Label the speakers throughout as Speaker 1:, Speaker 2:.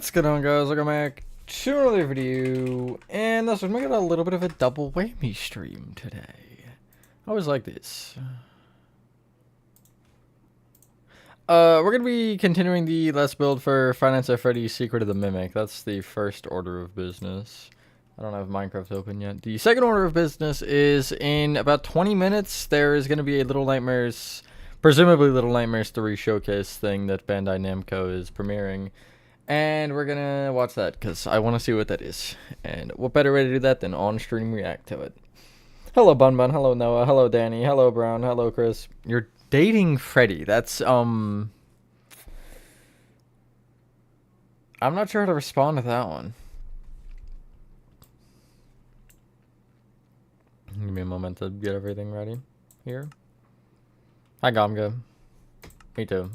Speaker 1: What's going on, guys? Welcome back to another video, and this one we got a little bit of a double whammy stream today. I always like this. We're gonna be continuing the Let's Build for Five Nights at Freddy's Secret of the Mimic. That's the first order of business. I don't have Minecraft open yet. The second order of business is in about 20 minutes. There is gonna be a Little Nightmares, presumably Little Nightmares 3 showcase thing that Bandai Namco is premiering. And we're gonna watch that because I want to see what that is. And what better way to do that than on stream react to it? Hello Bun Bun, hello Noah, hello Danny, hello Brown, hello Chris. You're dating Freddy. That's I'm not sure how to respond to that one. Give me a moment to get everything ready here. Hi Gamga. Me too.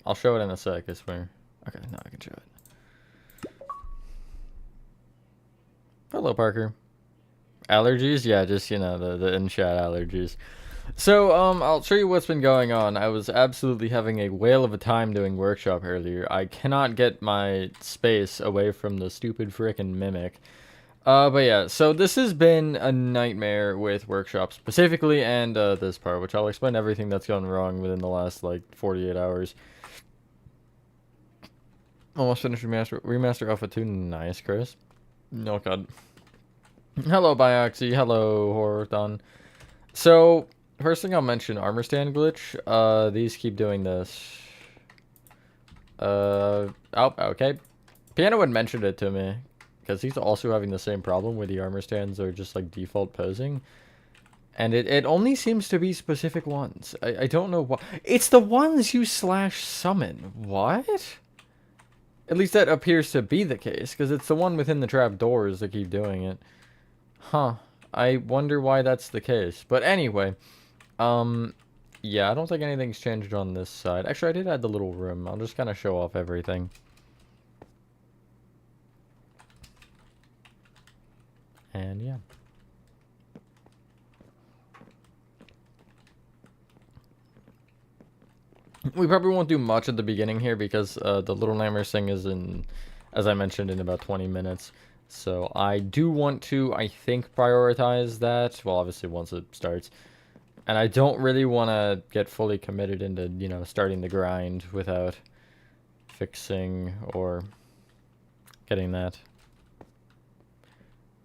Speaker 1: I'll show it in a sec, I swear. Okay, now I can show it. Hello, Parker. Allergies? Yeah, just, you know, the in-chat allergies. So, I'll show you what's been going on. I was absolutely having a whale of a time doing workshop earlier. I cannot get my space away from the stupid frickin' mimic. But yeah, so this has been a nightmare with workshop specifically, and, this part, which I'll explain everything that's gone wrong within the last, like, 48 hours. Almost finished remaster Alpha 2. Nice, Chris. No, God. Hello, Bioxy. Hello, Horathon. So, first thing I'll mention, armor stand glitch. These keep doing this. Oh, okay. Piano had mentioned it to me, because he's also having the same problem where the armor stands are just, like, default posing. And it only seems to be specific ones. I don't know why. It's the ones you slash summon. What? At least that appears to be the case, because it's the one within the trap doors that keep doing it. Huh. I wonder why that's the case. But anyway, yeah, I don't think anything's changed on this side. Actually, I did add the little room. I'll just kind of show off everything. And yeah. We probably won't do much at the beginning here because the Little Nightmares thing is in, as I mentioned, in about 20 minutes. So I do want to, I think, prioritize that. Well, obviously once it starts. And I don't really want to get fully committed into, you know, starting the grind without fixing or getting that.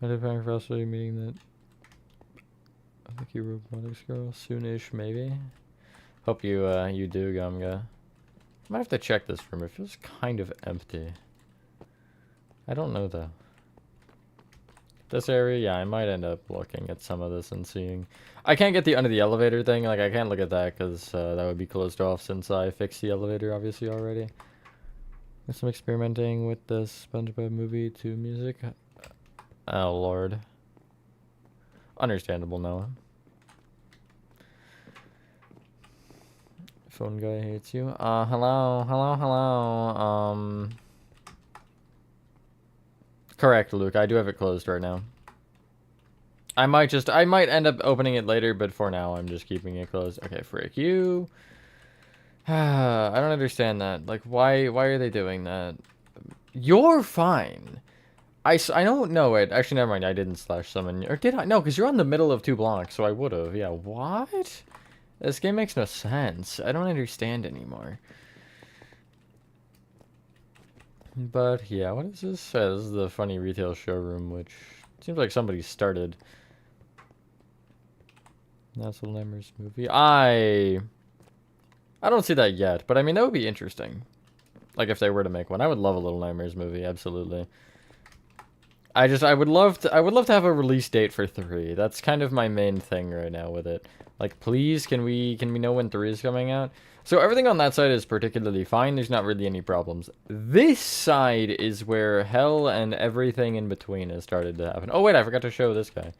Speaker 1: I'm preparing for also meeting that. I think you robotics girl soonish, maybe. Hope you you do, Gumga. Might have to check this room. It feels kind of empty. I don't know though. This area, yeah, I might end up looking at some of this and seeing. I can't get the under the elevator thing. Like I can't look at that because that would be closed off since I fixed the elevator obviously already. There's some experimenting with the SpongeBob movie to music. Oh Lord. Understandable, Noah. Phone guy hates you. Hello. Correct, Luke. I do have it closed right now. I might end up opening it later, but for now, I'm just keeping it closed. Okay, frick you. I don't understand that. Like, why are they doing that? You're fine. I don't know it. Actually, never mind. I didn't slash summon. Or did I? No, because you're on the middle of 2 blocks, so I would have. Yeah, what? This game makes no sense. I don't understand anymore. But yeah, what is this? This is the funny retail showroom, which seems like somebody started. That's Little Nightmares movie. I don't see that yet, but I mean that would be interesting. Like if they were to make one, I would love a Little Nightmares movie, absolutely. I would love to have a release date for 3. That's kind of my main thing right now with it. Like, please, can we know when 3 is coming out? So everything on that side is particularly fine. There's not really any problems. This side is where hell and everything in between has started to happen. Oh, wait, I forgot to show this guy.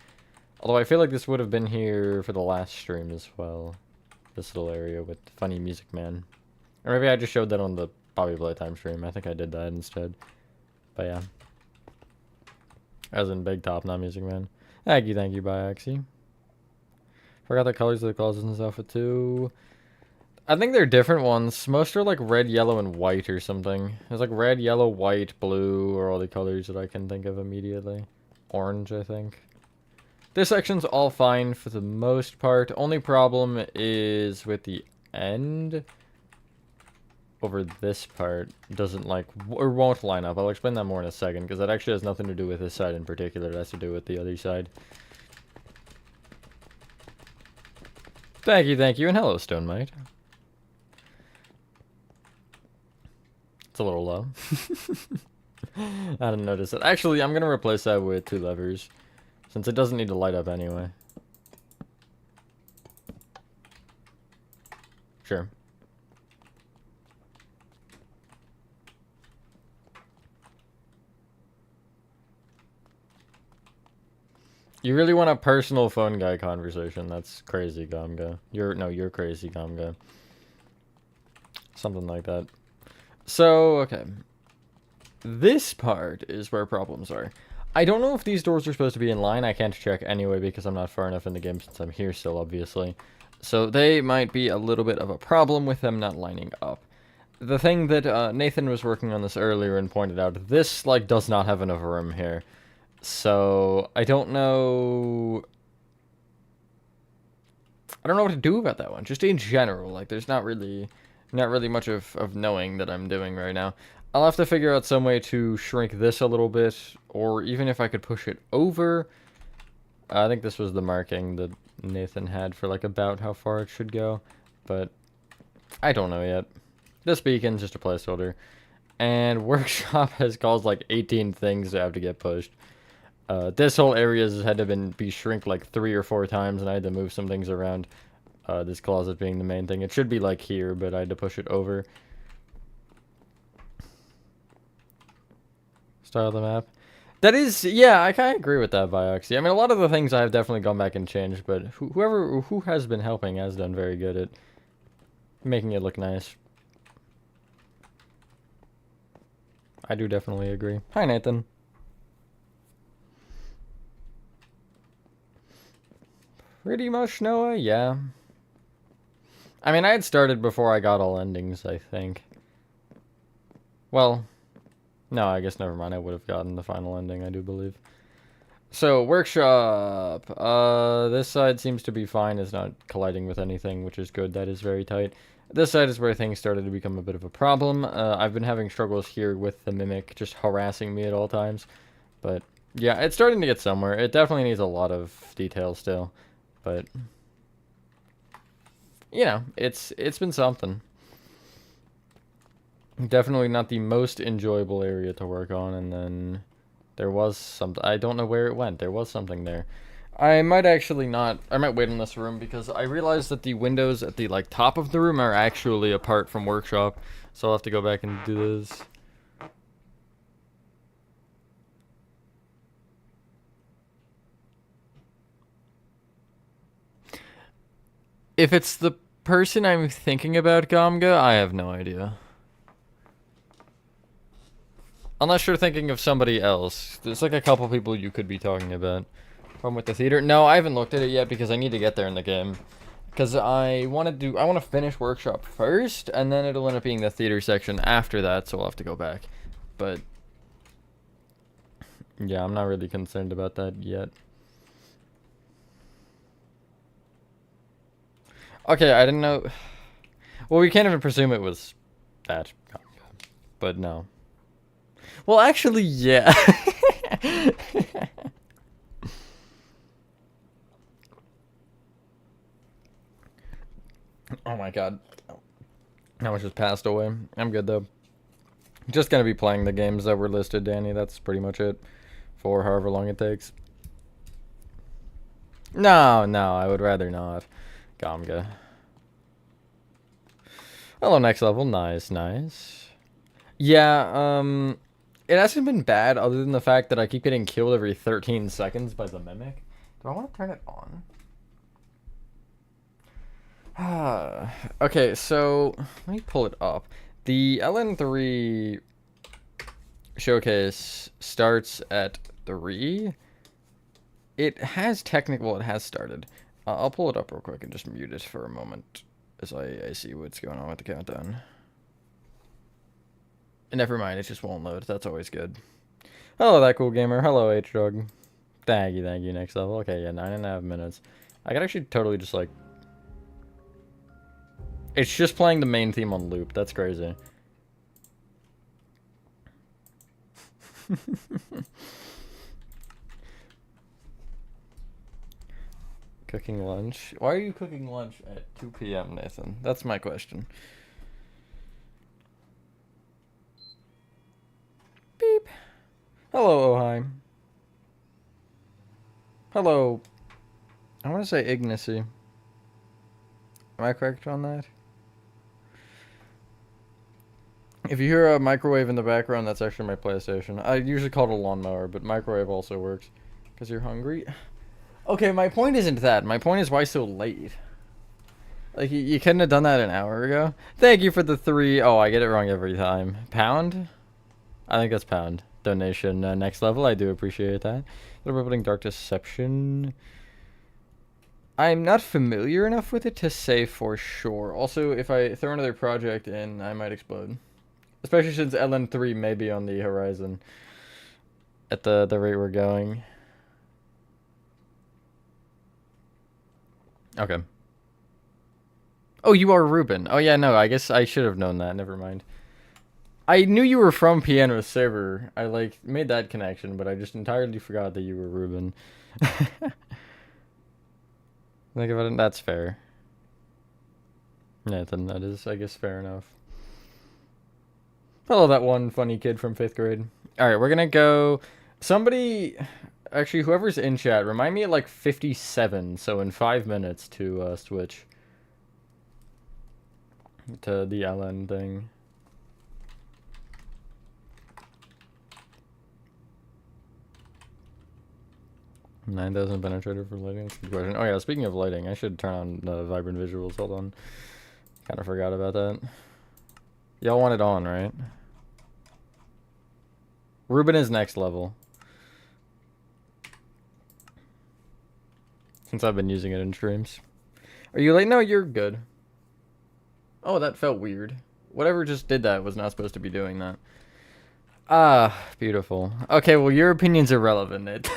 Speaker 1: Although I feel like this would have been here for the last stream as well. This little area with Funny Music Man. Or maybe I just showed that on the Bobby Playtime stream. I think I did that instead. But yeah. As in Big Top, not Music Man. Thank you, Bioxy. Forgot the colors of the clothes in this outfit too. I think they're different ones. Most are like red, yellow, and white or something. There's like red, yellow, white, blue, or all the colors that I can think of immediately. Orange, I think. This section's all fine for the most part. Only problem is with the end. Over this part doesn't like, or won't line up. I'll explain that more in a second, because that actually has nothing to do with this side in particular. It has to do with the other side. Thank you, and hello, Stone Mite. It's a little low. I didn't notice it. Actually, I'm going to replace that with 2 levers, since it doesn't need to light up anyway. Sure. You really want a personal phone guy conversation. That's crazy, Gamga. You're crazy, Gamga. Something like that. So, okay. This part is where problems are. I don't know if these doors are supposed to be in line. I can't check anyway because I'm not far enough in the game since I'm here still, obviously. So they might be a little bit of a problem with them not lining up. The thing that Nathan was working on this earlier and pointed out, this, like, does not have enough room here. So, I don't know what to do about that one. Just in general, like, there's not really much of knowing that I'm doing right now. I'll have to figure out some way to shrink this a little bit, or even if I could push it over. I think this was the marking that Nathan had for, like, about how far it should go, but I don't know yet. This beacon's just a placeholder, and Workshop has caused, like, 18 things to have to get pushed. This whole area has had to be shrink like 3 or 4 times, and I had to move some things around. This closet being the main thing. It should be like here, but I had to push it over. Style of the map. That is, yeah, I kind of agree with that, Bioxy. I mean, a lot of the things I've definitely gone back and changed, but who has been helping has done very good at making it look nice. I do definitely agree. Hi, Nathan. Pretty much, Noah, yeah. I mean, I had started before I got all endings, I think. Well, no, I guess never mind. I would have gotten the final ending, I do believe. So, Workshop. This side seems to be fine. It's not colliding with anything, which is good. That is very tight. This side is where things started to become a bit of a problem. I've been having struggles here with the Mimic just harassing me at all times. But, yeah, it's starting to get somewhere. It definitely needs a lot of detail still. But, you know, it's been something. Definitely not the most enjoyable area to work on, and then there was something. I don't know where it went. There was something there. I might actually not. I might wait in this room because I realized that the windows at the, like, top of the room are actually apart from Workshop, so I'll have to go back and do this. If it's the person I'm thinking about, Gamga, I have no idea. Unless you're thinking of somebody else. There's like a couple people you could be talking about. From with the theater. No, I haven't looked at it yet because I need to get there in the game. Because I want to finish Workshop first, and then it'll end up being the theater section after that, so I'll have to go back. But yeah, I'm not really concerned about that yet. Okay, I didn't know. Well, we can't even presume it was that. But no. Well, actually, yeah. Oh my god. How much just passed away. I'm good, though. Just gonna be playing the games that were listed, Danny. That's pretty much it. For however long it takes. No, I would rather not. Gamga. Hello, next level. Nice. Yeah, it hasn't been bad other than the fact that I keep getting killed every 13 seconds by the Mimic. Do I want to turn it on? Okay, so let me pull it up. The LN3 showcase starts at 3. It has started. I'll pull it up real quick and just mute it for a moment. as I see what's going on with the countdown. And never mind, it just won't load. That's always good. Hello, that cool gamer. Hello, H-Dog. Thank you, next level. Okay, yeah, 9.5 minutes. I could actually totally just, like... It's just playing the main theme on loop. That's crazy. Cooking lunch. Why are you cooking lunch at 2 p.m., Nathan? That's my question. Beep. Hello, Ohio. Hello. I want to say Ignacy. Am I correct on that? If you hear a microwave in the background, that's actually my PlayStation. I usually call it a lawnmower, but microwave also works. Because you're hungry? Okay, my point isn't that. My point is why so late? Like, you couldn't have done that an hour ago? Thank you for the 3... Oh, I get it wrong every time. Pound? I think that's pound. Donation next level. I do appreciate that. We're putting Dark Deception. I'm not familiar enough with it to say for sure. Also, if I throw another project in, I might explode. Especially since LN3 may be on the horizon. At the rate we're going. Okay. Oh, you are Ruben. Oh, yeah, no, I guess I should have known that. Never mind. I knew you were from Piano Server. I, like, made that connection, but I just entirely forgot that you were Ruben. Think about it, that's fair. Nathan, that is, I guess, fair enough. Hello, that one funny kid from 5th grade. Alright, we're gonna go... Somebody... Actually, whoever's in chat, remind me at, like, 57, so in 5 minutes to switch to the LN thing. $9,000 penetrator for lighting? That's a good question. Oh yeah, speaking of lighting, I should turn on the vibrant visuals. Hold on. Kind of forgot about that. Y'all want it on, right? Ruben is next level. Since I've been using it in streams. Are you late? No, you're good. Oh, that felt weird. Whatever just did that was not supposed to be doing that. Ah, beautiful. Okay, well, your opinion's irrelevant, Nate.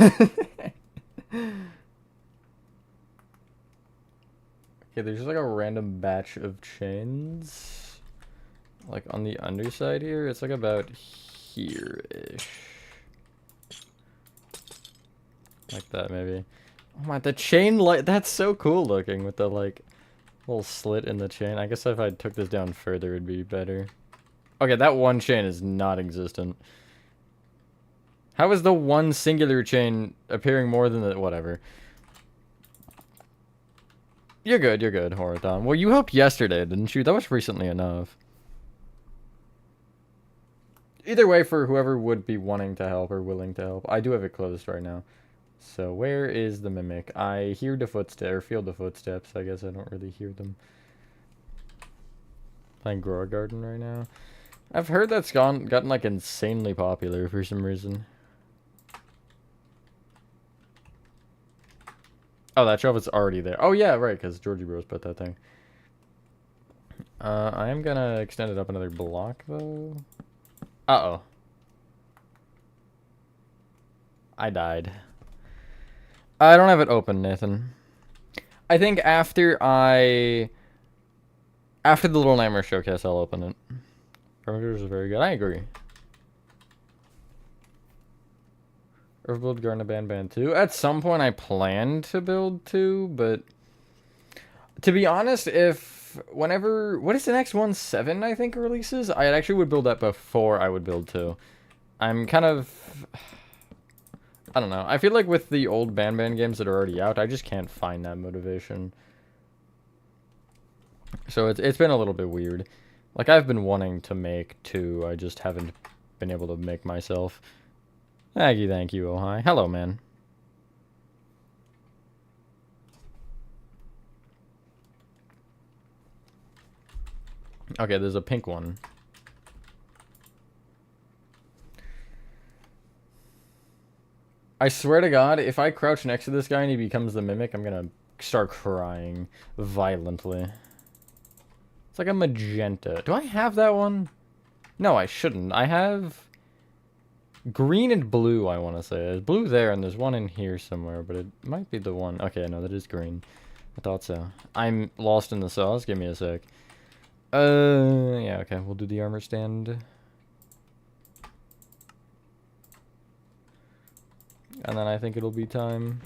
Speaker 1: Okay, there's just like a random batch of chains. Like on the underside here, it's like about here-ish. Like that, maybe. Oh my, the chain light, that's so cool looking with the like little slit in the chain. I guess if I took this down further, it'd be better. Okay, that one chain is not existent. How is the one singular chain appearing more than the... Whatever. You're good, Horadon. Well, you helped yesterday, didn't you? That was recently enough. Either way, for whoever would be wanting to help or willing to help, I do have it closed right now. So, where is the mimic? I hear the footsteps, or feel the footsteps. I guess I don't really hear them. Playing Grow Garden right now. I've heard that's gotten like insanely popular for some reason. Oh, that shelf is already there. Oh yeah, right, because Georgie Bros put that thing. I am gonna extend it up another block though. Uh-oh. I died. I don't have it open, Nathan. I think after the Little Nightmare Showcase, I'll open it. Parameters are very good. I agree. Build Garden Band 2. At some point, I planned to build 2, but to be honest, what is the next one? 7, I think, releases? I actually would build that before I would build 2. I'm kind of... I don't know. I feel like with the old Ban games that are already out, I just can't find that motivation. So it's been a little bit weird. Like, I've been wanting to make 2, I just haven't been able to make myself. Thank you, oh hi. Hello, man. Okay, there's a pink one. I swear to God, if I crouch next to this guy and he becomes the mimic, I'm gonna start crying violently. It's like a magenta. Do I have that one? No, I shouldn't. I have green and blue, I want to say. There's blue there, and there's one in here somewhere, but it might be the one. Okay, no, that is green. I thought so. I'm lost in the sauce. Give me a sec. Yeah, okay. We'll do the armor stand. And then I think it'll be time.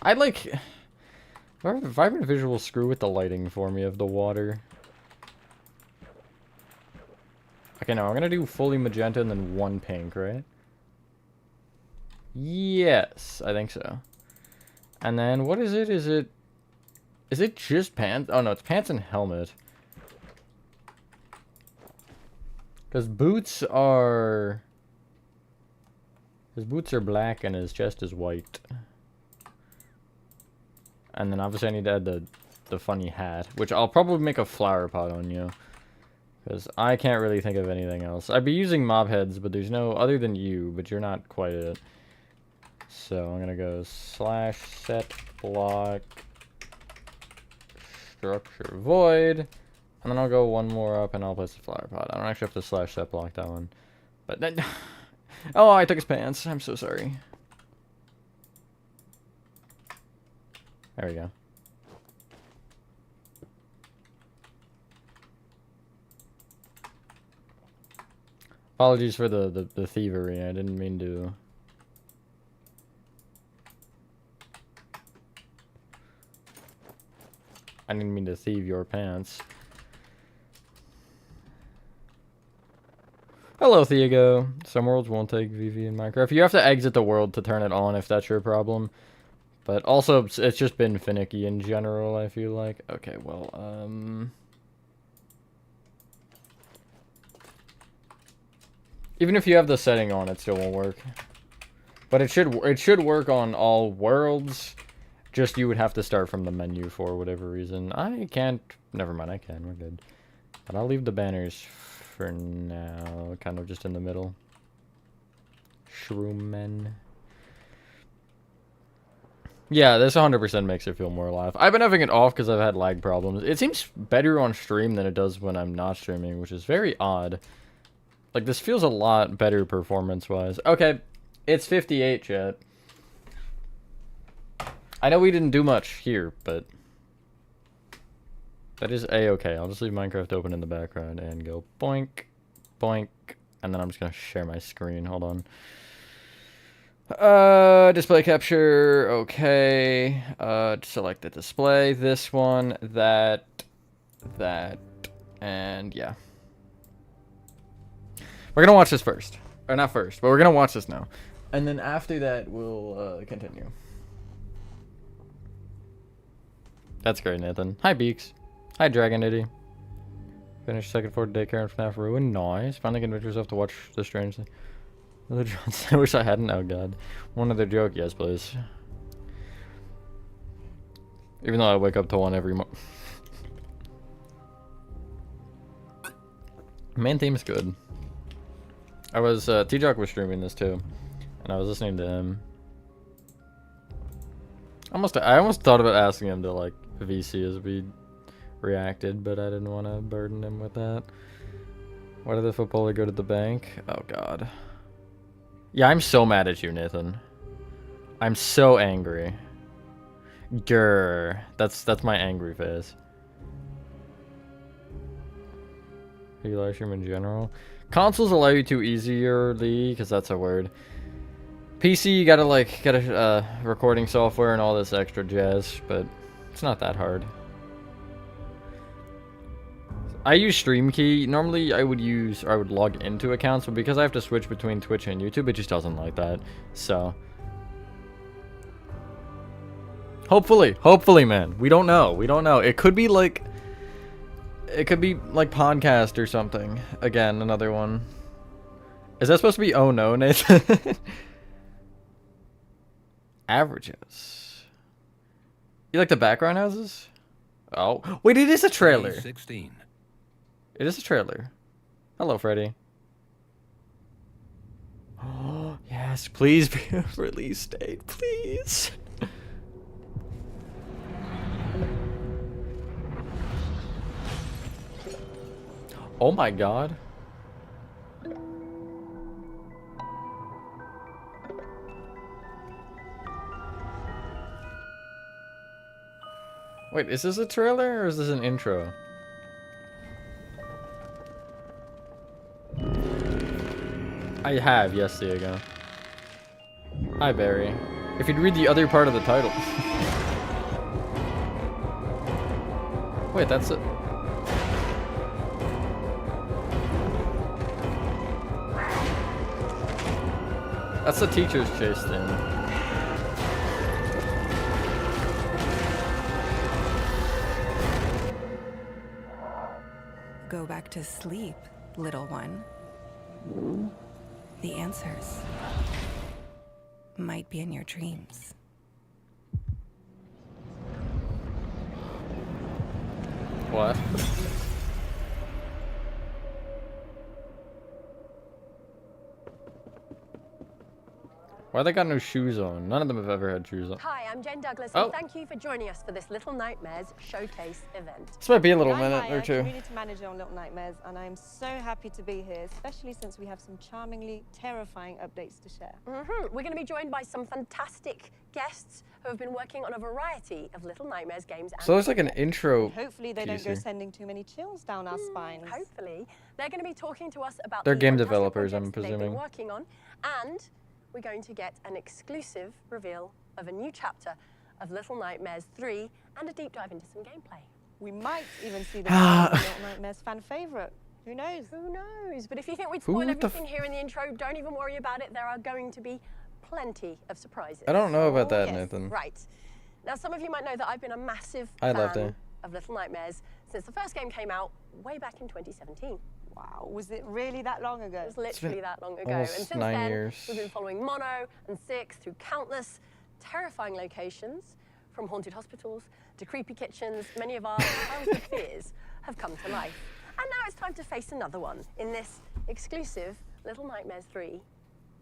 Speaker 1: I'd like... Vibrant Visual screw with the lighting for me of the water. Okay, no, I'm gonna do fully magenta and then one pink, right? Yes, I think so. And then, what is it? Is it just pants? Oh no, it's pants and helmet. Because boots are... His boots are black and his chest is white. And then obviously I need to add the funny hat, which I'll probably make a flower pot on you. Because I can't really think of anything else. I'd be using mob heads, but there's no other than you, but you're not quite it. So I'm gonna go slash set block structure void. And then I'll go one more up and I'll place the flower pot. I don't actually have to slash set block that one. But then... Oh, I took his pants. I'm so sorry. There we go. Apologies for the thievery. I didn't mean to. I didn't mean to thieve your pants. Hello, Thiago. Some worlds won't take VV in Minecraft. You have to exit the world to turn it on if that's your problem. But also, it's just been finicky in general, I feel like. Okay, well, even if you have the setting on, it still won't work. But it should work on all worlds. Just you would have to start from the menu for whatever reason. I can't... Never mind, I can. We're good. But I'll leave the banners for now. Kind of just in the middle. Shroomen. Yeah, this 100% makes it feel more alive. I've been having it off because I've had lag problems. It seems better on stream than it does when I'm not streaming, which is very odd. Like, this feels a lot better performance-wise. Okay, it's 58, chat. I know we didn't do much here, but... That is A-okay. I'll just leave Minecraft open in the background and go boink, boink, and then I'm just gonna share my screen. Hold on. Display capture, okay. Select the display, this one, that, and yeah. We're gonna watch this first. Or not first, but we're gonna watch this now. And then after that, we'll, continue. That's great, Nathan. Hi, Beaks. Hi, Dragon Itty. Finished second floor daycare in FNAF Ruin. Nice. Finally convinced yourself to watch the strange thing. Another joke. I wish I hadn't. Oh god. One other joke, yes, please. Even though I wake up to one every month. Main theme is good. I was T-Jock was streaming this too, and I was listening to him. I almost thought about asking him to like VC as we reacted, but I didn't want to burden him with that. Why did the footballer go to the bank? Oh god. Yeah, I'm so mad at you, Nathan. I'm so angry. Grr. That's my angry face. Are you live stream in general? Consoles allow you to easierly, because that's a word. PC, you gotta like get a recording software and all this extra jazz, but it's not that hard. I use StreamKey. Normally I would log into accounts, but because I have to switch between Twitch and YouTube, it just doesn't like that. So hopefully, man. We don't know. It could be like podcast or something. Again, another one. Is that supposed to be oh no, Nathan? Averages. You like the background houses? Oh, wait, it is a trailer.
Speaker 2: 16.
Speaker 1: It is a trailer. Hello, Freddy. Oh, yes, please be a release date, please. Oh my god. Wait, is this a trailer or is this an intro? I have, yes, Diego. Hi, Barry. If you'd read the other part of the title. Wait, that's it. That's the teacher's chase thing.
Speaker 2: Go back to sleep, little one. The answers might be in your dreams.
Speaker 1: What? Why they got no shoes on? None of them have ever had shoes on.
Speaker 3: Hi, I'm Jen Douglas,
Speaker 1: Oh.
Speaker 3: and thank you for joining us for this Little Nightmares Showcase event.
Speaker 1: This might be a little
Speaker 4: I'm
Speaker 1: minute
Speaker 4: Maya,
Speaker 1: or two.
Speaker 4: Community Manager on Little Nightmares, and I'm so happy to be here, especially since we have some charmingly terrifying updates to share.
Speaker 3: We're going to be joined by some fantastic guests who have been working on a variety of Little Nightmares games.
Speaker 1: So there's like an intro.
Speaker 4: Hopefully they don't go
Speaker 1: teaser.
Speaker 4: sending too many chills down our spines.
Speaker 3: Hopefully, they're going to be talking to us about
Speaker 1: They're
Speaker 3: the
Speaker 1: game
Speaker 3: fantastic
Speaker 1: developers, I'm
Speaker 3: projects they've been
Speaker 1: presuming.
Speaker 3: working on, and we're going to get an exclusive reveal of a new chapter of Little Nightmares 3 and a deep dive into some gameplay.
Speaker 4: We might even see the Little Nightmares fan favorite. Who knows?
Speaker 3: Who knows? But if you think we'd
Speaker 1: Who
Speaker 3: spoil
Speaker 1: the
Speaker 3: everything here in the intro, don't even worry about it. There are going to be plenty of surprises.
Speaker 1: I don't know about that,
Speaker 3: Yes,
Speaker 1: Nathan.
Speaker 3: Right. Now, some of you might know that I've been a massive
Speaker 1: I loved
Speaker 3: fan
Speaker 1: it.
Speaker 3: of Little Nightmares since the first game came out way back in 2017.
Speaker 4: Wow, was it really that long ago?
Speaker 3: It was literally that long ago.
Speaker 1: almost
Speaker 3: And since
Speaker 1: 9
Speaker 3: then,
Speaker 1: years.
Speaker 3: we've been following Mono and Six through countless terrifying locations, from haunted hospitals to creepy kitchens. Many of our childhood fears have come to life. And now it's time to face another one in this exclusive Little Nightmares 3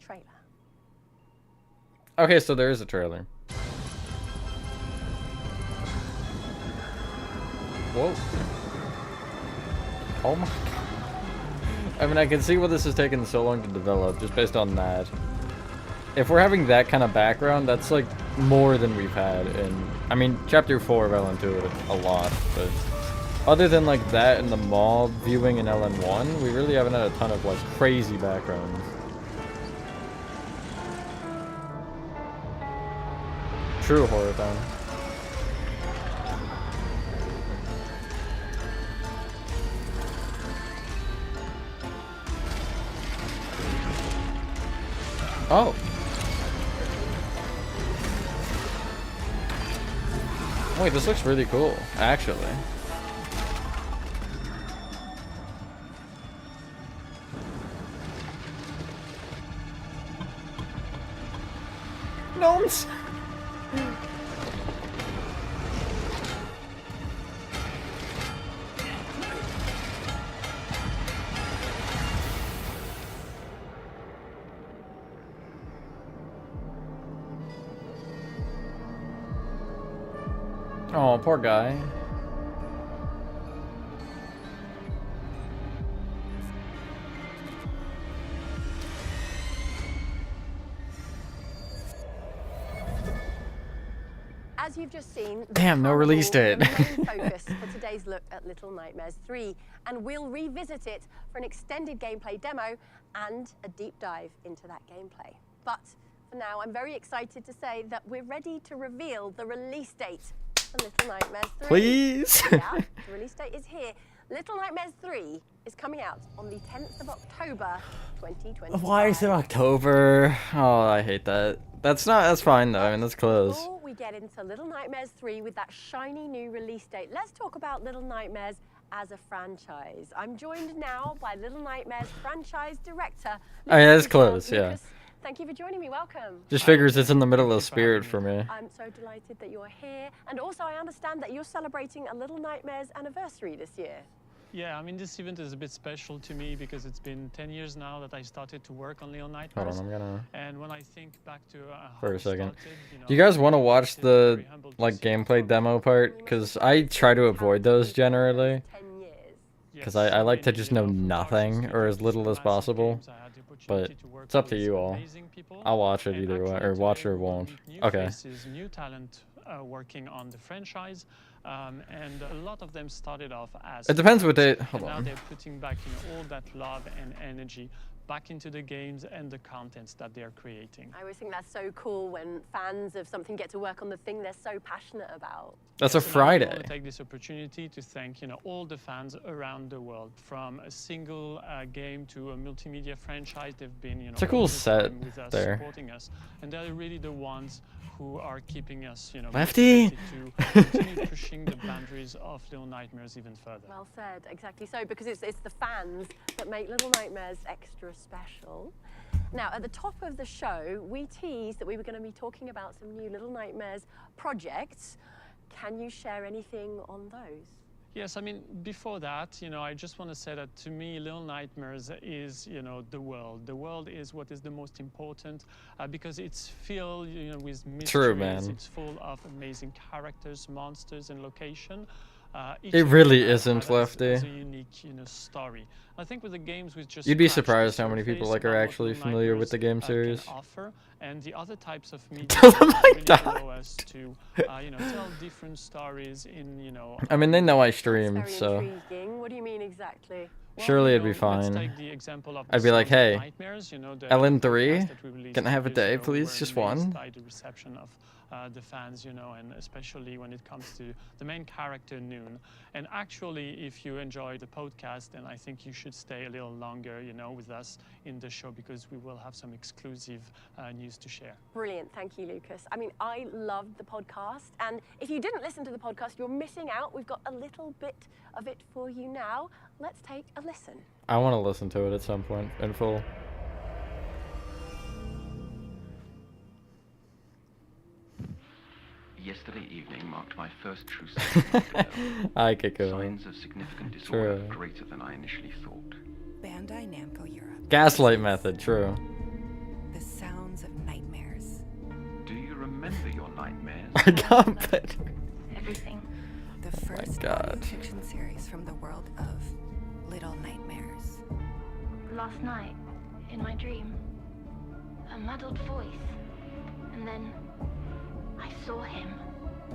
Speaker 3: trailer.
Speaker 1: Okay, so there is a trailer. Whoa. Oh my god. I mean, I can see why this has taken so long to develop, just based on that. If we're having that kind of background, that's like more than we've had in... I mean, Chapter 4 of LN2 a lot, but... Other than like that and the mall viewing in LN1, we really haven't had a ton of like crazy backgrounds. True horror time. Oh. Wait, this looks really cool, actually. Gnomes! Oh, poor guy.
Speaker 3: As you've just seen, the
Speaker 1: Damn, no release
Speaker 3: powerful,
Speaker 1: date.
Speaker 3: the main focus for today's look at Little Nightmares 3, and we'll revisit it for an extended gameplay demo and a deep dive into that gameplay. But for now, I'm very excited to say that we're ready to reveal the release date for Little Nightmares 3.
Speaker 1: Please?
Speaker 3: Yeah, the release date is here. Little Nightmares 3 is coming out on the 10th of October, 2025.
Speaker 1: Why is it October? Oh, I hate that. That's fine though, I mean, that's close.
Speaker 3: Before we get into Little Nightmares 3 with that shiny new release date, let's talk about Little Nightmares as a franchise. I'm joined now by Little Nightmares franchise director.
Speaker 1: Oh, yeah, that's
Speaker 3: Lucas.
Speaker 1: close, yeah.
Speaker 3: Lucas, thank you for joining me. Welcome.
Speaker 1: Just figures it's in the middle of Spirit for me.
Speaker 3: I'm so delighted that you're here. And also, I understand that you're celebrating a Little Nightmares anniversary this year.
Speaker 5: Yeah, I mean, this event is a bit special to me because it's been 10 years now that I started to work on Little
Speaker 1: Hold
Speaker 5: Nightmares.
Speaker 1: on, I'm gonna...
Speaker 5: And when I think back to how
Speaker 1: For a
Speaker 5: it
Speaker 1: second.
Speaker 5: started,
Speaker 1: Do you guys want to
Speaker 5: I
Speaker 1: watch
Speaker 5: feel
Speaker 1: the,
Speaker 5: very humbled to
Speaker 1: like,
Speaker 5: see it
Speaker 1: gameplay
Speaker 5: from-
Speaker 1: demo part? Because I try to avoid those generally.
Speaker 3: 10 years.
Speaker 1: because I like to just know nothing or as little as possible. But it's up to you all. I'll watch it either way, or watch or won't. Okay.
Speaker 5: New talent working on the franchise, and a lot of them started off as.
Speaker 1: It depends what they.
Speaker 5: And
Speaker 1: Hold
Speaker 5: now
Speaker 1: on.
Speaker 5: they're putting back, all that love and energy back into the games and the contents that they're creating.
Speaker 3: I always think that's so cool when fans of something get to work on the thing they're so passionate about.
Speaker 1: That's a
Speaker 5: So now I want
Speaker 1: Friday.
Speaker 5: to take this opportunity to thank all the fans around the world, from a single game to a multimedia franchise. They've been
Speaker 1: It's a cool
Speaker 5: all the
Speaker 1: set
Speaker 5: time with us,
Speaker 1: there.
Speaker 5: supporting us, and they're really the ones who are keeping us
Speaker 1: Lefty!
Speaker 5: motivated to continue pushing the boundaries of Little Nightmares even further.
Speaker 3: Well said, exactly so, because it's the fans that make Little Nightmares extra special. Now, at the top of the show, we teased that we were going to be talking about some new Little Nightmares projects. Can you share anything on those?
Speaker 5: Yes, I mean, before that, I just want to say that to me, Little Nightmares is, the world. The world is what is the most important because it's filled, with mysteries.
Speaker 1: True, man.
Speaker 5: It's full of amazing characters, monsters, and location. Each
Speaker 1: It
Speaker 5: of
Speaker 1: really
Speaker 5: them
Speaker 1: isn't,
Speaker 5: has
Speaker 1: Lefty.
Speaker 5: a unique, story. I think with the games we just
Speaker 1: You'd be
Speaker 5: scratched the
Speaker 1: surprised how many people
Speaker 5: surface
Speaker 1: are
Speaker 5: about what
Speaker 1: actually
Speaker 5: Little
Speaker 1: familiar with
Speaker 5: Nightmares,
Speaker 1: the game
Speaker 5: can
Speaker 1: series.
Speaker 5: offer, and the other types of media
Speaker 1: Tell them I
Speaker 5: really
Speaker 1: died.
Speaker 5: allow us to, tell different stories in,
Speaker 1: I mean, they know I
Speaker 3: That's
Speaker 1: stream,
Speaker 3: very
Speaker 1: so
Speaker 3: intriguing. What do you mean exactly?
Speaker 5: Well,
Speaker 1: surely it'd be
Speaker 5: let's
Speaker 1: fine.
Speaker 5: take the example of
Speaker 1: I'd
Speaker 5: the
Speaker 1: be like,
Speaker 5: Sounds of
Speaker 1: hey,
Speaker 5: Nightmares, the
Speaker 1: LN3,
Speaker 5: podcast that we released
Speaker 1: can I have a
Speaker 5: 2 years
Speaker 1: day,
Speaker 5: ago. We
Speaker 1: please?
Speaker 5: were
Speaker 1: Just
Speaker 5: amazed
Speaker 1: one?
Speaker 5: by the reception of the fans, and especially when it comes to the main character, Noon. And actually, if you enjoy the podcast, then I think you should stay a little longer, with us in the show, because we will have some exclusive news to share.
Speaker 3: Brilliant, thank you, Lucas. I mean, I loved the podcast, and if you didn't listen to the podcast, you're missing out. We've got a little bit of it for you now. Let's take a listen.
Speaker 1: I want to listen to it at some point in full.
Speaker 6: Yesterday evening marked my first true sign
Speaker 1: I could go.
Speaker 6: signs of significant disorder
Speaker 1: True.
Speaker 6: greater than I initially thought.
Speaker 2: Bandai Namco Europe.
Speaker 1: Gaslight method, true.
Speaker 2: The sounds of nightmares.
Speaker 6: Do you remember your nightmares?
Speaker 1: I can't put.
Speaker 7: Everything.
Speaker 2: The first
Speaker 1: God.
Speaker 2: audio fiction series from the world of Little Nightmares.
Speaker 7: Last night, in my dream, a muddled voice. And then I saw him.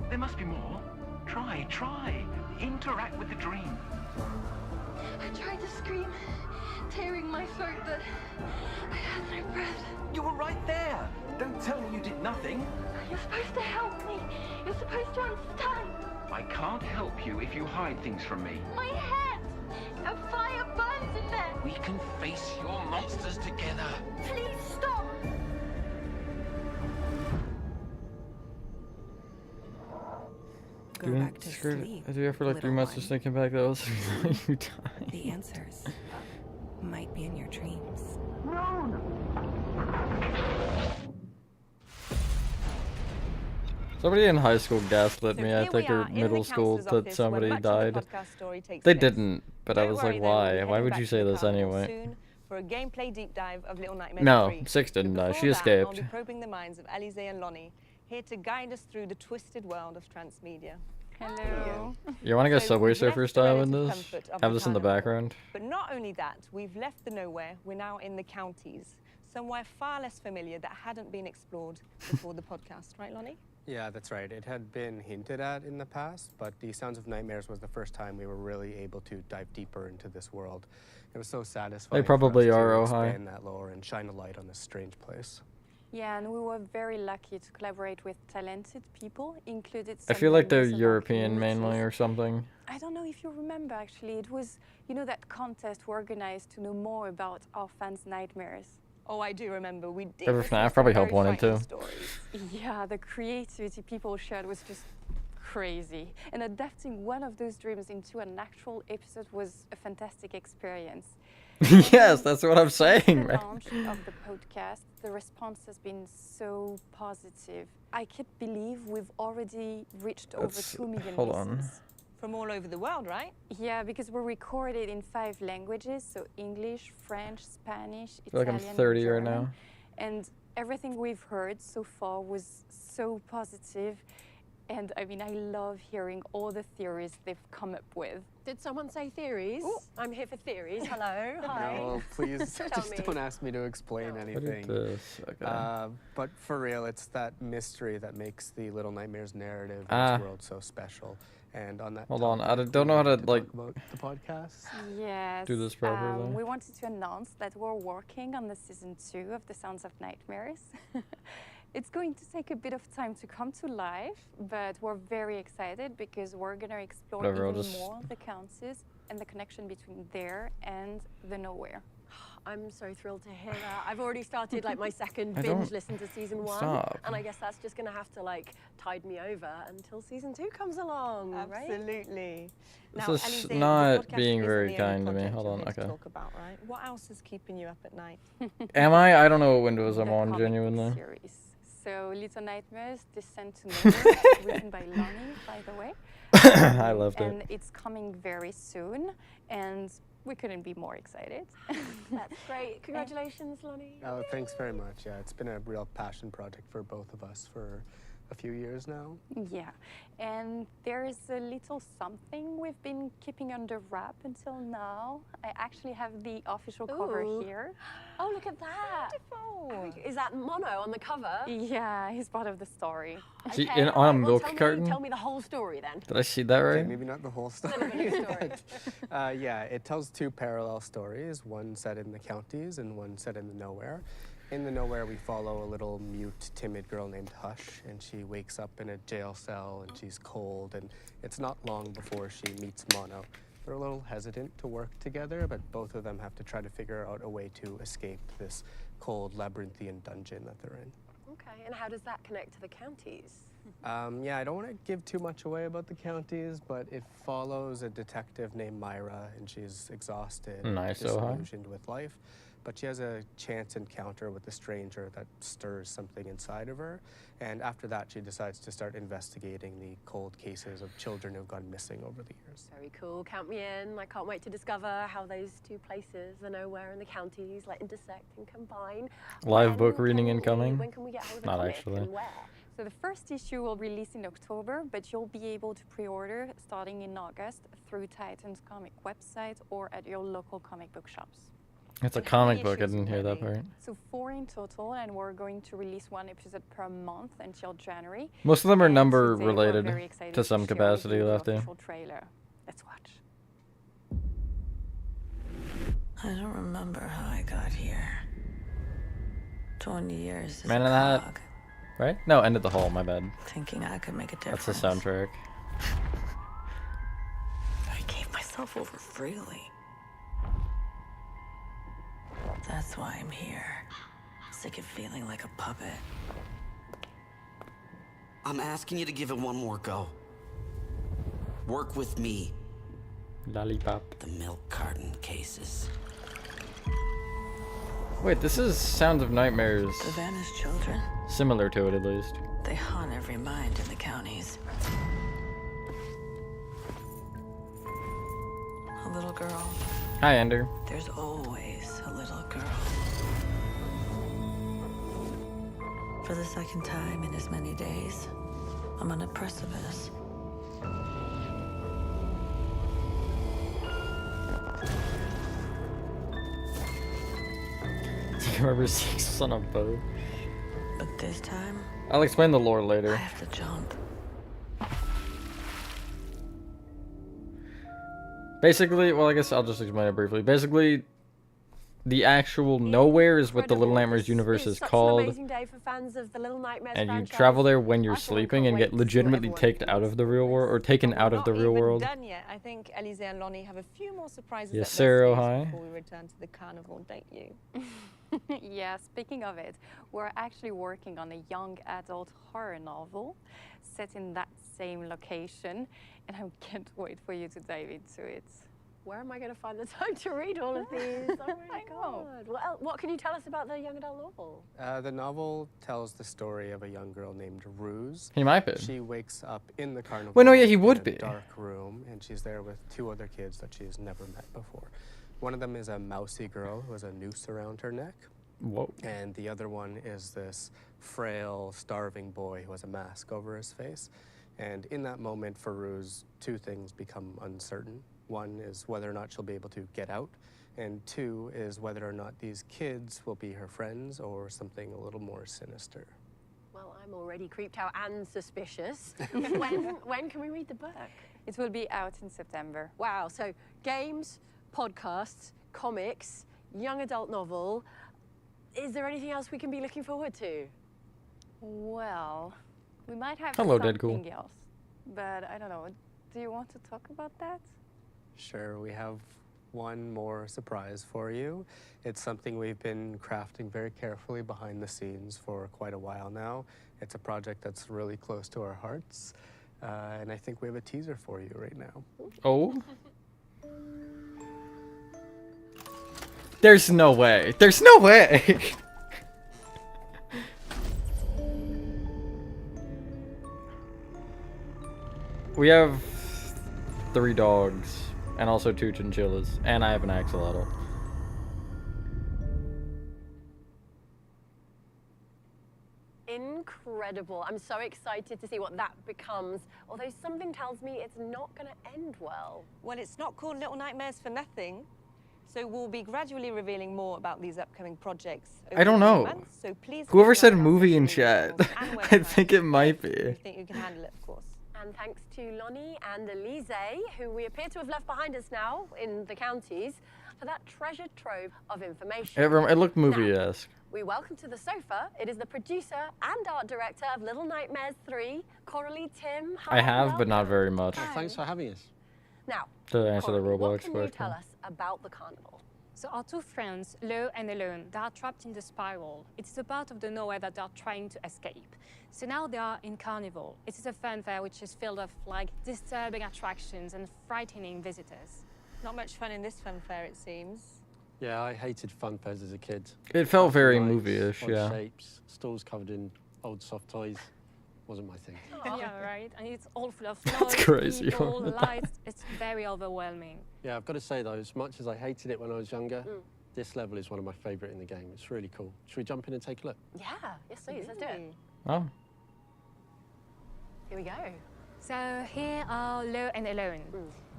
Speaker 6: There must be more. Try. Interact with the dream.
Speaker 7: I tried to scream, tearing my throat, but I had no breath.
Speaker 6: You were right there. Don't tell me you did nothing.
Speaker 7: You're supposed to help me. You're supposed to understand.
Speaker 6: I can't help you if you hide things from me.
Speaker 7: My head! A fire burns in there.
Speaker 6: We can face your monsters together.
Speaker 7: Please stop.
Speaker 2: Go back to sleep.
Speaker 1: I do it for like 3 months
Speaker 2: little
Speaker 1: just
Speaker 2: one.
Speaker 1: thinking back. That was you die.
Speaker 2: The answers might be in your dreams.
Speaker 1: Somebody in high school gaslit
Speaker 4: So
Speaker 1: me, I
Speaker 4: here
Speaker 1: think,
Speaker 4: we
Speaker 1: or
Speaker 4: are in the
Speaker 1: middle school,
Speaker 4: councillor's
Speaker 1: that
Speaker 4: office where
Speaker 1: somebody
Speaker 4: much of the
Speaker 1: died.
Speaker 4: podcast story takes
Speaker 1: They
Speaker 4: place.
Speaker 1: didn't, but I
Speaker 4: Don't
Speaker 1: was
Speaker 4: worry,
Speaker 1: like,
Speaker 4: though, we'll
Speaker 1: why?
Speaker 4: be
Speaker 1: Why
Speaker 4: heading
Speaker 1: would
Speaker 4: back
Speaker 1: you
Speaker 4: to
Speaker 1: say
Speaker 4: the
Speaker 1: this
Speaker 4: carnival
Speaker 1: anyway?
Speaker 4: soon for a gameplay deep dive of Little Nightmares
Speaker 1: No,
Speaker 4: 3.
Speaker 1: 6 didn't
Speaker 4: But
Speaker 1: die.
Speaker 4: before
Speaker 1: She
Speaker 4: that, I'll
Speaker 1: escaped.
Speaker 4: be probing the minds of Alize and Lonnie, here to guide us through the twisted world of transmedia.
Speaker 7: Hello.
Speaker 1: You want to go
Speaker 4: So
Speaker 1: Subway
Speaker 4: we've left
Speaker 1: Surfer
Speaker 4: the
Speaker 1: style in
Speaker 4: relative
Speaker 1: this?
Speaker 4: comfort of
Speaker 1: Have
Speaker 4: the
Speaker 1: this in the
Speaker 4: carnival.
Speaker 1: background?
Speaker 4: But not only that, we've left the nowhere, we're now in the counties, somewhere far less familiar that hadn't been explored before the podcast, right, Lonnie?
Speaker 8: Yeah, that's right. It had been hinted at in the past, but The Sounds of Nightmares was the first time we were really able to dive deeper into this world. It was so satisfying.
Speaker 1: probably
Speaker 8: for us
Speaker 1: are,
Speaker 8: to
Speaker 1: oh, hi.
Speaker 8: expand that lore and shine a light on this strange place.
Speaker 9: Yeah, and we were very lucky to collaborate with talented people, included
Speaker 1: I
Speaker 9: some
Speaker 1: feel like they're
Speaker 9: members of our
Speaker 1: European mainly
Speaker 9: communities.
Speaker 1: or something.
Speaker 9: I don't know if you remember, actually. It was, that contest we organized to know more about our fans' nightmares.
Speaker 4: Oh, I do remember. We did.
Speaker 1: Ever
Speaker 4: listen
Speaker 1: FNAF
Speaker 4: to
Speaker 1: probably
Speaker 4: some
Speaker 1: helped
Speaker 4: very
Speaker 1: one in
Speaker 4: frightening
Speaker 1: too.
Speaker 4: stories.
Speaker 9: Yeah, the creativity people shared was just crazy. And adapting one of those dreams into an actual episode was a fantastic experience.
Speaker 1: Yes, that's what I'm saying,
Speaker 9: The
Speaker 1: man.
Speaker 9: launch of the podcast, the response has been so positive. I can't believe we've already reached over
Speaker 1: That's-
Speaker 9: 2 million
Speaker 1: hold on.
Speaker 9: listens.
Speaker 4: From all over the world, right?
Speaker 9: Yeah, because we're recorded in 5 languages, so English, French, Spanish,
Speaker 1: I feel like
Speaker 9: Italian,
Speaker 1: I'm 30
Speaker 9: and
Speaker 1: right
Speaker 9: German.
Speaker 1: now.
Speaker 9: And everything we've heard so far was so positive. And I mean, I love hearing all the theories they've come up with.
Speaker 3: Did someone say theories?
Speaker 9: Ooh.
Speaker 3: I'm here for theories. Hello. Hi.
Speaker 8: No, please
Speaker 3: Tell
Speaker 8: just
Speaker 3: me.
Speaker 8: don't ask me to explain
Speaker 3: No.
Speaker 1: What is
Speaker 8: anything.
Speaker 1: this? Okay.
Speaker 8: But for real, it's that mystery that makes the Little Nightmares narrative in
Speaker 1: Ah.
Speaker 8: this world so special. And on that
Speaker 1: Hold on, I
Speaker 8: topic,
Speaker 1: don't
Speaker 8: we
Speaker 1: know how to,
Speaker 8: wanted
Speaker 1: like,
Speaker 8: talk about the podcast.
Speaker 9: Yes.
Speaker 1: Do this properly.
Speaker 9: We wanted to announce that we're working on the season 2 of The Sounds of Nightmares. It's going to take a bit of time to come to life, but we're very excited because we're going to explore
Speaker 1: Whatever, I'll
Speaker 9: even
Speaker 1: just-
Speaker 9: more the counties and the connection between there and the nowhere.
Speaker 3: I'm so thrilled to hear that. I've already started like my second
Speaker 1: I
Speaker 3: binge
Speaker 1: don't-
Speaker 3: listen to season 1.
Speaker 1: Stop.
Speaker 3: And I guess that's just gonna have to like tide me over until season 2 comes along, right?
Speaker 4: Absolutely.
Speaker 1: This
Speaker 4: Now,
Speaker 1: is
Speaker 4: Alizé, the
Speaker 1: not
Speaker 4: podcast
Speaker 1: being
Speaker 4: isn't
Speaker 1: very
Speaker 4: the only
Speaker 1: kind to me.
Speaker 4: project
Speaker 1: Hold
Speaker 4: you're
Speaker 1: on,
Speaker 4: here to
Speaker 1: okay.
Speaker 4: Talk about, right? What else is keeping you up at night?
Speaker 1: Am I? I don't know what windows I'm
Speaker 9: The
Speaker 1: on,
Speaker 9: comic book
Speaker 1: genuinely.
Speaker 9: series. So, Little Nightmares, Descent to Nowhere, written by Lonnie, by the way.
Speaker 1: I loved it.
Speaker 9: And it's coming very soon, and we couldn't be more excited.
Speaker 3: That's great. Congratulations, Lonnie.
Speaker 8: Oh, thanks very much. Yeah, it's been a real passion project for both of us for a few years now.
Speaker 9: Yeah, and there's a little something we've been keeping under wrap until now. I actually have the official cover
Speaker 3: Ooh.
Speaker 9: here.
Speaker 3: Oh, look at that.
Speaker 4: Beautiful.
Speaker 3: Is that Mono on the cover?
Speaker 9: Yeah, he's part of the story.
Speaker 1: She-
Speaker 3: Okay,
Speaker 1: on a
Speaker 3: alright, well,
Speaker 1: milk carton?
Speaker 3: Tell me the whole story then.
Speaker 1: Did I see that
Speaker 8: Okay,
Speaker 1: right?
Speaker 8: maybe not the whole story.
Speaker 3: Bit of a new story.
Speaker 8: but, yeah, it tells 2 parallel stories, one set in the counties and one set in the nowhere. In the nowhere, we follow a little mute, timid girl named Hush, and she wakes up in a jail cell and she's cold, and it's not long before she meets Mono. They're a little hesitant to work together, but both of them have to try to figure out a way to escape this cold, labyrinthian dungeon that they're in.
Speaker 3: Okay, and how does that connect to the counties?
Speaker 8: Yeah, I don't want to give too much away about the counties, but it follows a detective named Myra, and she's exhausted, and
Speaker 1: Nice, oh, huh?
Speaker 8: disillusioned with life. But she has a chance encounter with a stranger that stirs something inside of her. And after that, she decides to start investigating the cold cases of children who've gone missing over the years.
Speaker 3: Very cool. Count me in. I can't wait to discover how those 2 places, the nowhere and the counties, like intersect and combine.
Speaker 1: Live
Speaker 3: When
Speaker 1: book reading
Speaker 3: can
Speaker 1: incoming?
Speaker 3: When can we get hold of the
Speaker 1: Not
Speaker 3: comic
Speaker 1: actually.
Speaker 3: and where?
Speaker 9: So the first issue will release in October, but you'll be able to pre-order starting in August through Titan's comic website or at your local comic book shops.
Speaker 1: It's a
Speaker 4: And how many
Speaker 1: comic book. I
Speaker 4: issues
Speaker 1: didn't hear that
Speaker 4: already?
Speaker 1: part.
Speaker 9: So 4 in total, and we're going to release 1 episode per month until January.
Speaker 1: Most of them are
Speaker 9: And
Speaker 1: number
Speaker 9: today we're
Speaker 1: related
Speaker 9: very excited
Speaker 1: to some
Speaker 9: share with
Speaker 1: capacity,
Speaker 9: you the
Speaker 1: Lefty.
Speaker 9: official trailer. Let's watch.
Speaker 10: I don't remember how I got here. 20 years as
Speaker 1: Man
Speaker 10: a
Speaker 1: in the Hat.
Speaker 10: cog,
Speaker 1: Right? No, End of the Hall. My bad.
Speaker 10: thinking I could make a
Speaker 1: That's
Speaker 10: difference.
Speaker 1: the soundtrack.
Speaker 10: I gave myself over freely. That's why I'm here. Sick of feeling like a puppet.
Speaker 11: I'm asking you to give it one more go. Work with me.
Speaker 1: Lollipop.
Speaker 11: The milk carton cases.
Speaker 1: Wait, this is Sounds of Nightmares.
Speaker 10: The vanished children,
Speaker 1: Similar to it, at least.
Speaker 10: they haunt every mind in the counties. A little girl.
Speaker 1: Hi, Ender.
Speaker 10: There's always a little girl. For the second time in as many days, I'm on a precipice.
Speaker 1: Do you remember seeing this on a boat?
Speaker 10: But this time,
Speaker 1: I'll explain the lore
Speaker 10: I
Speaker 1: later.
Speaker 10: have to jump.
Speaker 1: Basically, well, I guess I'll just explain it briefly. Basically, the actual nowhere is what the Little
Speaker 3: Incredible.
Speaker 1: Nightmares
Speaker 3: This
Speaker 1: universe is
Speaker 3: such
Speaker 1: called.
Speaker 3: An amazing day for fans of the Little Nightmares
Speaker 1: And you
Speaker 3: franchise.
Speaker 1: travel there when you're
Speaker 3: I for one
Speaker 1: sleeping
Speaker 3: can't
Speaker 1: and
Speaker 3: wait
Speaker 1: get
Speaker 3: to see what
Speaker 1: legitimately
Speaker 3: everyone
Speaker 1: taken out of the real world, or taken
Speaker 4: But
Speaker 1: out
Speaker 4: we're
Speaker 1: of the
Speaker 4: not
Speaker 1: real
Speaker 4: even
Speaker 1: world.
Speaker 4: done yet. I think Alizé and Lonnie have a few more surprises
Speaker 1: Yes,
Speaker 4: up
Speaker 1: sir,
Speaker 4: their
Speaker 1: oh
Speaker 4: sleeves
Speaker 1: hi.
Speaker 4: before we return to the carnival, don't you?
Speaker 9: Yeah, speaking of it, we're actually working on a young adult horror novel set in that same location, and I can't wait for you to dive into it.
Speaker 3: Where am I going to find the time to read all of these? Oh my
Speaker 9: I know.
Speaker 3: God. What can you tell us about the young adult novel?
Speaker 8: The novel tells the story of a young girl named Ruse.
Speaker 1: He might be.
Speaker 8: She wakes up in the carnival.
Speaker 1: Wait, no, yeah, he
Speaker 8: in
Speaker 1: would
Speaker 8: a
Speaker 1: be.
Speaker 8: dark room, and she's there with 2 other kids that she's never met before. One of them is a mousy girl who has a noose around her neck,
Speaker 1: Whoa.
Speaker 8: and the other one is this frail, starving boy who has a mask over his face. And in that moment, for Ruse, two things become uncertain. One is whether or not she'll be able to get out, and two is whether or not these kids will be her friends or something a little more sinister.
Speaker 3: Well, I'm already creeped out and suspicious. when can we read the book?
Speaker 9: It will be out in September.
Speaker 3: Wow, so games, podcasts, comics, young adult novel. Is there anything else we can be looking forward to?
Speaker 9: Well, we might have
Speaker 1: Hello,
Speaker 9: something
Speaker 1: Deadpool.
Speaker 9: else, but I don't know. Do you want to talk about that?
Speaker 8: Sure, we have one more surprise for you. It's something we've been crafting very carefully behind the scenes for quite a while now. It's a project that's really close to our hearts, and I think we have a teaser for you right now.
Speaker 1: Oh. There's no way. There's no way. We have 3 dogs and also 2 chinchillas, and I have an axolotl.
Speaker 3: Incredible. I'm so excited to see what that becomes, although something tells me it's not going to end well.
Speaker 4: Well, it's not called Little Nightmares for nothing. So we'll be gradually revealing more about these upcoming projects.
Speaker 1: I don't know.
Speaker 4: Months, so please
Speaker 1: Whoever
Speaker 4: keep an eye
Speaker 1: said
Speaker 4: on our
Speaker 1: movie in
Speaker 4: social
Speaker 1: chat,
Speaker 4: media and
Speaker 1: I
Speaker 4: website
Speaker 1: think it might
Speaker 4: if
Speaker 1: be.
Speaker 4: You think you can handle it, of course.
Speaker 3: And thanks to Lonnie and Elise, who we appear to have left behind us now in the counties, for that treasure trove of information.
Speaker 1: It looked movie-esque.
Speaker 3: We welcome to the sofa. It is the producer and art director of Little Nightmares 3, Coralie Tim. Hi,
Speaker 1: I have, but not very much.
Speaker 12: Thanks for having us.
Speaker 3: Now,
Speaker 1: To answer the
Speaker 3: Coralie,
Speaker 1: Roblox
Speaker 3: what can you
Speaker 1: question.
Speaker 3: tell us about the carnival?
Speaker 13: So our two friends, Lo and Alone, they are trapped in the spiral. It's a part of the nowhere that they are trying to escape. So now they are in Carnival. It is a fun fair which is filled with like disturbing attractions and frightening visitors.
Speaker 4: Not much fun in this fun fair, it seems.
Speaker 12: Yeah, I hated fun fairs as a kid.
Speaker 1: It felt very
Speaker 12: Lights,
Speaker 1: movie-ish,
Speaker 12: odd
Speaker 1: yeah.
Speaker 12: shapes, stalls covered in old soft toys. Wasn't my thing.
Speaker 13: Yeah, right. And it's all full of
Speaker 1: That's
Speaker 13: noise,
Speaker 1: crazy.
Speaker 13: people, lights. It's very overwhelming.
Speaker 12: Yeah, I've got to say though, as much as I hated it when I was younger, this level is one of my favourite in the game. It's really cool. Should we jump in and take a look?
Speaker 3: Yeah, yes please, let's do it.
Speaker 1: Oh.
Speaker 3: Here we go.
Speaker 13: So here are Lo and Alone.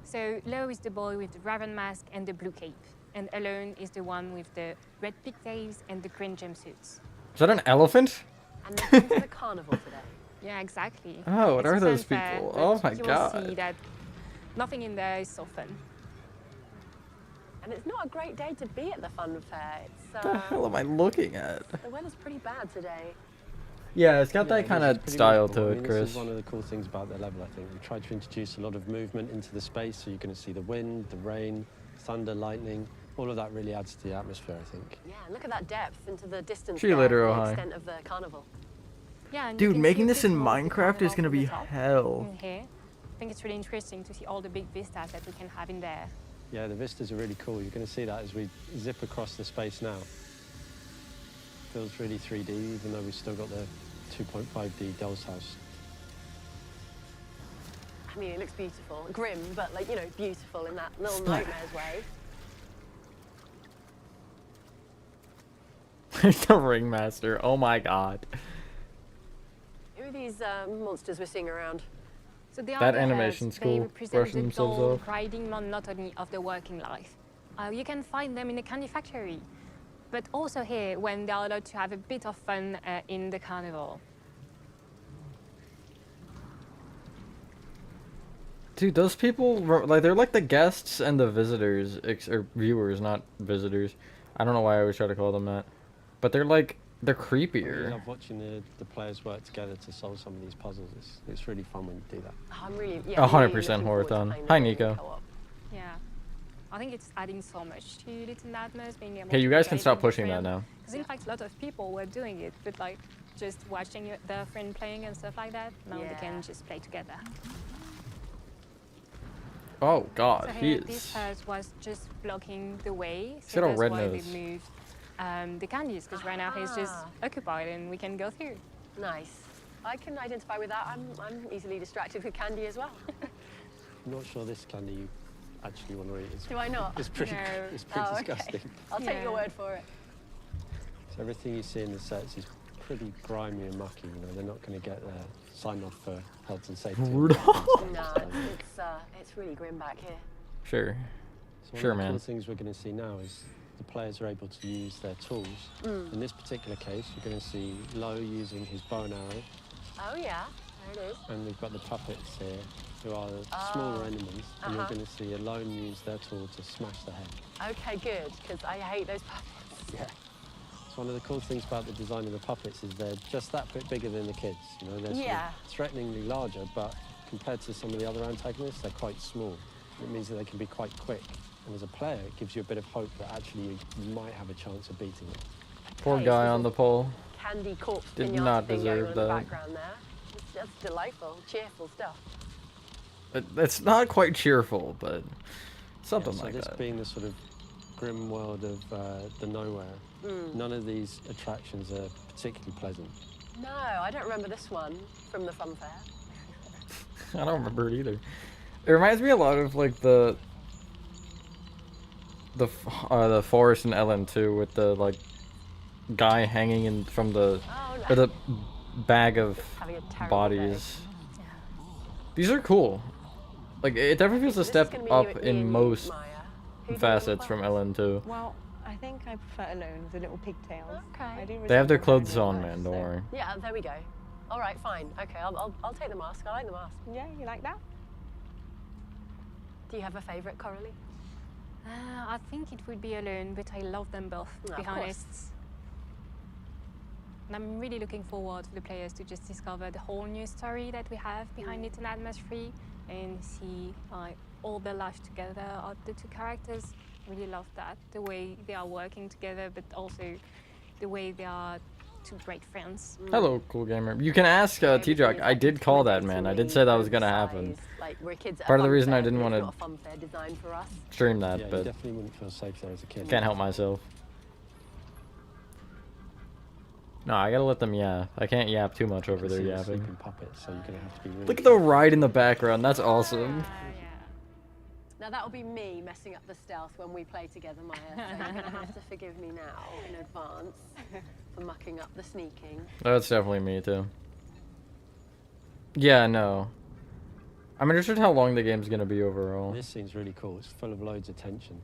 Speaker 13: So Lo is the boy with the raven mask and the blue cape. And Alone is the one with the red pigtails and the green jumpsuits.
Speaker 1: Is that an elephant?
Speaker 3: And they've been to the carnival today.
Speaker 13: Yeah, exactly.
Speaker 1: Oh, what
Speaker 13: It's a
Speaker 1: are those
Speaker 13: fun fair,
Speaker 1: people?
Speaker 13: but
Speaker 1: Oh my
Speaker 13: you
Speaker 1: God.
Speaker 13: will see that nothing in there is so fun.
Speaker 3: And it's not a great day to be at the fun fair. It's,
Speaker 1: What the hell am I looking at?
Speaker 3: the weather's pretty bad today.
Speaker 1: Yeah, it's got that
Speaker 12: this
Speaker 1: kind
Speaker 12: is
Speaker 1: of
Speaker 12: pretty
Speaker 1: style
Speaker 12: wonderful.
Speaker 1: to
Speaker 12: I
Speaker 1: it,
Speaker 12: mean,
Speaker 1: Chris.
Speaker 12: This is one of the cool things about the level, I think. We tried to introduce a lot of movement into the space, so you're going to see the wind, the rain, thunder, lightning. All of that really adds to the atmosphere, I think.
Speaker 3: Yeah, look at that depth into the distance.
Speaker 1: See you
Speaker 3: there,
Speaker 1: later,
Speaker 3: the
Speaker 1: Ohio.
Speaker 3: extent of the carnival.
Speaker 13: Yeah, and you
Speaker 1: Dude,
Speaker 13: can
Speaker 1: making
Speaker 13: see a
Speaker 1: this
Speaker 13: bit
Speaker 1: in
Speaker 13: more of the
Speaker 1: Minecraft is
Speaker 13: carnival
Speaker 1: gonna
Speaker 13: from
Speaker 1: be
Speaker 13: the top
Speaker 1: hell.
Speaker 13: in here. I think it's really interesting to see all the big vistas that we can have in there.
Speaker 12: Yeah, the vistas are really cool. You're going to see that as we zip across the space now. Feels really 3D, even though we've still got the 2.5D Doll's House.
Speaker 3: I mean, it looks beautiful. Grim, but like, you know, beautiful in that Little Nightmares way.
Speaker 1: The Ringmaster. Oh my God.
Speaker 3: Who are these monsters we're seeing around?
Speaker 13: So they are
Speaker 1: That
Speaker 13: the
Speaker 1: animation's
Speaker 13: heads.
Speaker 1: cool,
Speaker 13: They represent
Speaker 1: brushing
Speaker 13: the
Speaker 1: themselves
Speaker 13: dull,
Speaker 1: off.
Speaker 13: grinding monotony of the working life. You can find them in the candy factory, but also here when they are allowed to have a bit of fun in the carnival.
Speaker 1: Dude, those people, like, they're like the guests and the visitors, or viewers, not visitors. I don't know why I always try to call them that. But they're like, they're
Speaker 12: I really
Speaker 1: creepier.
Speaker 12: love watching the players work together to solve some of these puzzles. It's really fun when you do that.
Speaker 3: Oh, I'm really, yeah, I'm
Speaker 1: 100%
Speaker 3: really looking forward to
Speaker 1: Horathon.
Speaker 3: playing
Speaker 1: Hi,
Speaker 3: them in
Speaker 1: Nico.
Speaker 3: co-op.
Speaker 13: Yeah, I think it's adding so much to Little Nightmares being able
Speaker 1: Hey, you
Speaker 13: to
Speaker 1: guys can
Speaker 13: play
Speaker 1: stop
Speaker 13: with your
Speaker 1: pushing that
Speaker 13: friend.
Speaker 1: now.
Speaker 13: Because in fact, a lot of people were doing it, but like just watching their friend playing and stuff like that. Now they can just play together.
Speaker 1: Oh God,
Speaker 13: So
Speaker 1: he
Speaker 13: here, this
Speaker 1: is.
Speaker 13: house was just blocking the way.
Speaker 1: He's
Speaker 13: So
Speaker 1: got a
Speaker 13: that's
Speaker 1: red
Speaker 13: why
Speaker 1: nose.
Speaker 13: they moved the candies, because right now he's just occupied and we can go through.
Speaker 3: Nice. I can identify with that. I'm easily distracted with candy as well.
Speaker 12: I'm not sure this candy you actually want to eat.
Speaker 3: Do I not?
Speaker 12: It's pretty,
Speaker 3: No.
Speaker 12: it's pretty
Speaker 3: Oh, okay.
Speaker 12: disgusting.
Speaker 3: I'll take your word for it.
Speaker 12: So everything you see in the sets is pretty grimy and mucky. You know, they're not going to get their sign off for health and safety.
Speaker 1: Rudolph.
Speaker 3: No, it's really grim back here.
Speaker 1: Sure.
Speaker 12: So
Speaker 1: Sure,
Speaker 12: one of the
Speaker 1: man.
Speaker 12: cool things we're going to see now is the players are able to use their tools. In this particular case, you're going to see Lo using his bow and arrow,
Speaker 3: Oh yeah, there it is.
Speaker 12: and we've got the puppets here, who are the smaller enemies, and you're going to see Alone use their tool to smash the head.
Speaker 3: Okay, good, because I hate those puppets.
Speaker 12: Yeah. So one of the cool things about the design of the puppets is they're just that bit bigger than the kids. You know, they're sort
Speaker 3: Yeah.
Speaker 12: of threateningly larger, but compared to some of the other antagonists, they're quite small. It means that they can be quite quick. And as a player, it gives you a bit of hope that actually you might have a chance of beating them.
Speaker 1: Poor
Speaker 3: Okay,
Speaker 1: guy
Speaker 3: so
Speaker 1: on the pole.
Speaker 3: Candy corpse
Speaker 1: Did
Speaker 3: pinata
Speaker 1: not
Speaker 3: thing
Speaker 1: deserve
Speaker 3: going on in the
Speaker 1: that.
Speaker 3: background there. That's delightful, cheerful stuff.
Speaker 1: It's not quite cheerful, but something
Speaker 12: So
Speaker 1: like
Speaker 12: this
Speaker 1: that.
Speaker 12: being the sort of grim world of the nowhere, none of these attractions are particularly pleasant.
Speaker 3: No, I don't remember this one from the fun fair.
Speaker 1: I don't remember it either. It reminds me a lot of like the forest in LN2 with the like guy hanging in from the or the bag of
Speaker 3: Having a terrible
Speaker 1: bodies. These are cool. Like it definitely feels a
Speaker 3: This is
Speaker 1: step
Speaker 3: gonna be
Speaker 1: up
Speaker 3: you
Speaker 1: in
Speaker 3: and
Speaker 1: most
Speaker 3: Maya. Who do you
Speaker 1: facets
Speaker 3: prefer?
Speaker 1: from LN2.
Speaker 4: Well, I think I prefer Alone, the little pigtails.
Speaker 3: Okay.
Speaker 4: I do
Speaker 1: They have their
Speaker 4: resemble her in
Speaker 1: clothes
Speaker 4: real
Speaker 1: on,
Speaker 4: life,
Speaker 1: man.
Speaker 4: so-
Speaker 1: Don't worry.
Speaker 3: Yeah, there we go. All right, fine. Okay, I'll take the mask. I like the mask.
Speaker 4: Yeah, you like that?
Speaker 3: Do you have a favourite, Coralie?
Speaker 13: I think it would be Alone, but I love them both, to
Speaker 3: Of
Speaker 13: be
Speaker 3: course.
Speaker 13: honest. And I'm really looking forward to the players to just discover the whole new story that we have behind Little Nightmares 3 and see all their life together of the two characters. Really love that. The way they are working together, but also the way they are two great friends.
Speaker 1: Hello, cool gamer. You can ask T-Jock. I did call that, man. I did say that was gonna happen.
Speaker 3: Like, we're kids at a
Speaker 1: Part of the
Speaker 3: fun
Speaker 1: reason I
Speaker 3: fair,
Speaker 1: didn't
Speaker 3: but
Speaker 1: want
Speaker 3: it's
Speaker 1: to
Speaker 3: not a fun fair design for us.
Speaker 1: stream that,
Speaker 12: Yeah, you
Speaker 1: but
Speaker 12: definitely wouldn't feel safe there as a kid.
Speaker 1: can't help myself. No, I gotta let them yap. I can't yap too much over there
Speaker 12: See the
Speaker 1: yapping.
Speaker 12: sleeping puppets, so you're going to have to be really
Speaker 1: Look at the ride in the background. That's awesome.
Speaker 3: Now that'll be me messing up the stealth when we play together, Maya. So you're gonna have to forgive me now in advance for mucking up the sneaking.
Speaker 1: That's definitely me too. Yeah, no. I'm interested how long the game's gonna be overall.
Speaker 12: This scene's really cool. It's full of loads of tension.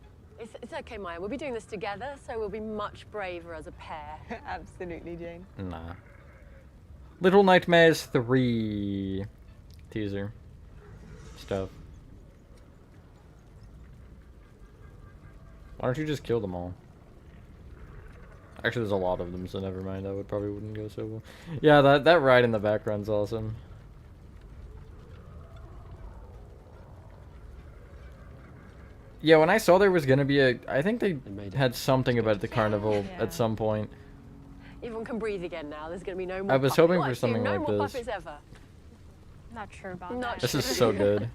Speaker 3: It's okay, Maya. We'll be doing this together, so we'll be much braver as a pair.
Speaker 4: Absolutely, Jane.
Speaker 1: Nah. Little Nightmares 3 teaser stuff. Why don't you just kill them all? Actually, there's a lot of them, so never mind. That probably wouldn't go so well. Yeah, that ride in the background's awesome. Yeah, when I saw there was gonna be I think they had something about the carnival at some point.
Speaker 3: Everyone can breathe again now. There's going to be no more
Speaker 1: I was
Speaker 3: puppets.
Speaker 1: hoping
Speaker 3: Well,
Speaker 1: for
Speaker 3: actually,
Speaker 1: something
Speaker 3: no
Speaker 1: like
Speaker 3: more
Speaker 1: this.
Speaker 3: puppets ever.
Speaker 13: Not sure about
Speaker 3: Not
Speaker 13: that.
Speaker 1: This is so good.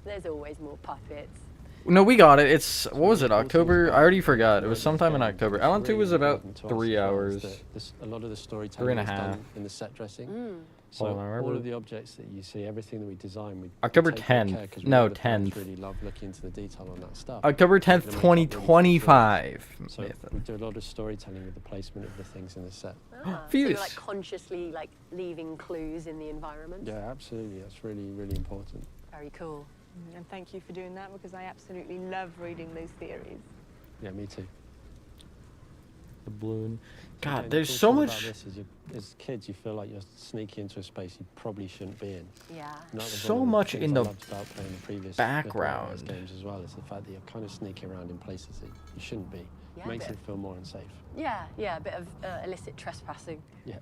Speaker 3: There's always more puppets.
Speaker 1: No, we got it. It's what was it? October? I already forgot. It was sometime in October. Alan 2 was about 3 hours.
Speaker 12: A lot of the storytelling
Speaker 1: 3.5.
Speaker 12: is done in the set dressing. So
Speaker 1: Hold on, I
Speaker 12: all
Speaker 1: remember.
Speaker 12: of the objects that you see, everything that we design, we
Speaker 1: October
Speaker 12: take great
Speaker 1: 10th.
Speaker 12: care 'cause we
Speaker 1: No,
Speaker 12: know the fans
Speaker 1: 10th.
Speaker 12: really love looking into the detail on that stuff.
Speaker 1: October
Speaker 12: We're
Speaker 1: 10th,
Speaker 12: gonna make up really good
Speaker 1: 2025.
Speaker 12: stories. So we do a lot of storytelling with the placement of the things in the set.
Speaker 3: So you're
Speaker 1: Fuse.
Speaker 3: like consciously like leaving clues in the environment.
Speaker 12: Yeah, absolutely. That's really, really important.
Speaker 3: Very cool.
Speaker 4: And thank you for doing that because I absolutely love reading those theories.
Speaker 12: Yeah, me too.
Speaker 1: The balloon.
Speaker 12: Again,
Speaker 1: God,
Speaker 12: the
Speaker 1: there's
Speaker 12: cool
Speaker 1: so
Speaker 12: thing
Speaker 1: much.
Speaker 12: About this is as kids, you feel like you're sneaking into a space you probably shouldn't be in.
Speaker 3: Yeah.
Speaker 12: And that was
Speaker 1: So
Speaker 12: one of the
Speaker 1: much
Speaker 12: things
Speaker 1: in
Speaker 12: I
Speaker 1: the
Speaker 12: loved about playing the previous Little Nightmares
Speaker 1: background.
Speaker 12: games as well, is the fact that you're kind of sneaking around in places that you shouldn't be.
Speaker 3: Yeah,
Speaker 12: Makes
Speaker 3: a
Speaker 12: it
Speaker 3: bit
Speaker 12: feel more unsafe.
Speaker 3: Yeah, a bit of illicit trespassing.
Speaker 12: Yeah.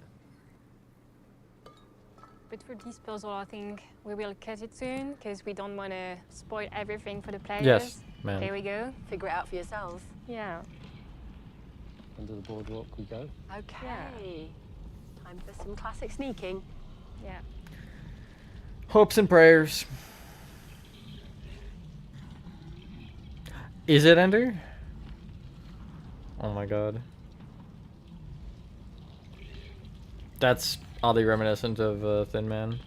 Speaker 13: But for this puzzle, I think we will cut it soon because we don't want to spoil everything for the players.
Speaker 1: Yes, ma'am.
Speaker 13: There we go.
Speaker 3: Figure it out for yourselves.
Speaker 13: Yeah.
Speaker 12: Under the boardwalk we go.
Speaker 3: Okay. Time for some classic sneaking.
Speaker 13: Yeah.
Speaker 1: Hopes and prayers. Is it Ender? Oh my god. That's oddly reminiscent of Thin Man.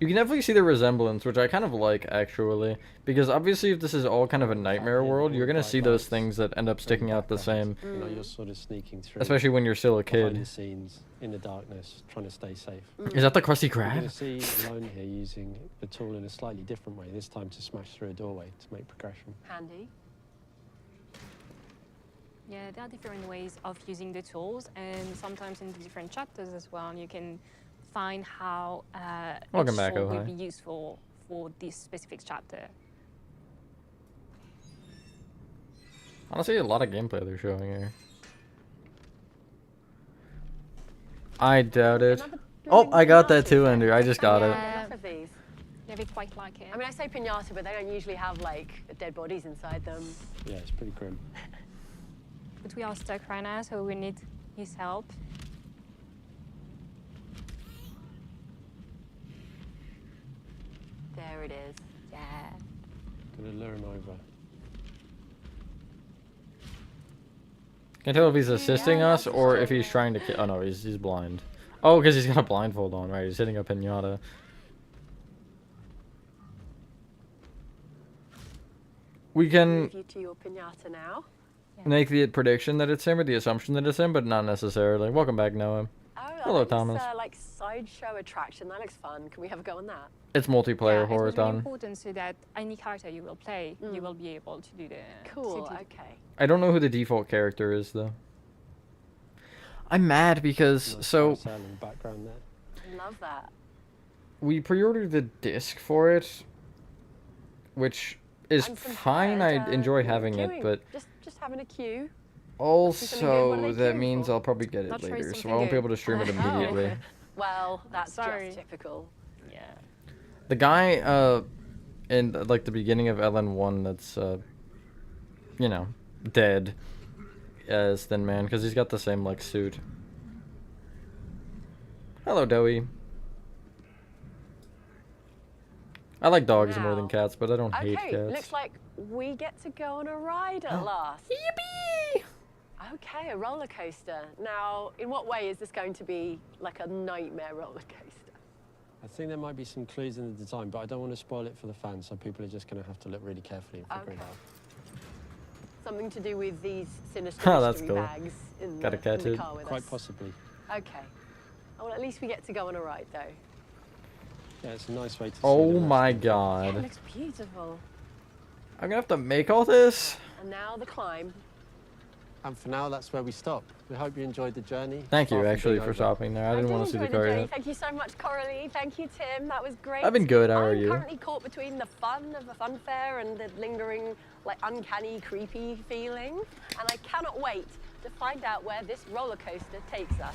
Speaker 1: You can definitely see the resemblance, which I kind of like, actually. Because obviously if this is all kind of a nightmare world, you're going to see those things that end up sticking out the same.
Speaker 12: You know, you're sort of sneaking through.
Speaker 1: Especially when you're still a
Speaker 12: behind
Speaker 1: kid.
Speaker 12: the scenes, in the darkness, trying to stay safe.
Speaker 1: Is that the Krusty
Speaker 12: You're
Speaker 1: Krab?
Speaker 12: going to see Lone here using the tool in a slightly different way, this time to smash through a doorway to make progression.
Speaker 3: Handy.
Speaker 13: Yeah, there are different ways of using the tools, and sometimes in the different chapters as well, you can find how
Speaker 1: Welcome
Speaker 13: each
Speaker 1: back,
Speaker 13: tool
Speaker 1: oh
Speaker 13: will
Speaker 1: hi.
Speaker 13: be useful for this specific chapter.
Speaker 1: Honestly, a lot of gameplay they're showing here. I doubt it. Oh, I got that too, Ender. I just got it.
Speaker 3: Enough of these.
Speaker 13: Yeah, they quite like it.
Speaker 3: I mean, I say pinata, but they don't usually have like dead bodies inside them.
Speaker 12: Yeah, it's pretty grim.
Speaker 13: But we are stuck right now, so we need his help.
Speaker 3: There it is.
Speaker 13: Yeah.
Speaker 12: Gonna lure him over.
Speaker 1: Can't tell if he's assisting us or if he's trying to kill. Oh no, he's blind. Oh, because he's got a blindfold on, right? He's hitting a pinata. We can
Speaker 3: Move you to your pinata now.
Speaker 1: make the prediction that it's him or the assumption that it's him, but not necessarily. Welcome back, Noah.
Speaker 3: Oh,
Speaker 1: Hello,
Speaker 3: this,
Speaker 1: Thomas.
Speaker 3: like sideshow attraction. That looks fun. Can we have a go on that?
Speaker 1: It's multiplayer
Speaker 13: It's really
Speaker 1: horror-thon.
Speaker 13: important so that any character you will play, you will be able to do the
Speaker 3: Cool.
Speaker 13: city.
Speaker 3: Okay.
Speaker 1: I don't know who the default character is though. I'm mad because
Speaker 12: Nice
Speaker 1: so
Speaker 12: carousel in the background there.
Speaker 3: Love that.
Speaker 1: we pre-ordered the disc for it, which is
Speaker 3: And some
Speaker 1: fine.
Speaker 3: thread,
Speaker 1: I enjoy having
Speaker 3: queuing.
Speaker 1: it, but
Speaker 3: just having a queue.
Speaker 1: also that
Speaker 3: queuing
Speaker 1: means
Speaker 3: for?
Speaker 1: I'll probably get it
Speaker 13: Not sure
Speaker 1: later,
Speaker 13: it's
Speaker 1: so I won't be
Speaker 13: something
Speaker 1: able to stream it
Speaker 3: good. Oh.
Speaker 1: immediately.
Speaker 3: Well, that's
Speaker 13: Sorry.
Speaker 3: just typical.
Speaker 13: Yeah.
Speaker 1: The guy in like the beginning of LN1 that's you know, dead as Thin Man because he's got the same like suit. Hello, Doey. I like dogs more than
Speaker 3: Now-
Speaker 1: cats, but I don't hate
Speaker 3: Okay,
Speaker 1: cats.
Speaker 3: looks like we get to go on a ride at last.
Speaker 1: Yippee!
Speaker 3: Okay, a roller coaster. Now, in what way is this going to be like a nightmare roller coaster?
Speaker 12: I think there might be some clues in the design, but I don't want to spoil it for the fans, so people are just going to have to look really carefully and figure it out.
Speaker 3: Something to do with these sinister
Speaker 1: Oh, that's
Speaker 3: mystery
Speaker 1: cool.
Speaker 3: bags in
Speaker 1: Gotta
Speaker 3: the,
Speaker 1: catch
Speaker 3: in the
Speaker 1: it.
Speaker 3: car with
Speaker 12: Quite
Speaker 3: us.
Speaker 12: possibly.
Speaker 3: Okay. Oh, well, at least we get to go on a ride, though.
Speaker 12: Yeah, it's a nice way to see
Speaker 1: Oh
Speaker 12: the
Speaker 1: my
Speaker 3: Yeah, it
Speaker 1: god.
Speaker 3: looks beautiful.
Speaker 1: I'm gonna have to make all this?
Speaker 3: And now the climb.
Speaker 12: And for now, that's where we stop. We hope you enjoyed the journey.
Speaker 1: Thank you,
Speaker 12: Far from
Speaker 1: actually,
Speaker 12: being
Speaker 1: for
Speaker 12: over.
Speaker 1: stopping there. I didn't
Speaker 3: did
Speaker 1: want to see the
Speaker 3: enjoy
Speaker 1: car
Speaker 3: journey.
Speaker 1: yet.
Speaker 3: Thank you so much, Coralie. Thank you, Tim. That was great.
Speaker 1: I've been good. How are
Speaker 3: I'm
Speaker 1: you?
Speaker 3: currently caught between the fun of the fun fair and the lingering, like, uncanny, creepy feeling. And I cannot wait to find out where this roller coaster takes us.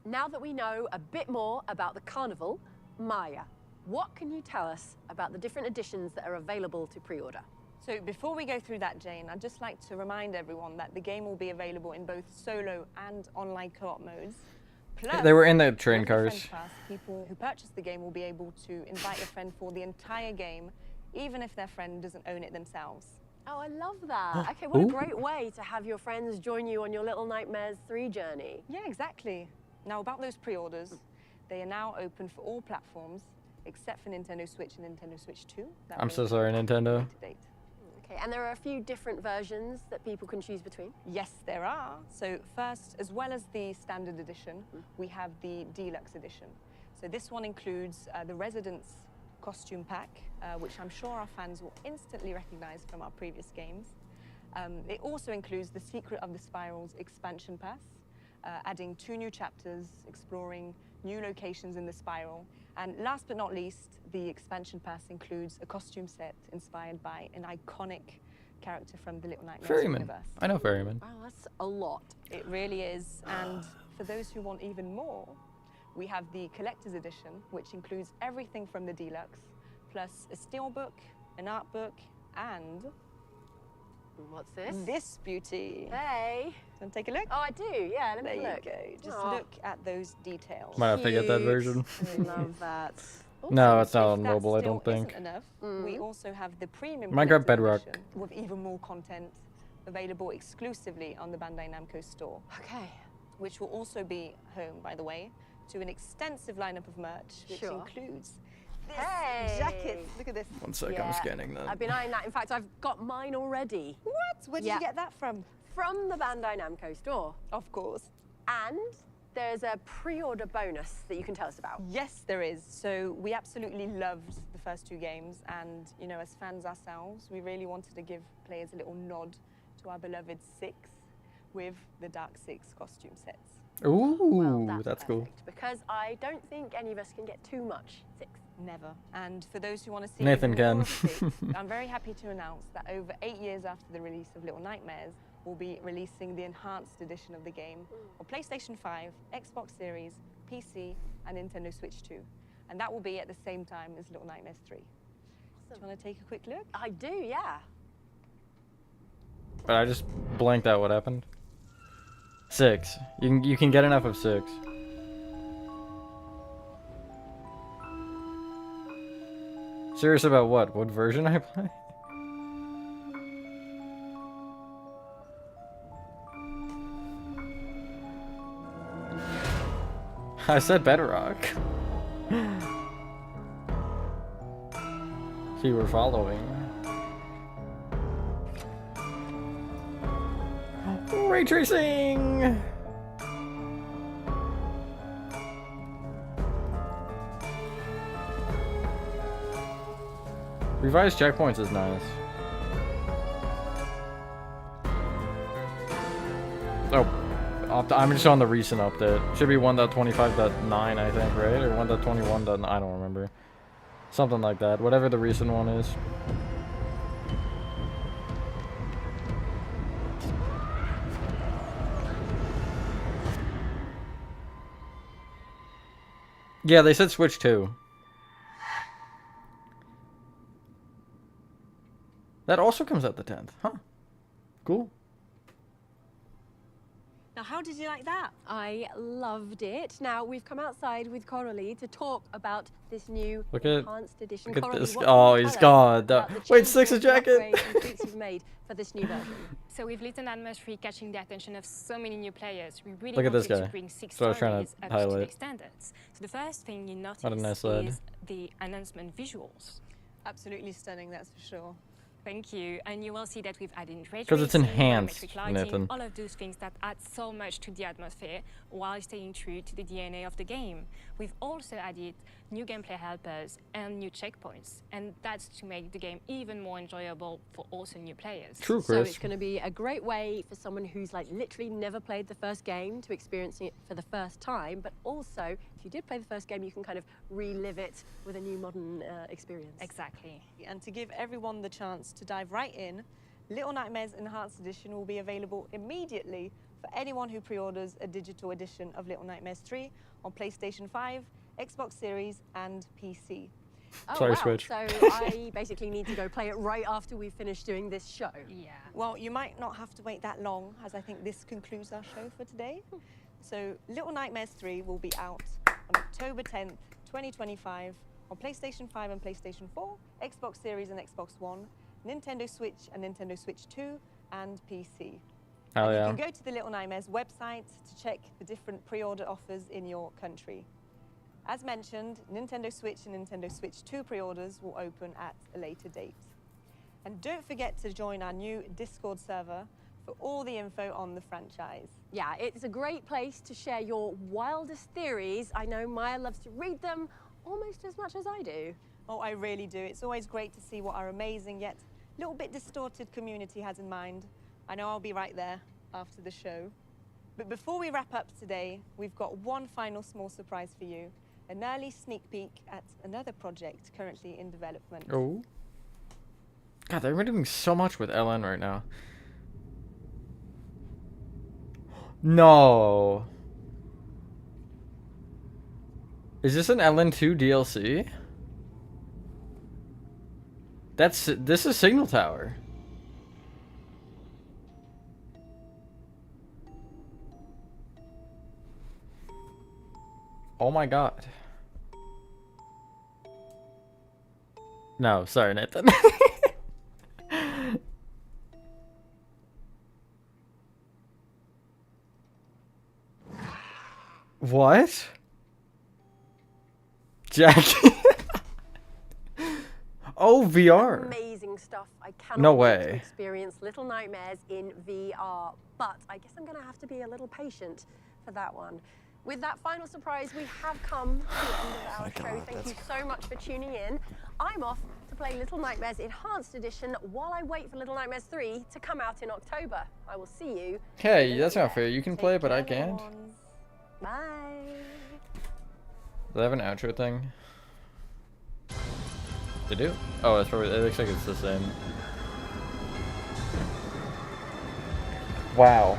Speaker 3: Now that we know a bit more about the carnival, Maya, what can you tell us about the different editions that are available to pre-order?
Speaker 4: So before we go through that, Jane, I'd just like to remind everyone that the game will be available in both solo and online co-op modes. Plus,
Speaker 1: They were in the train
Speaker 4: with the Friends
Speaker 1: cars.
Speaker 4: Pass, people who purchase the game will be able to invite a friend for the entire game, even if their friend doesn't own it themselves.
Speaker 3: Oh, I love that. Okay, what a
Speaker 1: Ooh.
Speaker 3: great way to have your friends join you on your Little Nightmares 3 journey.
Speaker 4: Yeah, exactly. Now, about those pre-orders, they are now open for all platforms, except for Nintendo Switch and Nintendo Switch 2. That
Speaker 1: I'm
Speaker 4: will
Speaker 1: so
Speaker 4: be
Speaker 1: sorry,
Speaker 4: at a
Speaker 1: Nintendo.
Speaker 4: later date.
Speaker 3: Okay, and there are a few different versions that people can choose between.
Speaker 4: Yes, there are. So first, as well as the standard edition, we have the deluxe edition. So this one includes the Residence costume pack, which I'm sure our fans will instantly recognize from our previous games. It also includes the Secret of the Spirals expansion pass, adding 2 new chapters, exploring new locations in the spiral. And last but not least, the expansion pass includes a costume set inspired by an iconic character from the Little Nightmares
Speaker 1: Ferryman.
Speaker 4: universe.
Speaker 1: I know Ferryman.
Speaker 3: Wow, that's a lot.
Speaker 4: It really is. And for those who want even more, we have the collector's edition, which includes everything from the deluxe, plus a steelbook, an art book, and
Speaker 3: What's this?
Speaker 4: this beauty.
Speaker 3: Hey.
Speaker 4: Want to take a look?
Speaker 3: Oh, I do. Yeah, let me
Speaker 4: There
Speaker 3: look.
Speaker 4: you go. Just
Speaker 3: Aw.
Speaker 4: look at those details.
Speaker 1: Might have to get that
Speaker 3: Cute.
Speaker 1: version.
Speaker 3: I love that.
Speaker 1: No, it's not
Speaker 4: if
Speaker 1: on
Speaker 4: that
Speaker 1: mobile, I
Speaker 4: still
Speaker 1: don't think.
Speaker 4: isn't enough, we also have the premium
Speaker 1: Minecraft
Speaker 4: collector's
Speaker 1: Bedrock.
Speaker 4: edition with even more content available exclusively on the Bandai Namco store.
Speaker 3: Okay.
Speaker 4: Which will also be home, by the way, to an extensive lineup of merch, which
Speaker 3: Sure.
Speaker 4: includes this
Speaker 3: Hey.
Speaker 4: jacket. Look at this.
Speaker 1: One sec, I'm scanning that.
Speaker 3: I've been eyeing that. In fact, I've got mine already.
Speaker 4: What? Where did
Speaker 3: Yeah.
Speaker 4: you get that from?
Speaker 3: From the Bandai Namco store.
Speaker 4: Of course.
Speaker 3: And there's a pre-order bonus that you can tell us about.
Speaker 4: Yes, there is. So we absolutely loved the first 2 games, and you know, as fans ourselves, we really wanted to give players a little nod to our beloved 6 with the Dark 6 costume sets.
Speaker 1: Ooh,
Speaker 3: Well,
Speaker 1: that's cool.
Speaker 3: Because I don't think any of us can get too much 6.
Speaker 4: Never. And for those who want to see
Speaker 1: Nathan
Speaker 4: even more
Speaker 1: can.
Speaker 4: of 6, I'm very happy to announce that over 8 years after the release of Little Nightmares, we'll be releasing the enhanced edition of the game on PlayStation 5, Xbox Series, PC, and Nintendo Switch 2. And that will be at the same time as Little Nightmares 3. Do you want to take a quick look?
Speaker 3: I do, yeah.
Speaker 1: But I just blanked out what happened. 6. You can get enough of 6. Serious about what? What version I play? I said Bedrock. If you were following. Ray tracing! Revised checkpoints is nice. Oh, I'm just on the recent update. Should be 1.25.9, I think, right? Or 1.21. I don't remember. Something like that. Whatever the recent one is. Yeah, they said Switch 2. That also comes out the 10th. Huh. Cool.
Speaker 4: Now, how did you like that?
Speaker 3: I loved it. Now, we've come outside with Coralie to talk about this new
Speaker 1: Look at-
Speaker 3: enhanced edition.
Speaker 1: look at
Speaker 3: Coralie,
Speaker 1: this-
Speaker 3: what
Speaker 1: oh,
Speaker 3: can you
Speaker 1: he's
Speaker 3: tell us
Speaker 1: gone.
Speaker 3: about the
Speaker 1: Wait,
Speaker 3: changes,
Speaker 1: Six's
Speaker 3: the
Speaker 1: jacket.
Speaker 3: upgrades and tweaks you've made for this new version?
Speaker 13: So with Little Nightmares 3 catching the attention of so many new players, we really
Speaker 1: Look at this
Speaker 13: wanted
Speaker 1: guy.
Speaker 13: to bring 6
Speaker 1: That's what I was trying
Speaker 13: stories
Speaker 1: to
Speaker 13: up to
Speaker 1: highlight.
Speaker 13: the standards. So the first thing you notice
Speaker 1: What a nice lad.
Speaker 13: is the announcement visuals.
Speaker 4: Absolutely stunning, that's for sure.
Speaker 13: Thank you. And you will see that we've added ray
Speaker 1: 'Cause it's
Speaker 13: tracing,
Speaker 1: enhanced,
Speaker 13: volumetric lighting,
Speaker 1: Nathan.
Speaker 13: all of those things that add so much to the atmosphere while staying true to the DNA of the game. We've also added new gameplay helpers and new checkpoints, and that's to make the game even more enjoyable for also new players.
Speaker 1: True,
Speaker 3: So
Speaker 1: Chris.
Speaker 3: it's going to be a great way for someone who's like literally never played the first game to experience it for the first time, but also if you did play the first game, you can kind of relive it with a new modern experience.
Speaker 13: Exactly.
Speaker 4: And to give everyone the chance to dive right in, Little Nightmares Enhanced Edition will be available immediately for anyone who pre-orders a digital edition of Little Nightmares 3 on PlayStation 5, Xbox Series, and PC.
Speaker 3: Oh,
Speaker 1: Sorry,
Speaker 3: wow.
Speaker 1: Switch.
Speaker 3: So I basically need to go play it right after we finish doing this show.
Speaker 13: Yeah.
Speaker 4: Well, you might not have to wait that long, as I think this concludes our show for today. So Little Nightmares 3 will be out on October 10th, 2025 on PlayStation 5 and PlayStation 4, Xbox Series and Xbox One, Nintendo Switch and Nintendo Switch 2, and PC.
Speaker 1: Hell
Speaker 4: And
Speaker 1: yeah.
Speaker 4: you can go to the Little Nightmares website to check the different pre-order offers in your country. As mentioned, Nintendo Switch and Nintendo Switch 2 pre-orders will open at a later date. And don't forget to join our new Discord server for all the info on the franchise.
Speaker 3: Yeah, it's a great place to share your wildest theories. I know Maya loves to read them almost as much as I do.
Speaker 4: Oh, I really do. It's always great to see what our amazing yet a little bit distorted community has in mind. I know I'll be right there after the show. But before we wrap up today, we've got one final small surprise for you. An early sneak peek at another project currently in development.
Speaker 1: Oh. God, they're doing so much with LN right now. No. Is this an LN2 DLC? This is Signal Tower. Oh my god. No, sorry, Nathan. What? Jackie? Oh, VR.
Speaker 3: Amazing stuff. I cannot
Speaker 1: No
Speaker 3: wait to
Speaker 1: way.
Speaker 3: experience Little Nightmares in VR, but I guess I'm going to have to be a little patient for that one. With that final surprise, we have come to the end of our show. Thank you so much for tuning in. I'm off to play Little Nightmares Enhanced Edition while I wait for Little Nightmares 3 to come out in October. I will see you.
Speaker 1: Hey, that's not fair. You can play, but I can't.
Speaker 3: Bye.
Speaker 1: Do they have an outro thing? They do? Oh, it's probably, it looks like it's the same. Wow.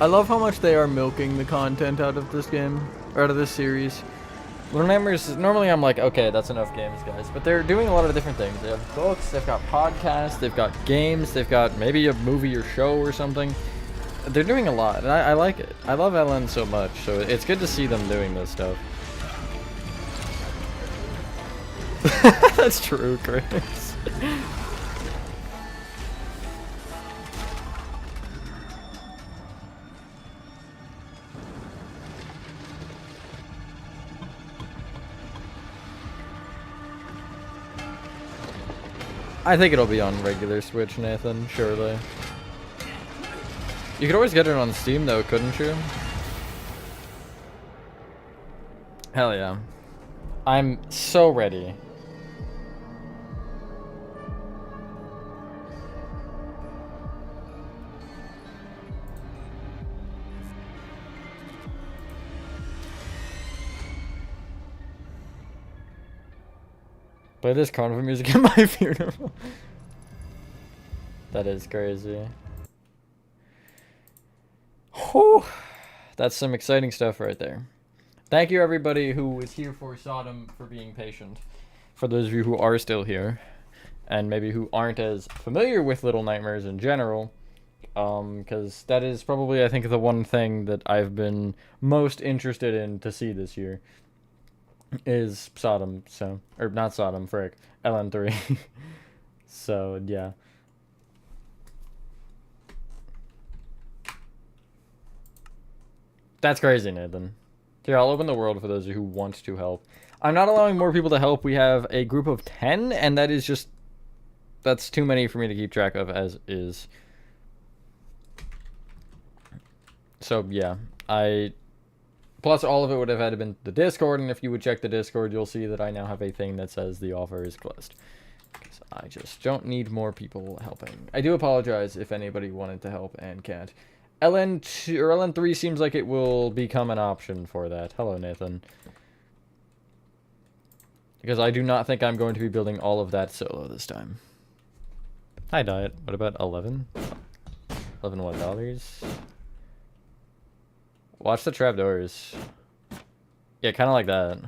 Speaker 1: I love how much they are milking the content out of this game, or out of this series. Little Nightmares, normally I'm like, okay, that's enough games, guys. But they're doing a lot of different things. They have books, they've got podcasts, they've got games, they've got maybe a movie or show or something. They're doing a lot, and I like it. I love Ellen so much, so it's good to see them doing this stuff. That's true, Chris. I think it'll be on regular Switch, Nathan, surely. You could always get it on Steam, though, couldn't you? Hell yeah. I'm so ready. Play this carnival music at my funeral. That is crazy. Whew. That's some exciting stuff right there. Thank you everybody who was here for Sodom for being patient. For those of you who are still here, and maybe who aren't as familiar with Little Nightmares in general, because that is probably, I think, the one thing that I've been most interested in to see this year. Is Sodom, so, or not Sodom, frick, LN3. So, yeah. That's crazy, Nathan. Here, I'll open the world for those of you who want to help. I'm not allowing more people to help. We have a group of 10, and that is just, that's too many for me to keep track of as is. So, yeah, plus, all of it would have had to been the Discord, and if you would check the Discord, you'll see that I now have a thing that says the offer is closed. Because I just don't need more people helping. I do apologize if anybody wanted to help and can't. LN2 or LN3 seems like it will become an option for that. Hello, Nathan. Because I do not think I'm going to be building all of that solo this time. Hi, Diet. What about 11? 11 what dollars? Watch the trapdoors. Yeah, kind of like that.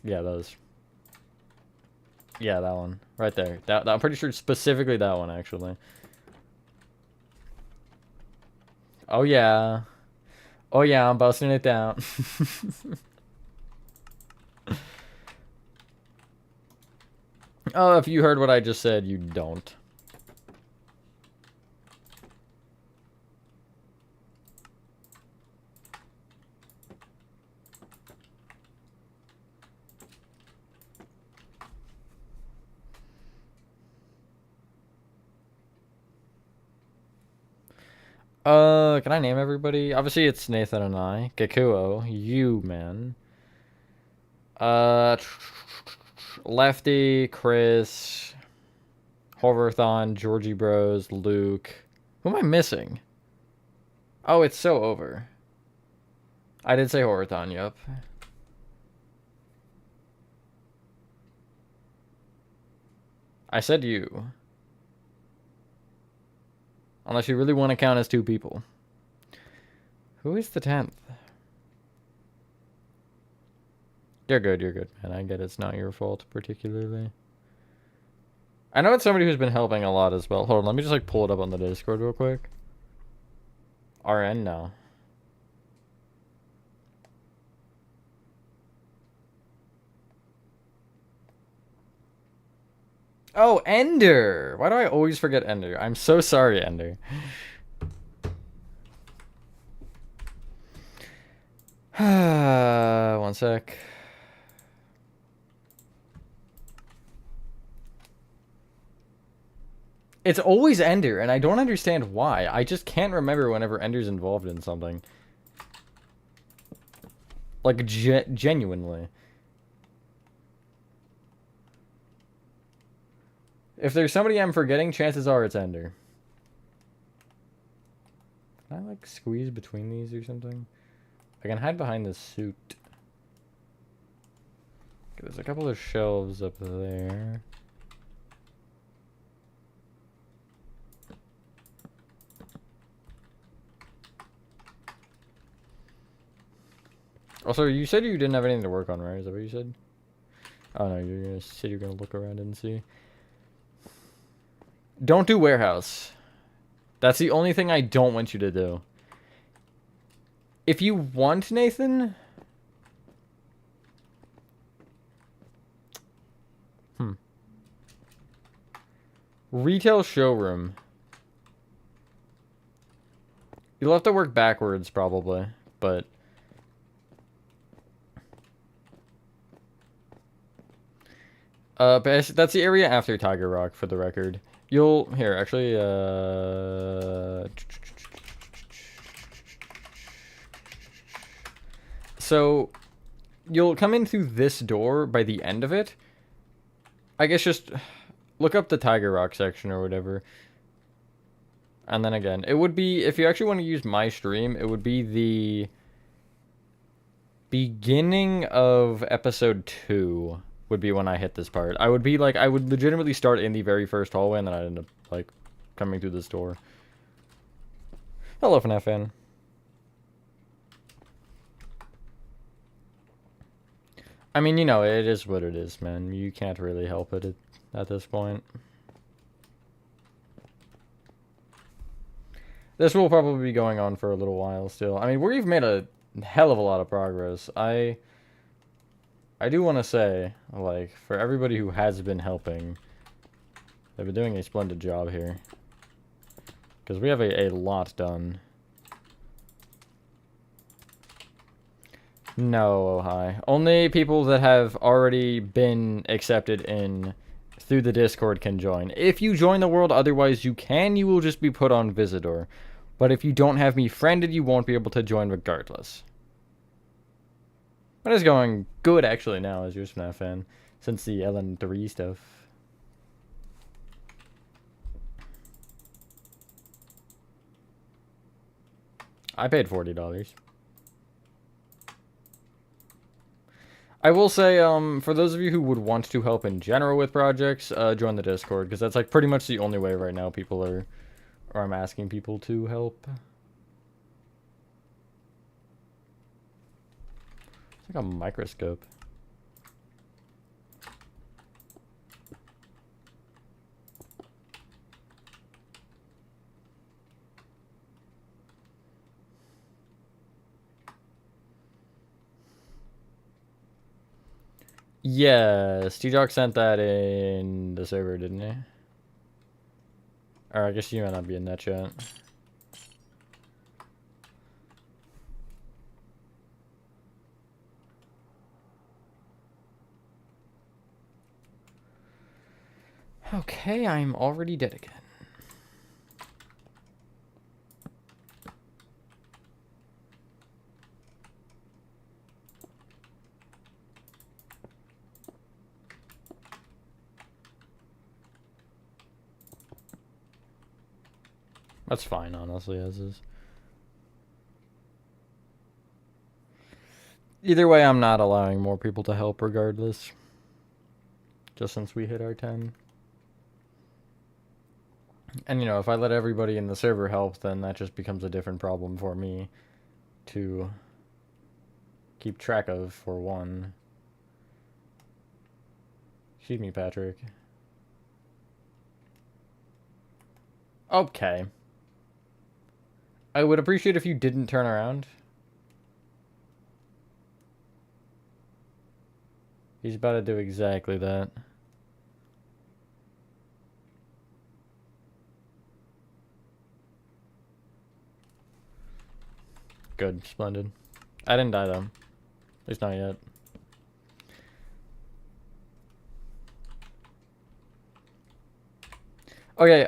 Speaker 1: Yeah, those. Yeah, that one. Right there. That I'm pretty sure specifically that one, actually. Oh, yeah. Oh, yeah, I'm busting it down. Oh, if you heard what I just said, you don't. Can I name everybody? Obviously, it's Nathan and I. Gekuo, you, man. Lefty, Chris, Hoverthon, Georgie Bros, Luke. Who am I missing? Oh, it's so over. I did say Hoverthon, yup. I said you. Unless you really want to count as two people. Who is the 10th? You're good, man. I get it's not your fault, particularly. I know it's somebody who's been helping a lot as well. Hold on, let me just, like, pull it up on the Discord real quick. RN, no. Oh, Ender! Why do I always forget Ender? I'm so sorry, Ender. One sec. It's always Ender, and I don't understand why. I just can't remember whenever Ender's involved in something. Like, genuinely. If there's somebody I'm forgetting, chances are it's Ender. Can I, like, squeeze between these or something? I can hide behind this suit. Okay, there's a couple of shelves up there. Also, you said you didn't have anything to work on, right? Is that what you said? Oh no, you said you're gonna look around and see. Don't do warehouse. That's the only thing I don't want you to do. If you want, Nathan... Retail showroom. You'll have to work backwards, probably, but... that's the area after Tiger Rock, for the record. You'll... Here, actually, So, you'll come in through this door by the end of it. I guess just look up the Tiger Rock section or whatever. And then again, it would be... If you actually want to use my stream, it would be the... beginning of episode 2... would be when I hit this part. I would be like, I would legitimately start in the very first hallway and then I'd end up, like, coming through this door. Hello, FNAF fan. I mean, you know, it is what it is, man. You can't really help it at this point. This will probably be going on for a little while still. I mean, we've made a hell of a lot of progress. I do want to say, like, for everybody who has been helping, they've been doing a splendid job here. Because we have a lot done. No, oh hi. Only people that have already been accepted in through the Discord can join. If you join the world, otherwise you will just be put on Visitor. But if you don't have me friended, you won't be able to join regardless. But it's going good, actually, now, as your FNAF fan, since the LN3 stuff. I paid $40. I will say, for those of you who would want to help in general with projects, join the Discord, because that's, like, pretty much the only way right now people are, or I'm asking people to help. It's like a microscope. Yes, T-Jock sent that in the server, didn't he? Or I guess you might not be in that chat. Okay, I'm already dead again. That's fine, honestly, as is. Either way, I'm not allowing more people to help regardless. Just since we hit our 10. And, you know, if I let everybody in the server help, then that just becomes a different problem for me. to keep track of, for one. Excuse me, Patrick. Okay. I would appreciate if you didn't turn around. He's about to do exactly that. Good. Splendid. I didn't die, though. At least not yet. Okay,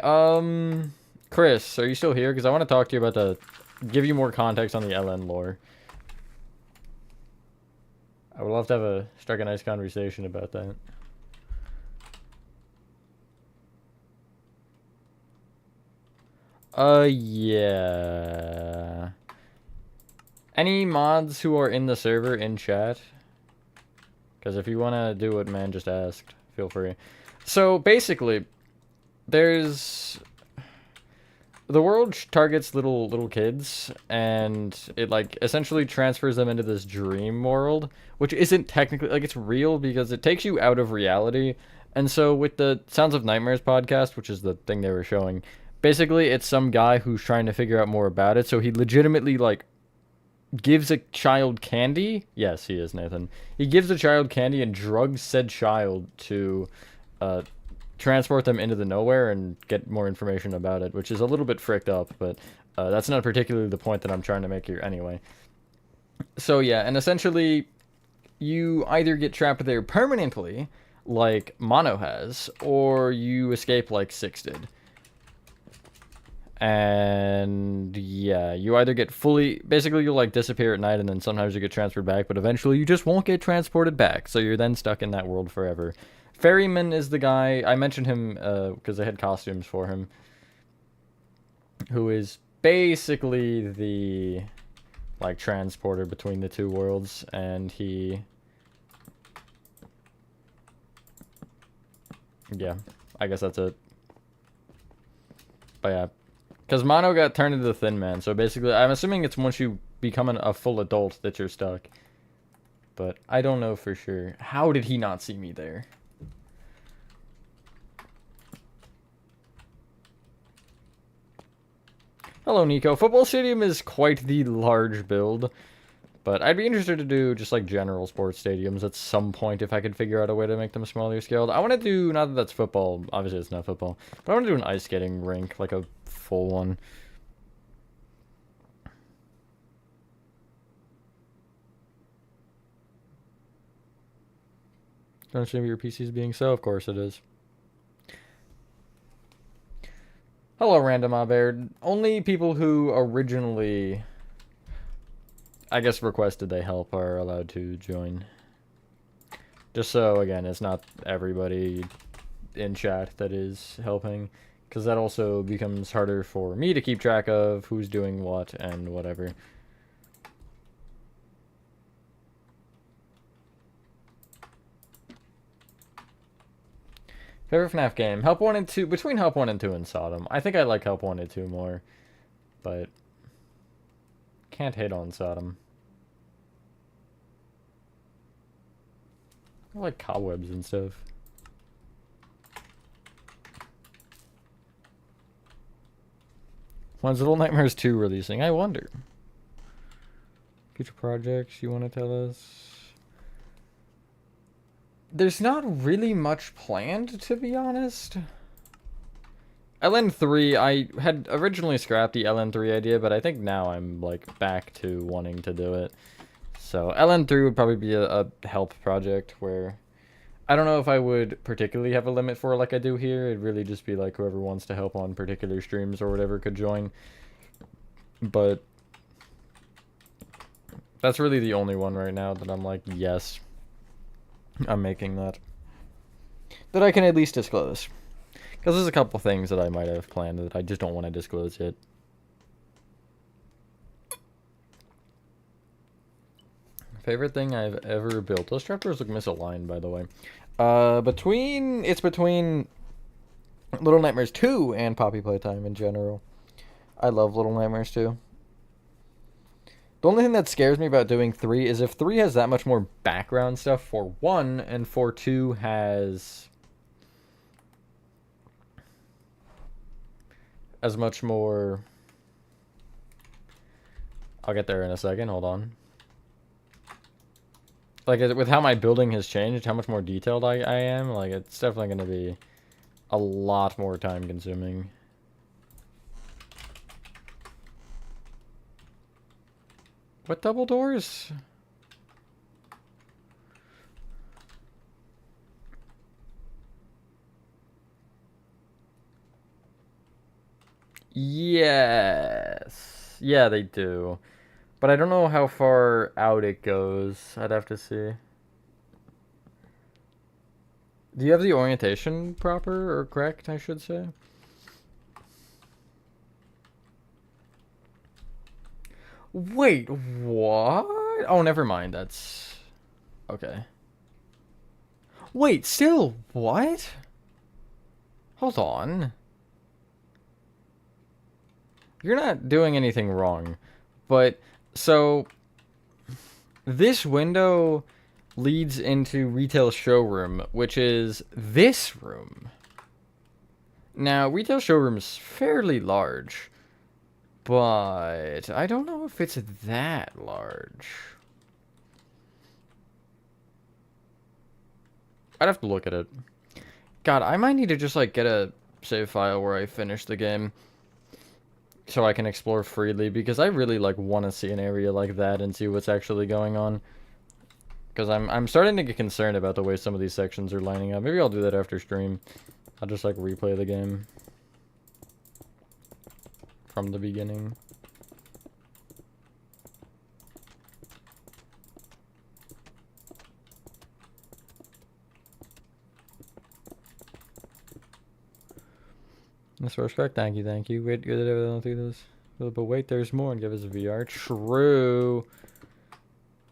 Speaker 1: Chris, are you still here? Because I want to talk to you about give you more context on the LN lore. I would love to strike a nice conversation about that. Yeah. Any mods who are in the server in chat? Because if you want to do what man just asked, feel free. So, basically, there's... The world targets little kids, and it, like, essentially transfers them into this dream world, which isn't technically, like, it's real because it takes you out of reality. And so with the Sounds of Nightmares podcast, which is the thing they were showing, basically it's some guy who's trying to figure out more about it, so he legitimately, like, gives a child candy. Yes, he is, Nathan. He gives a child candy and drugs said child to, transport them into the nowhere and get more information about it, which is a little bit fricked up, but that's not particularly the point that I'm trying to make here anyway. So yeah, and essentially you either get trapped there permanently, like Mono has, or you escape like Six did. And yeah, you either get basically you'll like disappear at night and then sometimes you get transferred back, but eventually you just won't get transported back, so you're then stuck in that world forever. Ferryman is the guy, I mentioned him because they had costumes for him, who is basically the, like, transporter between the two worlds, and he... Yeah, I guess that's it. But yeah, because Mono got turned into the Thin Man, so basically, I'm assuming it's once you become a full adult that you're stuck. But I don't know for sure. How did he not see me there? Hello, Nico. Football Stadium is quite the large build, but I'd be interested to do just like general sports stadiums at some point if I could figure out a way to make them smaller scaled. I want to do, not that that's football, obviously it's not football, but I want to do an ice skating rink, like a full one. Don't assume your PC is being so, of course it is. Hello, Random Aberd. Only people who originally, I guess, requested they help are allowed to join. Just so, again, it's not everybody in chat that is helping, because that also becomes harder for me to keep track of who's doing what and whatever. Favorite FNAF game? Help 1 and 2, between Help 1 and 2 and Sodom. I think I like Help 1 and 2 more, but can't hate on Sodom. I like cobwebs and stuff. When's Little Nightmares 2 releasing? I wonder. Future projects you want to tell us? There's not really much planned, to be honest. LN3, I had originally scrapped the LN3 idea, but I think now I'm, like, back to wanting to do it. So LN3 would probably be a help project where... I don't know if I would particularly have a limit for it like I do here. It'd really just be, like, whoever wants to help on particular streams or whatever could join. But... that's really the only one right now that I'm like, yes... I'm making that I can at least disclose. Because there's a couple things that I might have planned that I just don't want to disclose yet. Favorite thing I've ever built. Those trapdoors look misaligned, by the way. It's between Little Nightmares 2 and Poppy Playtime in general. I love Little Nightmares 2. The only thing that scares me about doing 3 is if 3 has that much more background stuff for 1, and for 2 has as much more... I'll get there in a second, hold on. Like, with how my building has changed, how much more detailed I am, like, it's definitely going to be a lot more time consuming. What double doors? Yes. Yeah, they do. But I don't know how far out it goes. I'd have to see. Do you have the orientation proper or correct, I should say? Wait, what? Oh, never mind. That's... Okay. Wait, still, what? Hold on. You're not doing anything wrong. But, so... This window leads into retail showroom, which is this room. Now, retail showroom's fairly large. But I don't know if it's that large. I'd have to look at it. God, I might need to just, like, get a save file where I finish the game. So I can explore freely, because I really, like, want to see an area like that and see what's actually going on. Because I'm starting to get concerned about the way some of these sections are lining up. Maybe I'll do that after stream. I'll just, like, replay the game from the beginning. That's first correct. Thank you, thank you. Wait, good that I don't do this. But wait, there's more, and give us a VR. True.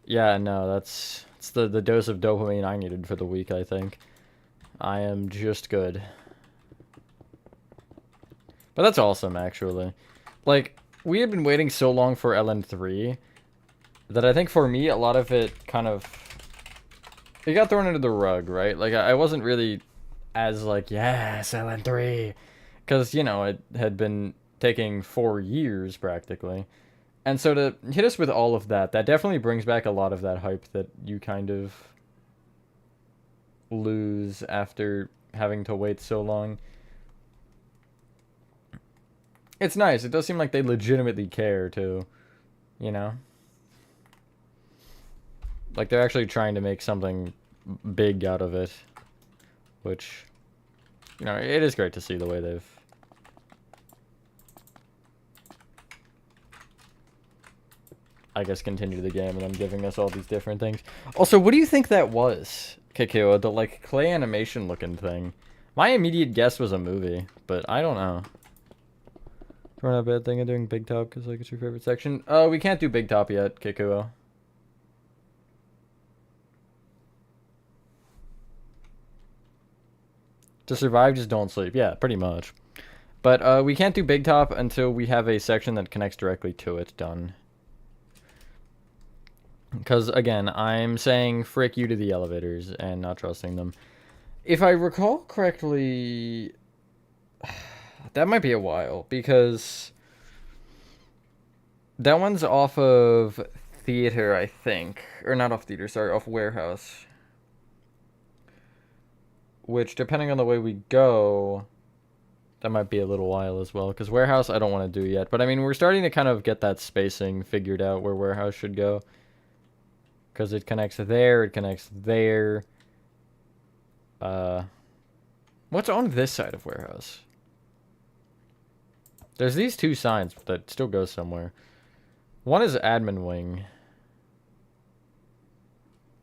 Speaker 1: Yeah, no, it's the dose of dopamine I needed for the week, I think. I am just good. But that's awesome, actually. Like, we had been waiting so long for LN3 that I think for me, a lot of it kind of... It got thrown under the rug, right? Like, I wasn't really as, like, yes, LN3. Because, you know, it had been taking 4 years, practically. And so to hit us with all of that, that definitely brings back a lot of that hype that you kind of lose after having to wait so long. It's nice. It does seem like they legitimately care, too. You know? Like, they're actually trying to make something big out of it. Which, you know, it is great to see the way they've... I guess continue the game and then giving us all these different things. Also, what do you think that was, Kikua? The, like, clay animation looking thing. My immediate guess was a movie, but I don't know. Not a bad thing of doing Big Top because, like, it's your favorite section. We can't do Big Top yet, Kikuo. To survive, just don't sleep. Yeah, pretty much. But we can't do Big Top until we have a section that connects directly to it done. Because, again, I'm saying frick you to the elevators and not trusting them. If I recall correctly, that might be a while, because that one's off of Theater, I think. Or not off Theater, sorry, off Warehouse. Which, depending on the way we go, that might be a little while as well. Because Warehouse, I don't want to do yet. But, I mean, we're starting to kind of get that spacing figured out where Warehouse should go. Because it connects there, it connects there. What's on this side of Warehouse? There's these two signs that still go somewhere. One is Admin Wing.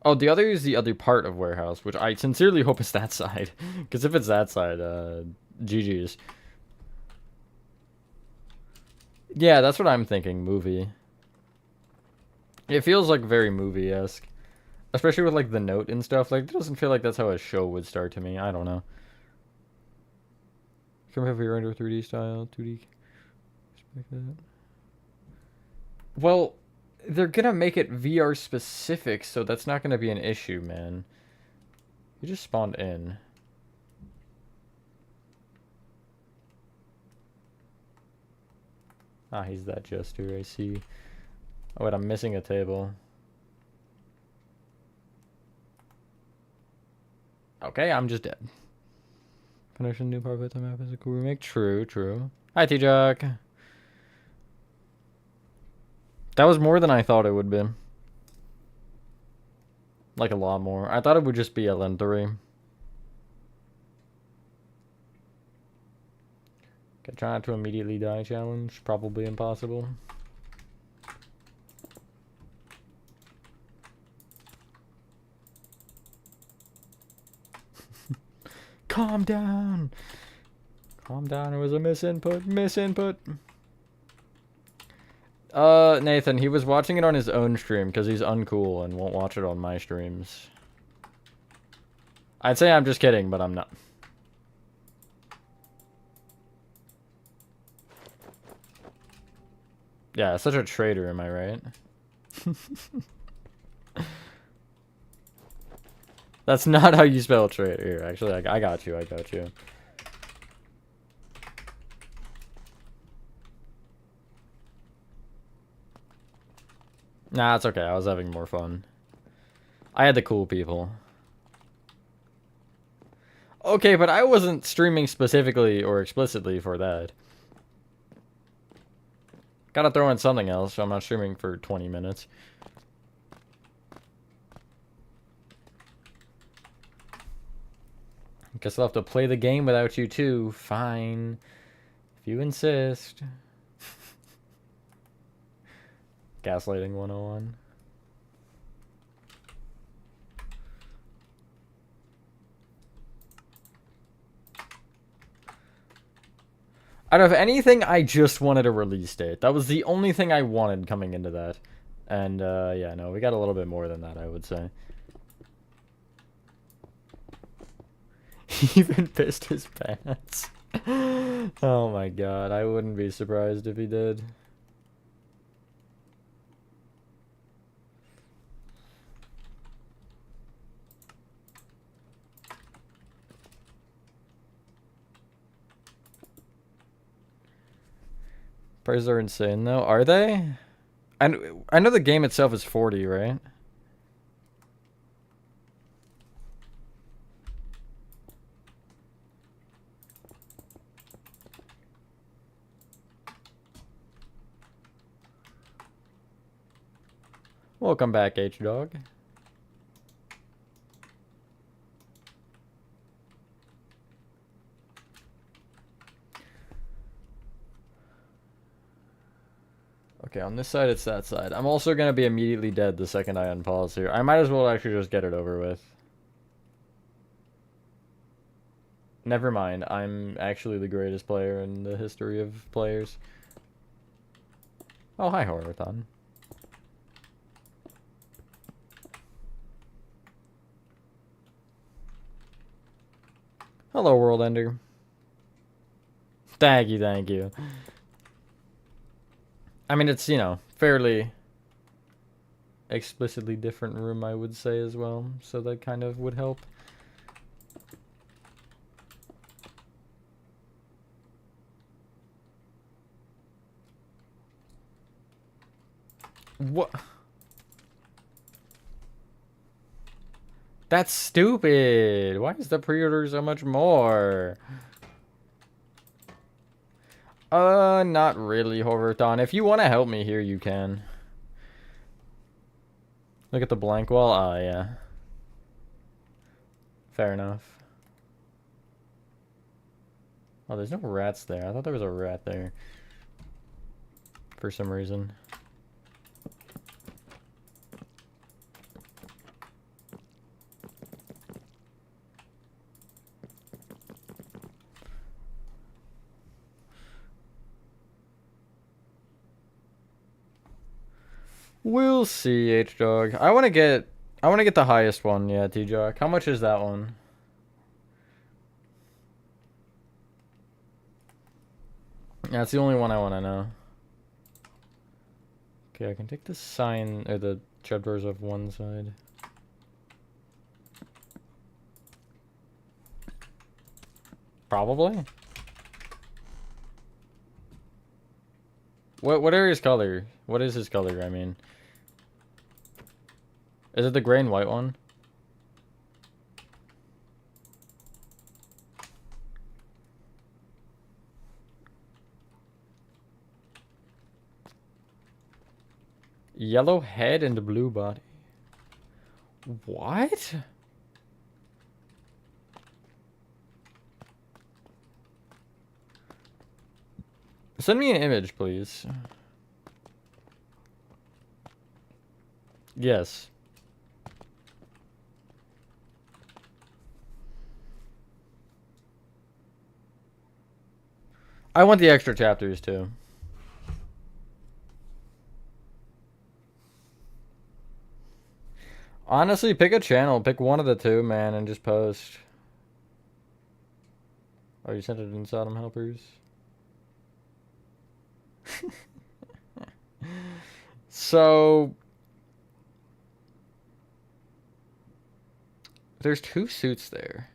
Speaker 1: Oh, the other is the other part of Warehouse, which I sincerely hope is that side. Because if it's that side, GG's. Yeah, that's what I'm thinking, movie. It feels like very movie-esque. Especially with, like, the note and stuff. Like, it doesn't feel like that's how a show would start to me. I don't know. Come have your render 3D style, 2D. Well, they're gonna make it VR specific, so that's not gonna be an issue, man. You just spawned in. Ah, he's that jester, I see. Oh wait, I'm missing a table. Okay, I'm just dead. Finish a new part of the map as a cool remake. True, true. Hi, T-Jock. That was more than I thought it would be. Like a lot more. I thought it would just be LN3. Okay, try not to immediately die challenge. Probably impossible. Calm down. Calm down. It was a misinput. Misinput. Nathan, he was watching it on his own stream because he's uncool and won't watch it on my streams. I'd say I'm just kidding, but I'm not. Yeah, such a traitor, am I right? That's not how you spell traitor. Here, actually, I got you, I got you. Nah, it's okay. I was having more fun. I had the cool people. Okay, but I wasn't streaming specifically or explicitly for that. Gotta throw in something else, so I'm not streaming for 20 minutes. Guess I'll have to play the game without you too. Fine. If you insist. Gaslighting 101. Out of anything, I just wanted a release date. That was the only thing I wanted coming into that. And, yeah, no, we got a little bit more than that, I would say. He even pissed his pants. Oh my god, I wouldn't be surprised if he did. Prices are insane though, are they? I know the game itself is 40, right? Welcome back, H-Dog. Okay, on this side, it's that side. I'm also going to be immediately dead the second I unpause here. I might as well actually just get it over with. Never mind. I'm actually the greatest player in the history of players. Oh, hi, Horathon. Hello, World Ender. Thank you, thank you. I mean, it's, you know, fairly explicitly different room, I would say, as well. So that kind of would help. What? That's stupid. Why is the pre-order so much more? Not really, Hoverthon. If you want to help me here, you can. Look at the blank wall. Ah, yeah. Fair enough. Oh, there's no rats there. I thought there was a rat there. For some reason. We'll see, H-Dog. I wanna get the highest one, yeah, T-Jock. How much is that one? That's the only one I wanna know. Okay, I can take the sign or the trapdoors off one side. Probably. What are his color? What is his color? I mean, is it the gray and white one? Yellow head and blue body. What? Send me an image, please. Yes. I want the extra chapters too. Honestly, pick a channel. Pick one of the two, man, and just post. Oh, you sent it in Sodom Helpers? So... there's two suits there.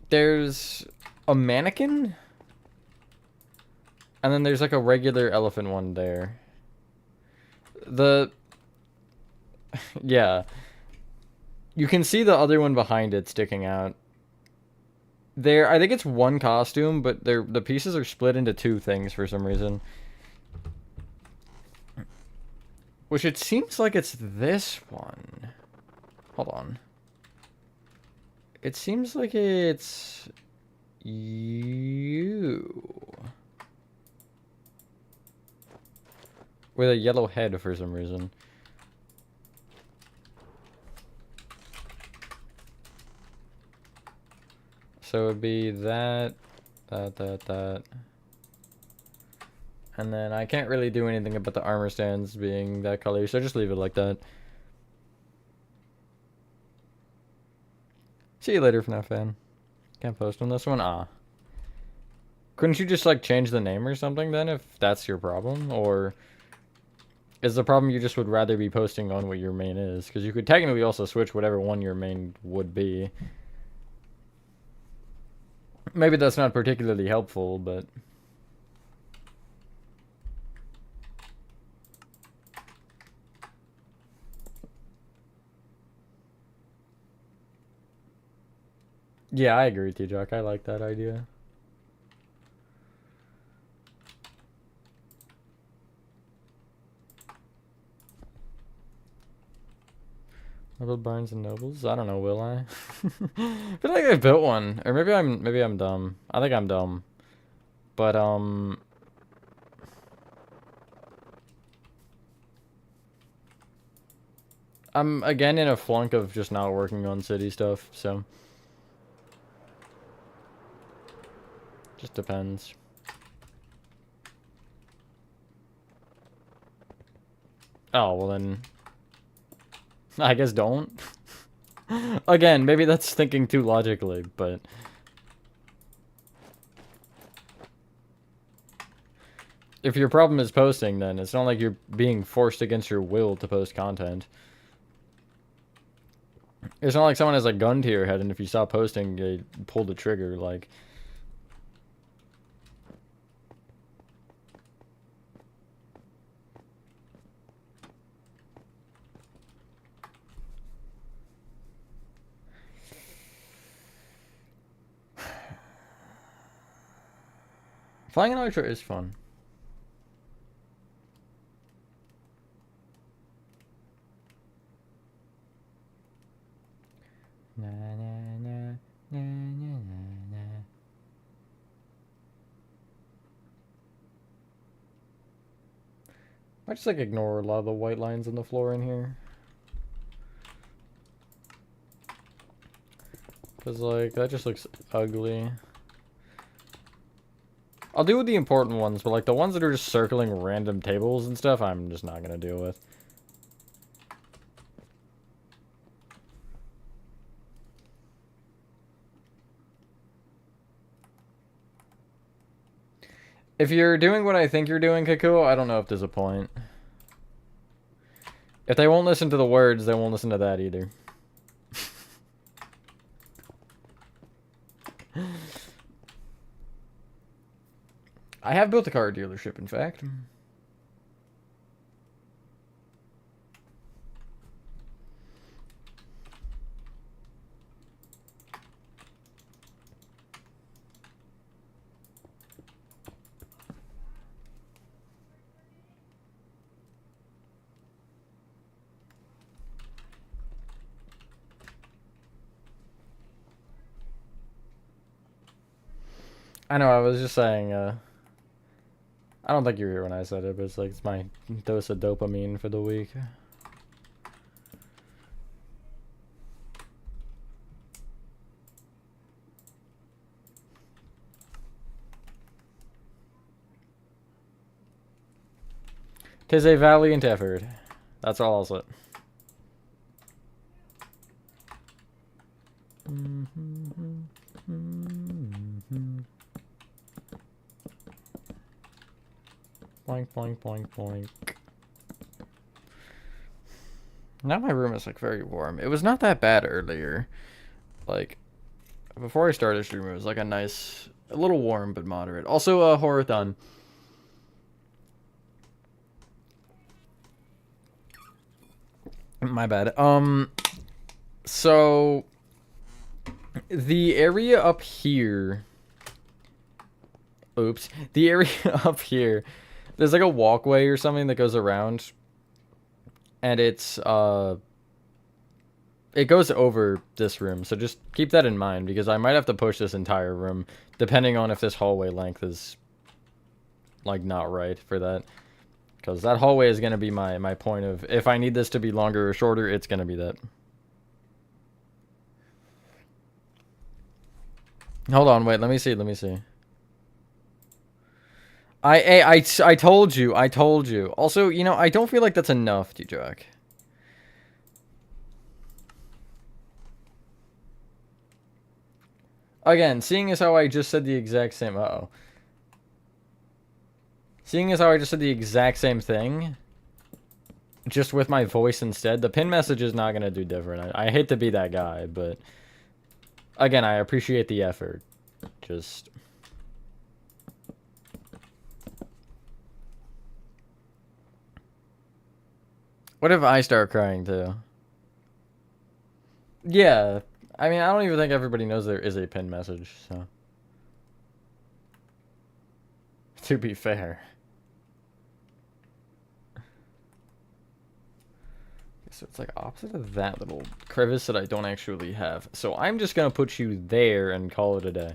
Speaker 1: There's a mannequin? And then there's like a regular elephant one there. Yeah. You can see the other one behind it sticking out. I think it's one costume, but the pieces are split into two things for some reason. Which it seems like it's this one. Hold on. It seems like it's you. With a yellow head for some reason. So it would be that. And then I can't really do anything about the armor stands being that color, so just leave it like that. See you later, FNAF fan. Can't post on this one? Ah. Couldn't you just, like, change the name or something then, if that's your problem? Or is the problem you just would rather be posting on what your main is? Because you could technically also switch whatever one your main would be. Maybe that's not particularly helpful, but... yeah, I agree, T-Jock. I like that idea. Marble Barnes and Nobles? I don't know, will I? I feel like I built one. Or maybe I'm dumb. I think I'm dumb. But I'm again in a flunk of just not working on city stuff, so just depends. Oh, well then I guess don't. Again, maybe that's thinking too logically, but if your problem is posting, then it's not like you're being forced against your will to post content. It's not like someone has a gun to your head and if you stop posting, they pull the trigger, like... Flying an Elytra is fun. Na, na, na, na, na, na. I just like ignore a lot of the white lines on the floor in here. Cause like that just looks ugly. I'll deal with the important ones, but like the ones that are just circling random tables and stuff, I'm just not gonna deal with. If you're doing what I think you're doing, Kakuo, I don't know if there's a point. If they won't listen to the words, they won't listen to that either. I have built a car dealership, in fact. I know, I was just saying, I don't think you were here when I said it, but it's like, it's my dose of dopamine for the week. Tis a valiant effort. That's all I'll say. Boink, boink, boink, boink. Now my room is like very warm. It was not that bad earlier. Like, before I started streaming, it was like a little warm but moderate. Also, Horathon. My bad. So the area up here. Oops. The area up here. There's like a walkway or something that goes around. And it goes over this room. So just keep that in mind, because I might have to push this entire room, depending on if this hallway length is like not right for that. Because that hallway is going to be my point of, if I need this to be longer or shorter, it's going to be that. Hold on, wait, let me see. I told you. Also, you know, I don't feel like that's enough, D-Jack. Again, seeing as how I just said the exact same... Uh-oh. Seeing as how I just said the exact same thing, just with my voice instead, the pin message is not going to do different. I hate to be that guy, but... Again, I appreciate the effort. Just... What if I start crying too? Yeah. I mean, I don't even think everybody knows there is a pin message, so. To be fair. So it's like opposite of that little crevice that I don't actually have. So I'm just going to put you there and call it a day.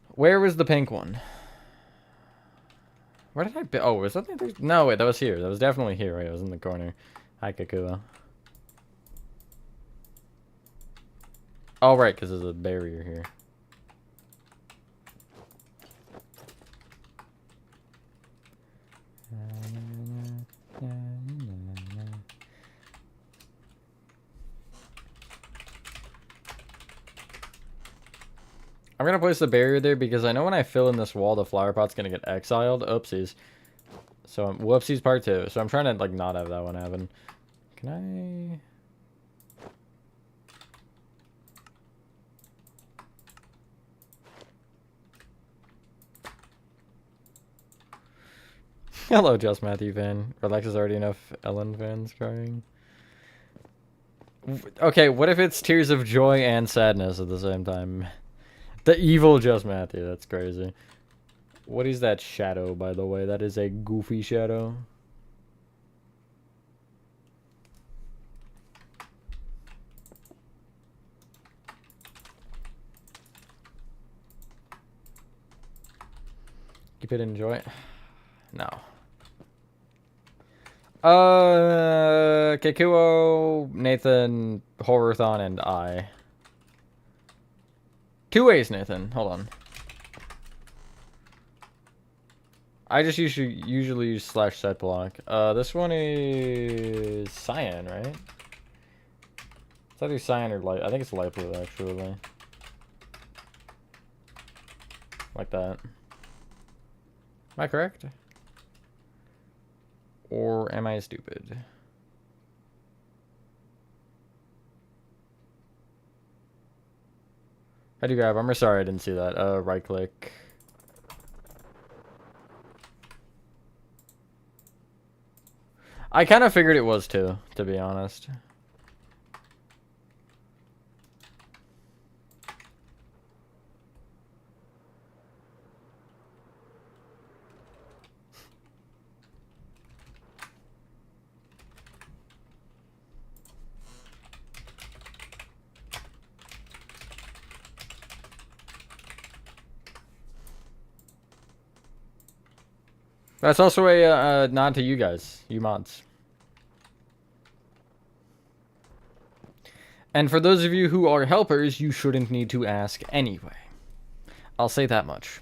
Speaker 1: Where was the pink one? Where did I be? Oh, was that the... No, wait, that was here. That was definitely here. Right? It was in the corner. Hi, Kakuo. Oh, right, because there's a barrier here. I'm going to place the barrier there because I know when I fill in this wall, the flower pot's going to get exiled. Oopsies. So, whoopsies part 2. So I'm trying to, like, not have that one happen. Can I... Hello, Just Matthew fan. Relax is already enough Ellen fans crying. Okay, what if it's tears of joy and sadness at the same time? The evil Just Matthew, that's crazy. What is that shadow, by the way? That is a goofy shadow. Keep it in joy. No. Kakuo, Nathan, Horathon, and I. 2 ways, Nathan. Hold on. I just usually use /set block. This one is cyan, right? It's either cyan or light. I think it's light blue, actually. Like that. Am I correct? Or am I stupid? How do you grab armor? Sorry, I didn't see that. Right click. I kind of figured it was too, to be honest. That's also a nod to you guys, you mods. And for those of you who are helpers, you shouldn't need to ask anyway. I'll say that much.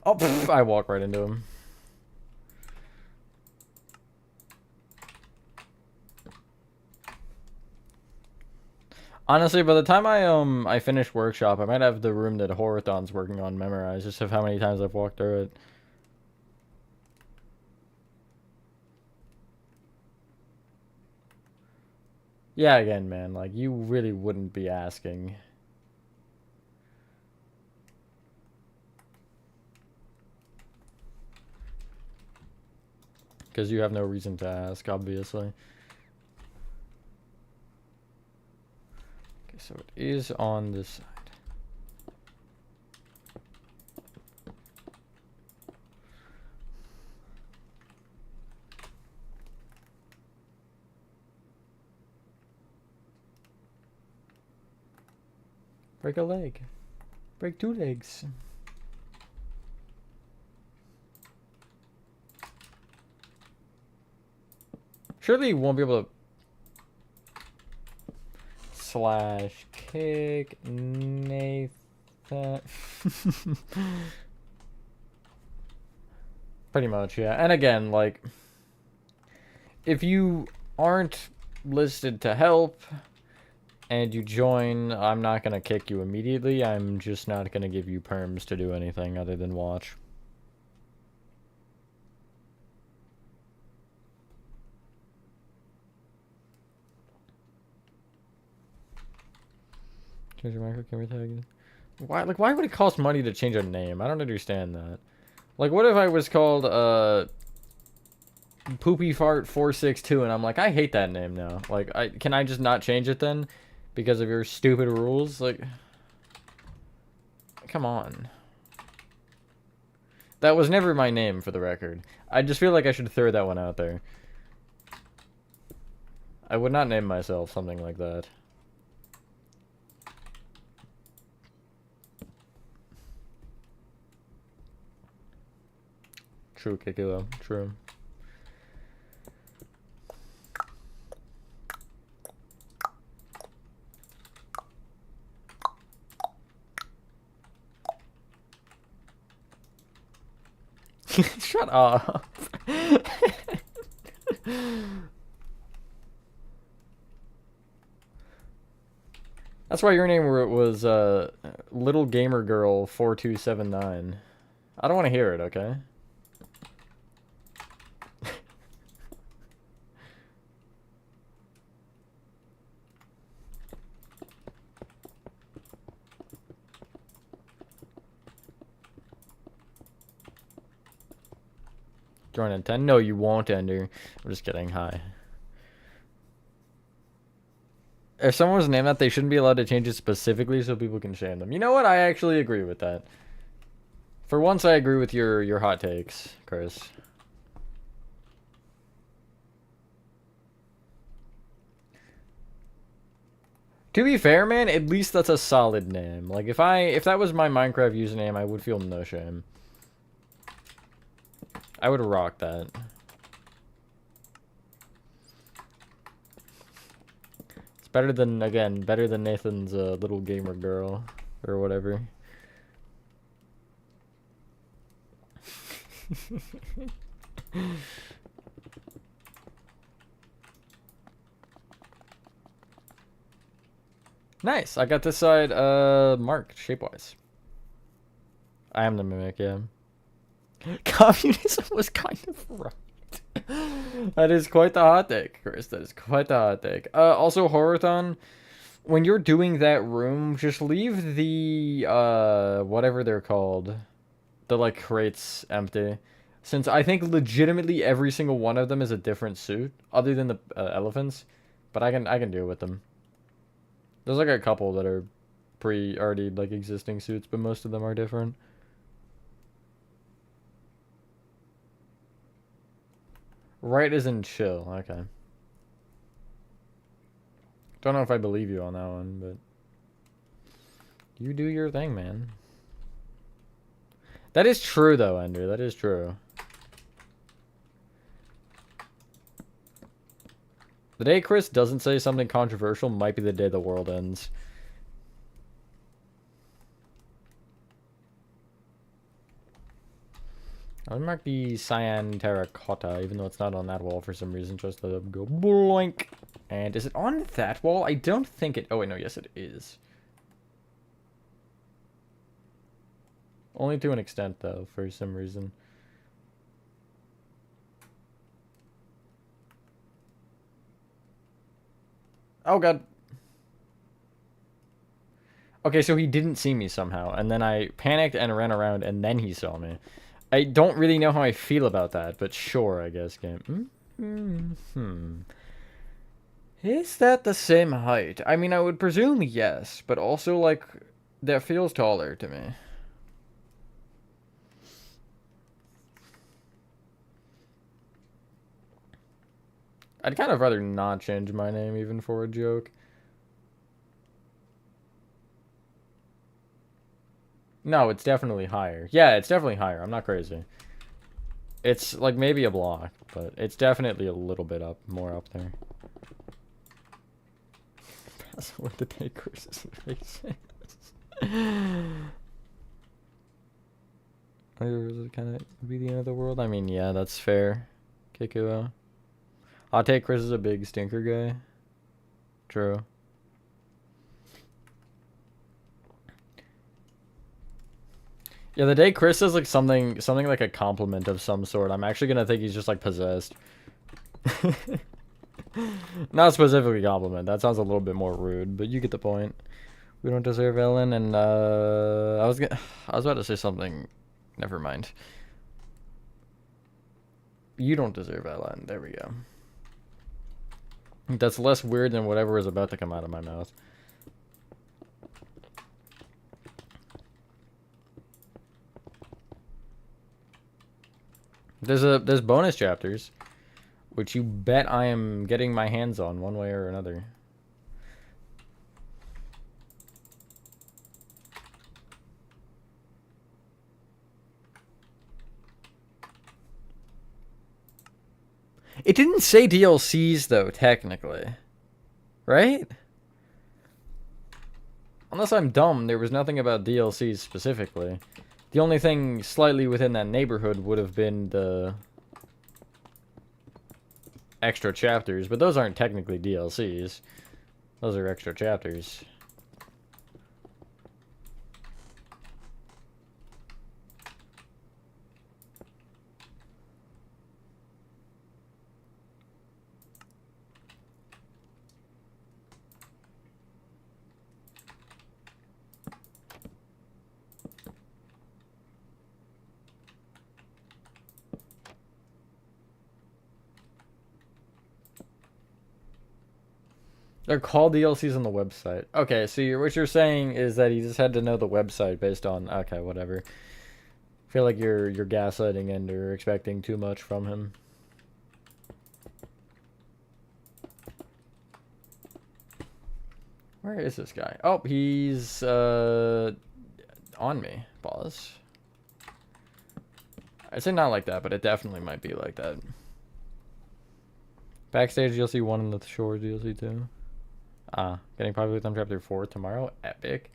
Speaker 1: Oh, pff, I walk right into him. Honestly, by the time I finish workshop, I might have the room that Horathon's working on memorized, just of how many times I've walked through it. Yeah, again, man, like, you really wouldn't be asking. Because you have no reason to ask, obviously. Okay, so it is on this side. Break a leg. Break 2 legs. Surely you won't be able to slash kick Nathan. Pretty much, yeah. And again, like, if you aren't listed to help and you join, I'm not going to kick you immediately. I'm just not going to give you perms to do anything other than watch. Change your micro camera tag. Why? Like, why would it cost money to change a name? I don't understand that. Like, what if I was called Poopy Fart 462 and I'm like, I hate that name now. Like, can I just not change it then? Because of your stupid rules? Like, come on. That was never my name, for the record. I just feel like I should throw that one out there. I would not name myself something like that. True, Kikuo. True. Shut up. That's why your name was Little Gamer Girl 4279. I don't want to hear it, okay? Join in 10? No, you won't, Ender. I'm just kidding. Hi. If someone was named that, they shouldn't be allowed to change it specifically so people can shame them. You know what? I actually agree with that. For once, I agree with your hot takes, Chris. To be fair, man, at least that's a solid name. Like, if that was my Minecraft username, I would feel no shame. I would rock that. It's better than, again, better than Nathan's Little Gamer Girl or whatever. Nice. I got this side marked shape-wise. I am the mimic, yeah. Communism was kind of right. That is quite the hot take, Chris. That is quite the hot take. Also, Horathon, when you're doing that room, just leave the, whatever they're called, the, like, crates empty. Since I think legitimately every single one of them is a different suit, other than the elephants. But I can deal with them. There's, like, a couple that are already, like, existing suits, but most of them are different. Right as in chill, okay. Don't know if I believe you on that one, but you do your thing, man. That is true, though, Ender. That is true. The day Chris doesn't say something controversial might be the day the world ends. I'll mark the cyan terracotta, even though it's not on that wall for some reason. Just let it go boink. And is it on that wall? I don't think it... Oh, wait, no. Yes, it is. Only to an extent, though, for some reason. Oh, God. Okay, so he didn't see me somehow. And then I panicked and ran around, and then he saw me. I don't really know how I feel about that, but sure, I guess, game. Is that the same height? I mean, I would presume yes, but also, like, that feels taller to me. I'd kind of rather not change my name even for a joke. No, it's definitely higher. Yeah, it's definitely higher. I'm not crazy. It's like maybe a block, but it's definitely a little bit up, more up there. That's what the day Chris's face is. Does it kind of be the end of the world? I mean, yeah, that's fair. Kikuo. I'll take Chris as a big stinker guy. True. Yeah, the day Chris says like something like a compliment of some sort, I'm actually gonna think he's just like possessed. Not specifically compliment. That sounds a little bit more rude, but you get the point. We don't deserve Ellen, and I was about to say something. Never mind. You don't deserve Ellen. There we go. That's less weird than whatever is about to come out of my mouth. There's bonus chapters, which you bet I am getting my hands on one way or another. It didn't say DLCs though, technically. Right? Unless I'm dumb, there was nothing about DLCs specifically. The only thing slightly within that neighborhood would have been the extra chapters, but those aren't technically DLCs. Those are extra chapters. They're called DLCs on the website. Okay, so what you're saying is that he just had to know the website based on... Okay, whatever. I feel like you're gaslighting and you're expecting too much from him. Where is this guy? Oh, he's on me. Pause. I'd say not like that, but it definitely might be like that. Backstage DLC 1 and the Shore DLC 2. Getting Popular with them Chapter 4 tomorrow. Epic.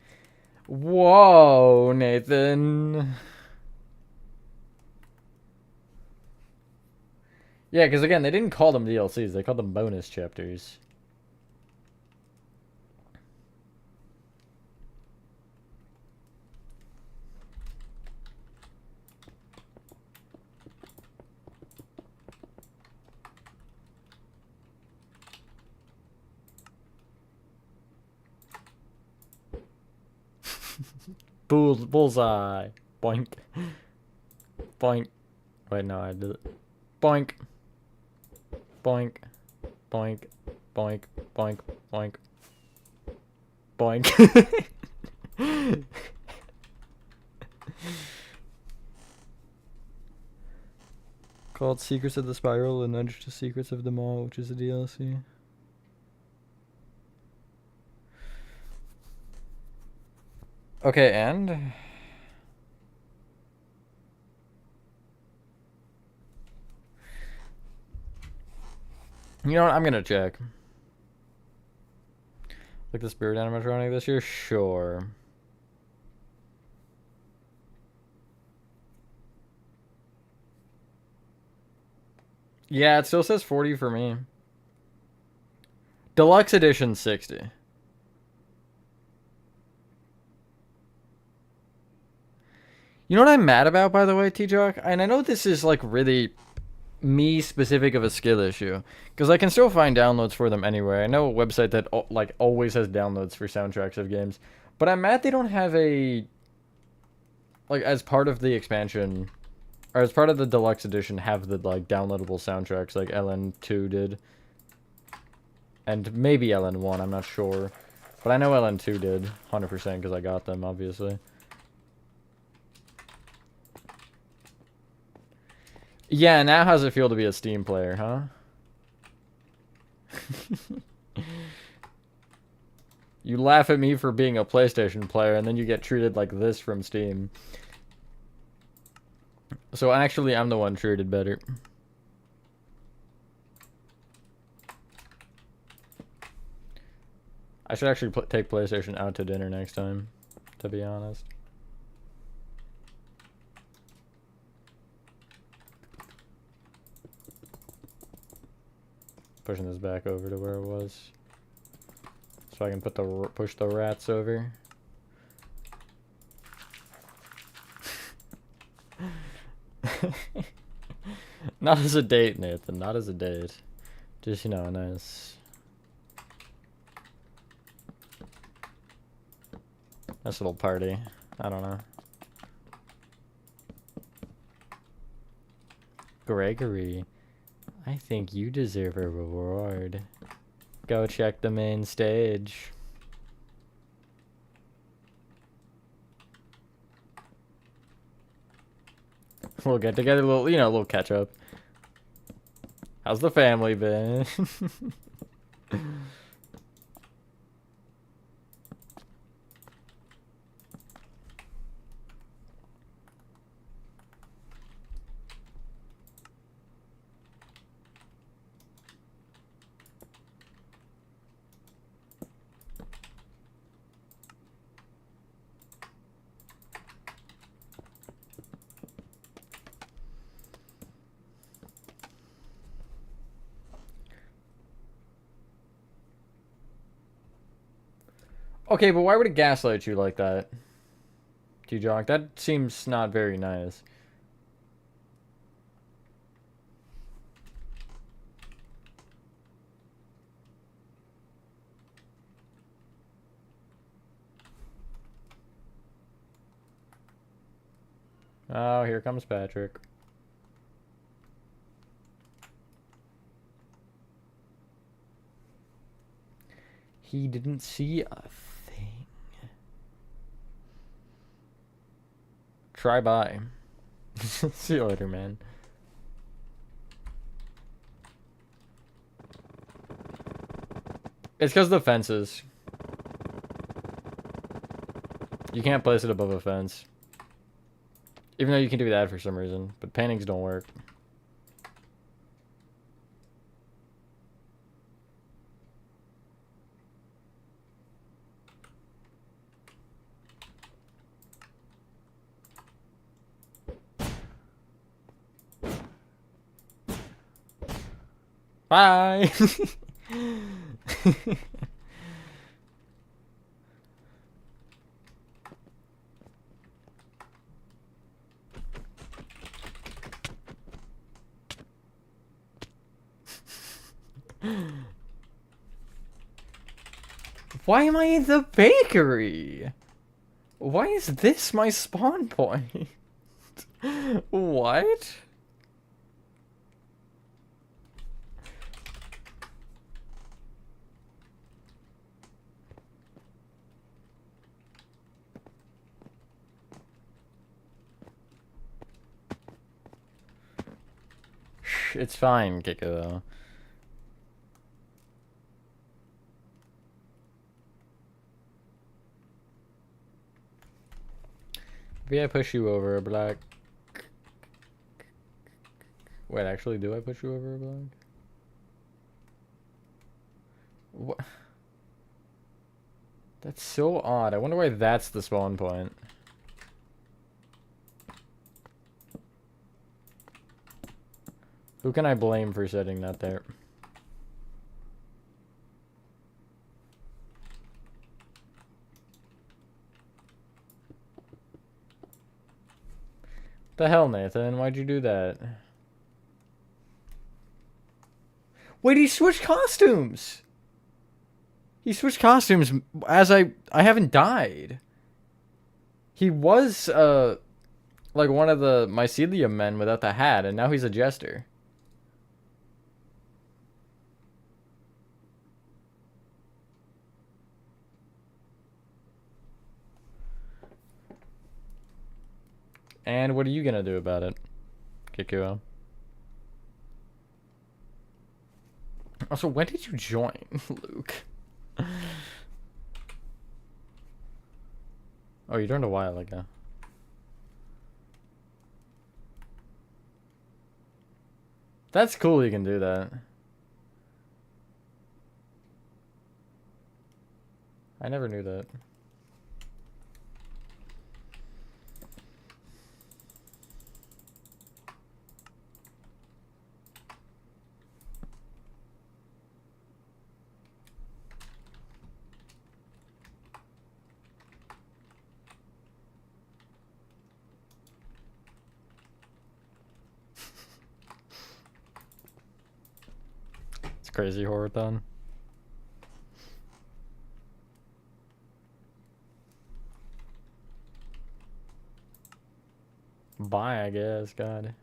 Speaker 1: Whoa, Nathan. Yeah, because again, they didn't call them DLCs. They called them bonus chapters. Bullseye. Boink. Boink. Wait, no, I did it. Boink. Boink. Boink. Boink. Boink. Boink. Boink. Called Secrets of the Spiral and Nudge to Secrets of the Mall, which is a DLC. Okay, and you know what? I'm gonna check. Like the Spirit animatronic this year? Sure. Yeah, it still says 40 for me. Deluxe edition 60. You know what I'm mad about, by the way, T-Jock? And I know this is like really me specific of a skill issue, because I can still find downloads for them anywhere. I know a website that like always has downloads for soundtracks of games, but I'm mad they don't have a, like, as part of the expansion or as part of the deluxe edition, have the like downloadable soundtracks like LN2 did, and maybe LN1. I'm not sure, but I know LN2 did 100% because I got them, obviously. Yeah, now how's it feel to be a Steam player, huh? You laugh at me for being a PlayStation player, and then you get treated like this from Steam. So actually, I'm the one treated better. I should actually take PlayStation out to dinner next time, to be honest. Pushing this back over to where it was, so I can push the rats over. Not as a date, Nathan. Not as a date. Just, you know, nice little party. I don't know. Gregory, I think you deserve a reward. Go check the main stage. We'll get together, a little, you know, a little catch up. How's the family been? Okay, but why would it gaslight you like that, T-Jock? That seems not very nice. Oh, here comes Patrick. He didn't see a thing. Try by. See you later, man. It's because of the fences. You can't place it above a fence. Even though you can do that for some reason. But paintings don't work. Bye! Why am I in the bakery? Why is this my spawn point? What? It's fine, Kiko. Maybe I push you over a block. Wait, actually, do I push you over a block? What? That's so odd. I wonder why that's the spawn point. Who can I blame for setting that there? The hell, Nathan? Why'd you do that? Wait, he switched costumes! He switched costumes as I haven't died. He was, like one of the mycelium men without the hat, and now he's a jester. And what are you gonna do about it, Kikuo? Also, when did you join, Luke? Oh, you joined a while ago. That's cool you can do that. I never knew that. Crazy Horathon. Bye, I guess. God.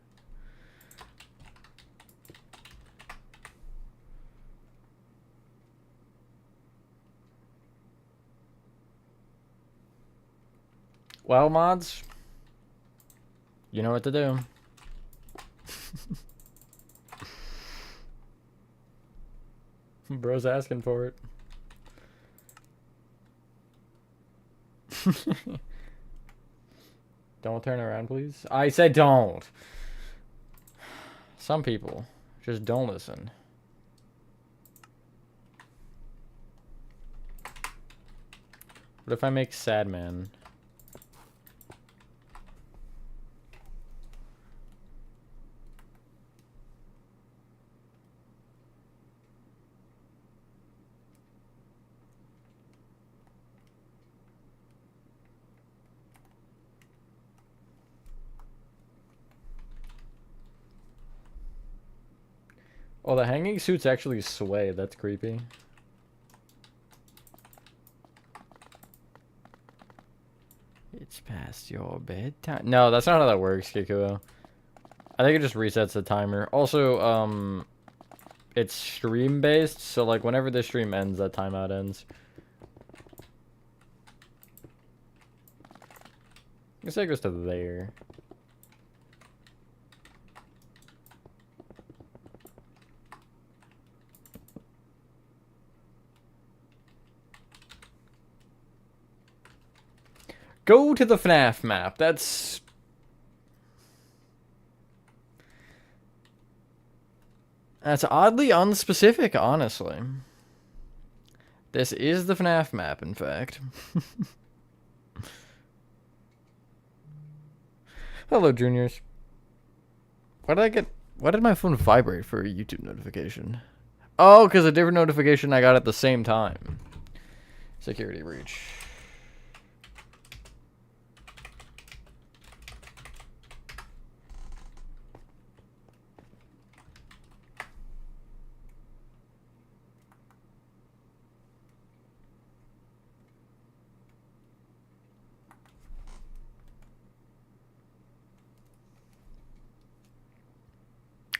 Speaker 1: Well, mods, you know what to do. Bro's asking for it. Don't turn around, please. I said don't. Some people just don't listen. What if I make sad man? Oh, the hanging suits actually sway. That's creepy. It's past your bedtime. No, that's not how that works, Kikuo. I think it just resets the timer. Also, it's stream based, so like whenever the stream ends, that timeout ends. I guess that goes to there. Go to the FNAF map. That's oddly unspecific, honestly. This is the FNAF map, in fact. Hello, juniors. Why did my phone vibrate for a YouTube notification? Oh, because a different notification I got at the same time. Security breach.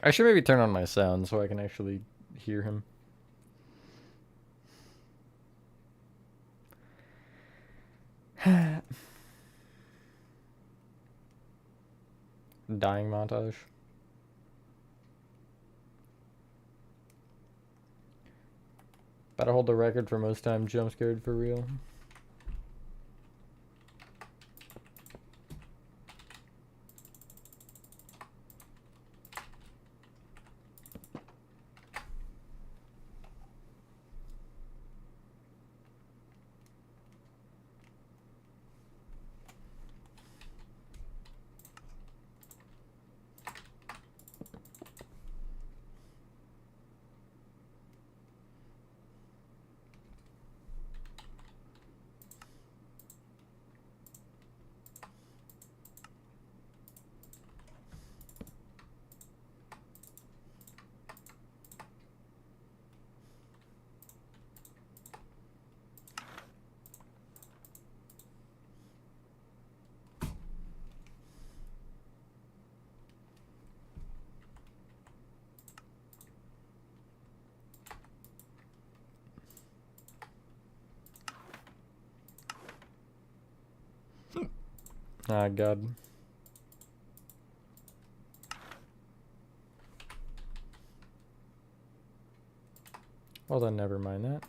Speaker 1: I should maybe turn on my sound so I can actually hear him. Dying montage. Better hold the record for most time jump scared for real. Ah, God. Well then, never mind that.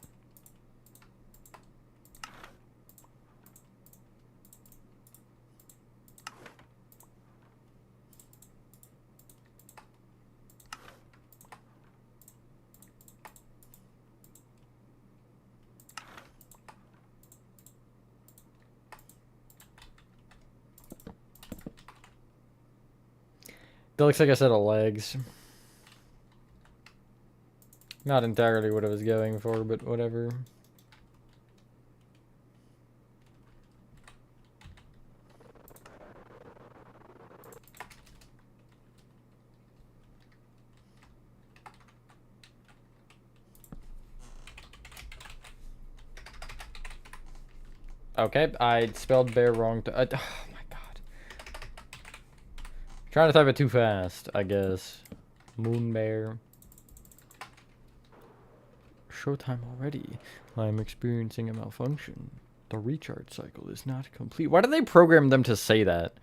Speaker 1: That looks like a set of legs. Not entirely what I was going for, but whatever. Okay, I spelled bear wrong. Oh my God. Trying to type it too fast, I guess. Moon bear. Showtime already. I'm experiencing a malfunction. The recharge cycle is not complete. Why did they program them to say that?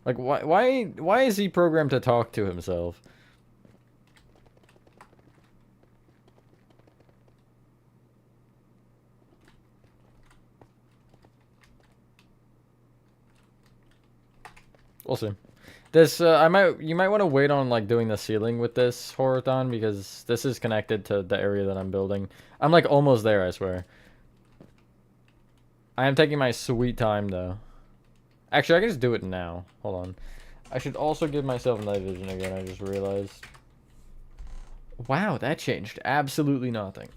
Speaker 1: Like, why is he programmed to talk to himself? We'll see. This, you might want to wait on, like, doing the ceiling with this horathon, because this is connected to the area that I'm building. I'm, like, almost there, I swear. I am taking my sweet time, though. Actually, I can just do it now. Hold on. I should also give myself night vision again, I just realized. Wow, that changed absolutely nothing.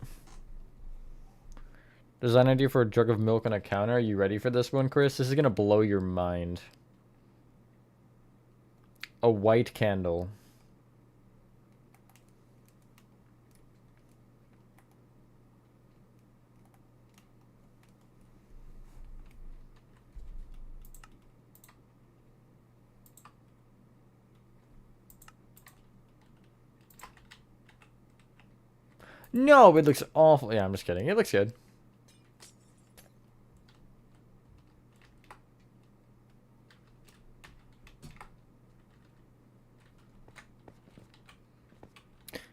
Speaker 1: Design idea for a jug of milk on a counter. Are you ready for this one, Chris? This is gonna blow your mind. A white candle. No, it looks awful. Yeah, I'm just kidding. It looks good.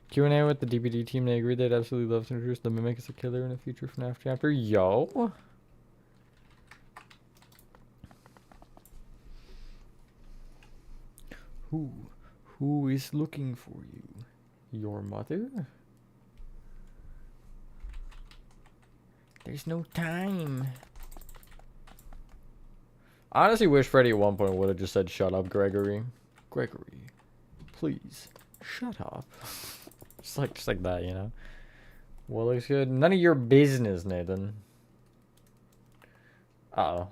Speaker 1: Q&A with the DPD team. They agreed they'd absolutely love to introduce the Mimic as a killer in a future FNAF chapter. Yo. Who is looking for you? Your mother? There's no time. I honestly wish Freddy at one point would have just said, "Shut up, Gregory. Gregory, please, shut up." just like that, you know? What looks good? None of your business, Nathan. Uh-oh.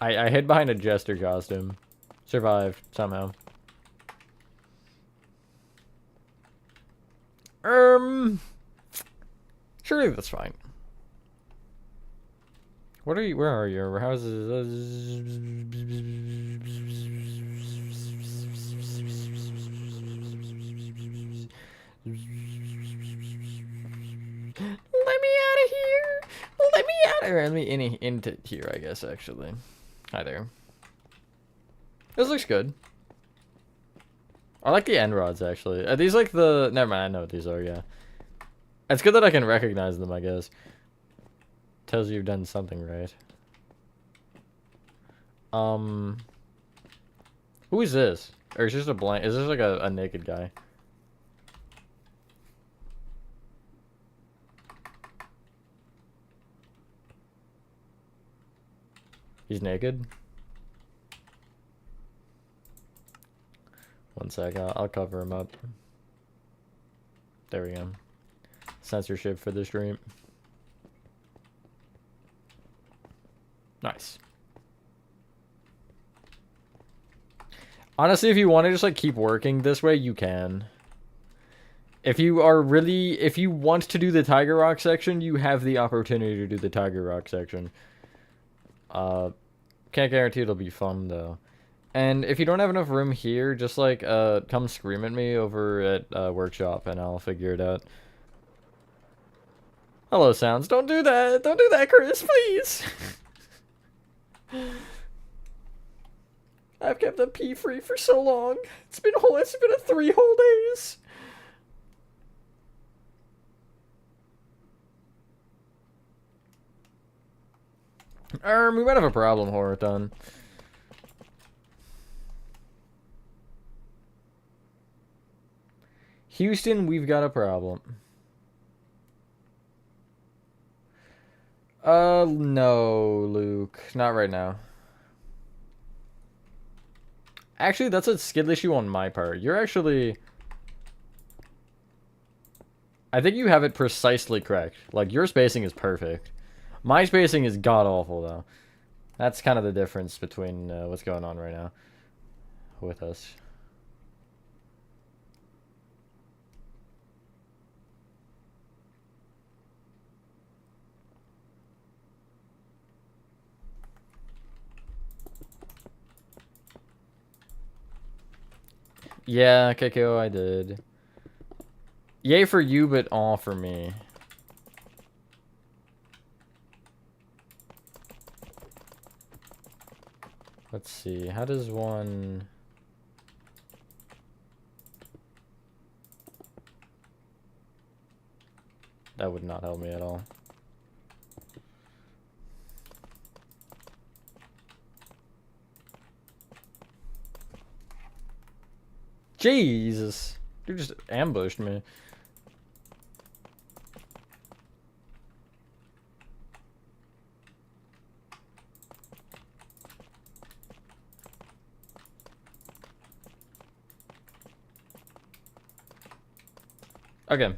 Speaker 1: I hid behind a jester costume. Survived, somehow. Surely that's fine. What are you? Where are your houses? Let me out of here! Let me out of here! Let me into here, I guess, actually. Hi there. This looks good. I like the end rods, actually. Are these like the... Never mind, I know what these are, yeah. It's good that I can recognize them, I guess. Tells you you've done something right. Who is this? Or is this a blank? Is this like a naked guy? He's naked? One sec, I'll cover him up. There we go. Censorship for the stream. Nice. Honestly, if you want to just like keep working this way, you can. If you want to do the Tiger Rock section, you have the opportunity to do the Tiger Rock section. Can't guarantee it'll be fun though. And if you don't have enough room here, just like come scream at me over at workshop and I'll figure it out. Hello, sounds. Don't do that. Don't do that, Chris, please. I've kept them pee free for so long. It's been a 3 whole days. We might have a problem, Horathon. Houston, we've got a problem. No, Luke. Not right now. Actually, that's a skill issue on my part. You're actually... I think you have it precisely correct. Like, your spacing is perfect. My spacing is god-awful, though. That's kind of the difference between what's going on right now with us. Yeah, KKO, I did. Yay for you, but aw for me. Let's see, how does one... That would not help me at all. Jesus. You just ambushed me. Okay.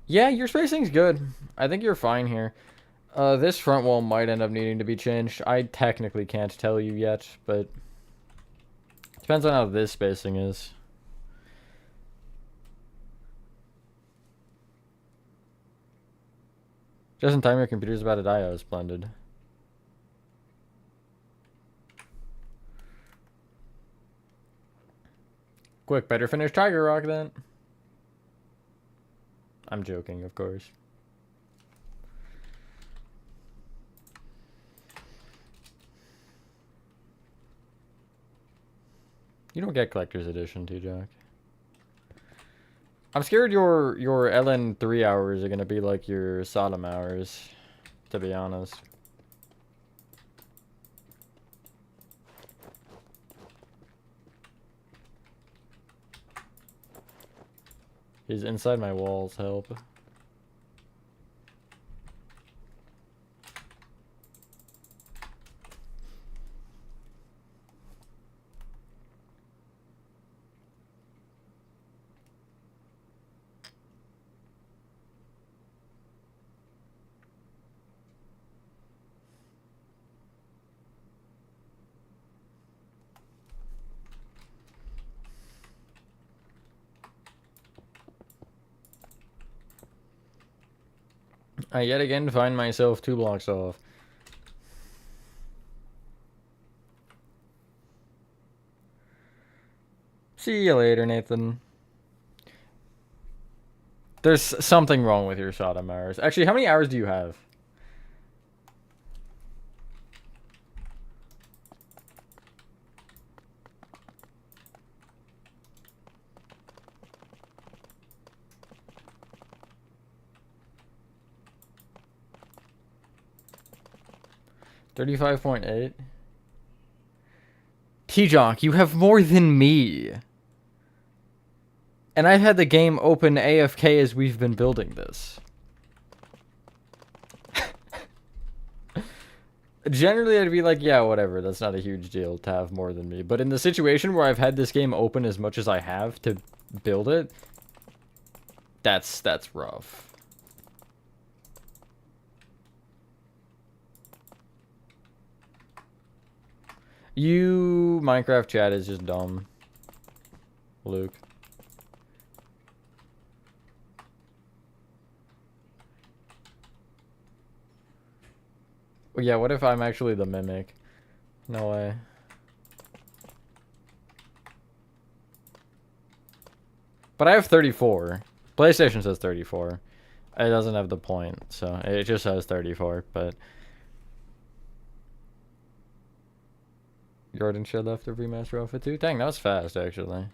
Speaker 1: Yeah, your spacing's good. I think you're fine here. This front wall might end up needing to be changed. I technically can't tell you yet, but... Depends on how this spacing is. Just in time, your computer's about to die. Oh, splendid. Quick, better finish Tiger Rock then. I'm joking, of course. You don't get collector's edition, T-Jack. I'm scared your LN 3 hours are gonna be like your Sodom hours, to be honest. He's inside my walls, help. I yet again find myself 2 blocks off. See you later, Nathan. There's something wrong with your Sodom hours. Actually, how many hours do you have? $35.8. T-Jonk, you have more than me. And I've had the game open AFK as we've been building this. Generally, I'd be like, yeah, whatever. That's not a huge deal to have more than me. But in the situation where I've had this game open as much as I have to build it, that's rough. You Minecraft chat is just dumb, Luke. Well, yeah, what if I'm actually the mimic? No way. But I have 34. PlayStation says 34. It doesn't have the point, so it just says 34, but... Jordan Shed left the remaster Alpha 2? Dang, that was fast, actually.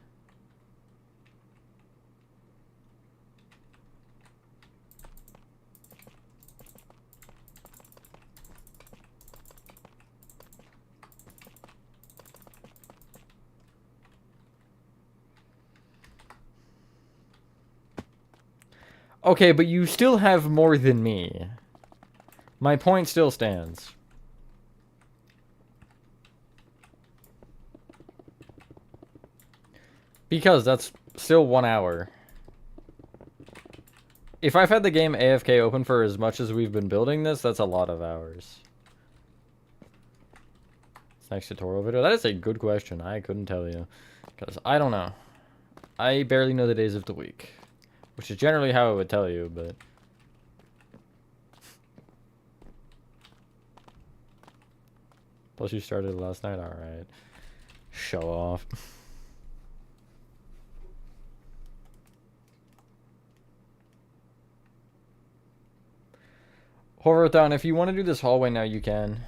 Speaker 1: Okay, but you still have more than me. My point still stands. Because that's still 1 hour. If I've had the game AFK open for as much as we've been building this, that's a lot of hours. Next tutorial video? That is a good question. I couldn't tell you. Because I don't know. I barely know the days of the week. Which is generally how I would tell you, but... Plus you started last night? Alright. Show off. Horrorthon, if you want to do this hallway now, you can.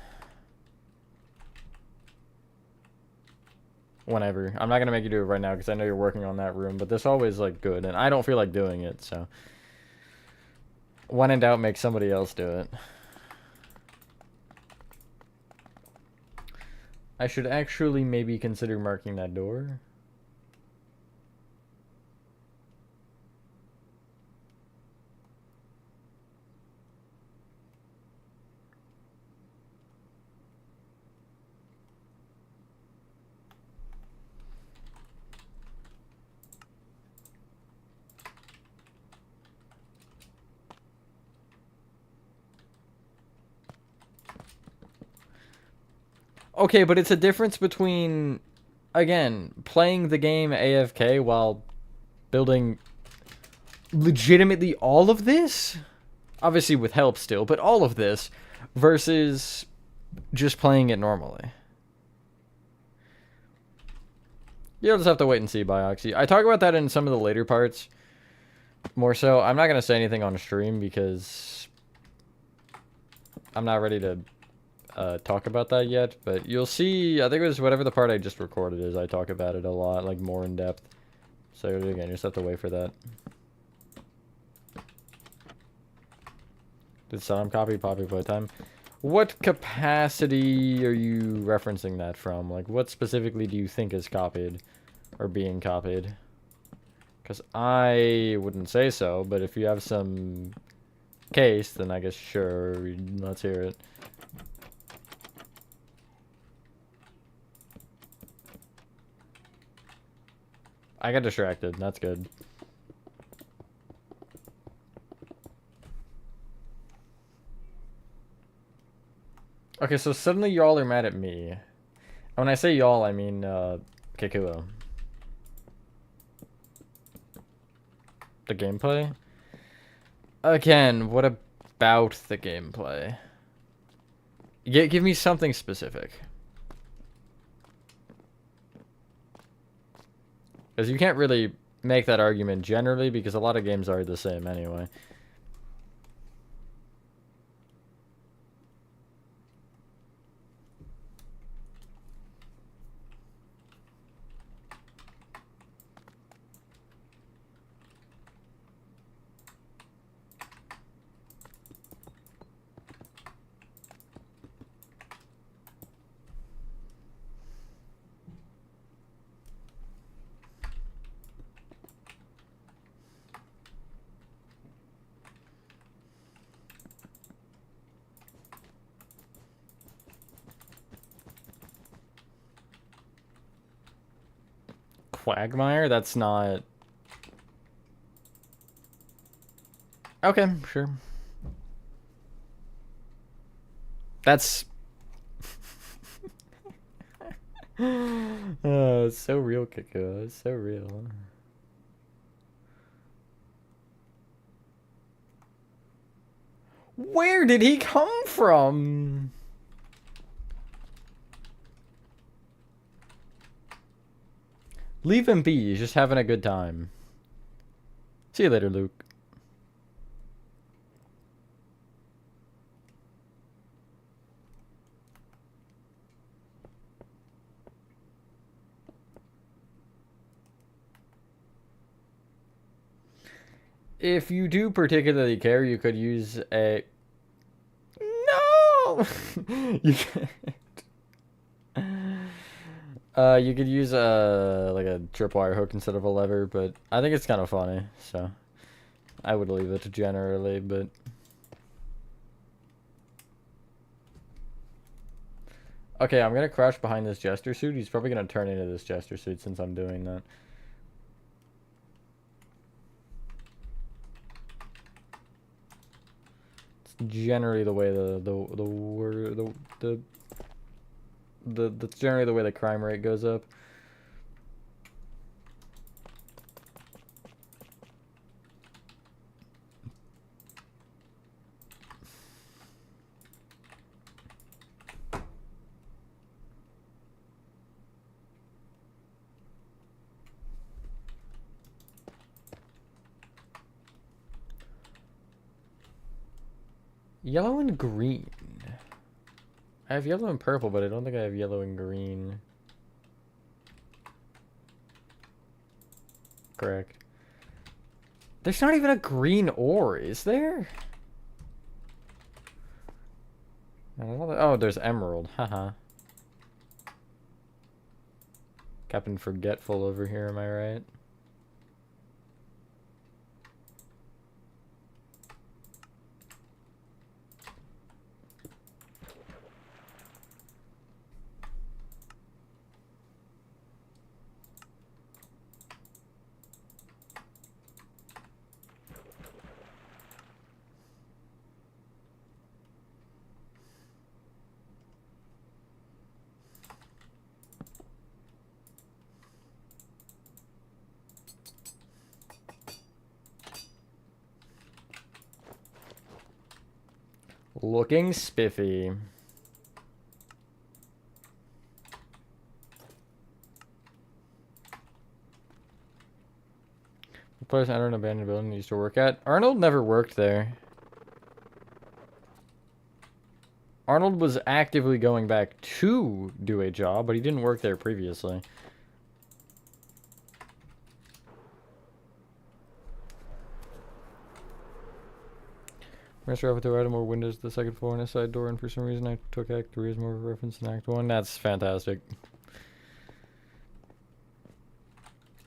Speaker 1: Whenever. I'm not going to make you do it right now because I know you're working on that room, but this hallway is like good, and I don't feel like doing it, so. When in doubt, make somebody else do it. I should actually maybe consider marking that door. Okay, but it's a difference between, again, playing the game AFK while building legitimately all of this, obviously with help still, but all of this, versus just playing it normally. You'll just have to wait and see, Bioxy. I talk about that in some of the later parts, more so. I'm not going to say anything on stream because I'm not ready to talk about that yet, but you'll see. I think it was whatever the part I just recorded is. I talk about it a lot, like more in depth. So again, you just have to wait for that. Did Saddam copy Poppy Playtime? What capacity are you referencing that from? Like, what specifically do you think is copied or being copied? Because I wouldn't say so, but if you have some case, then I guess sure, let's hear it. I got distracted. That's good. Okay, so suddenly y'all are mad at me. And when I say y'all, I mean, Kikuo. The gameplay? Again, what a about the gameplay. Give me something specific. Because you can't really make that argument generally, because a lot of games are the same anyway. Quagmire? That's not... Okay, sure. That's... Oh, it's so real, Kiko. It's so real. Where did he come from? Leave him be. He's just having a good time. See you later, Luke. If you do particularly care, you could use a... No! You can't. You could use like a tripwire hook instead of a lever, but I think it's kind of funny, so I would leave it generally, but... Okay, I'm gonna crouch behind this jester suit. He's probably gonna turn into this jester suit since I'm doing that. It's generally the way that's generally the way the crime rate goes up. Yellow and green. I have yellow and purple, but I don't think I have yellow and green. Correct. There's not even a green ore, is there? Oh, there's emerald. Haha. Captain Forgetful over here, am I right? Looking spiffy. The place entered an abandoned building he used to work at. Arnold never worked there. Arnold was actively going back to do a job, but he didn't work there previously. Restaurant with the right more windows to the second floor and a side door, and for some reason I took Act 3 as more of a reference than Act 1. That's fantastic.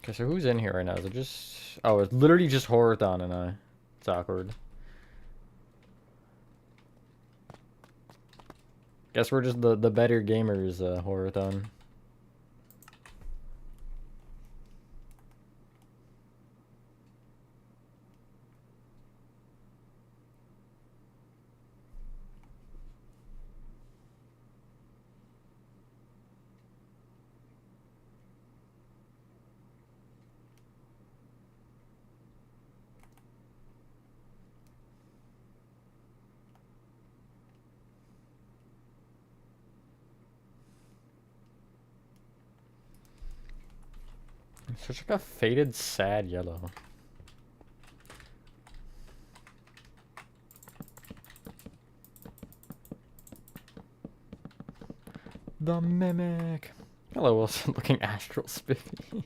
Speaker 1: Okay, so who's in here right now? Is it just... Oh, it's literally just Horathon and I. It's awkward. Guess we're just the better gamers, Horathon. It's such like a faded, sad yellow. The mimic. Hello, Wilson. Looking astral spiffy.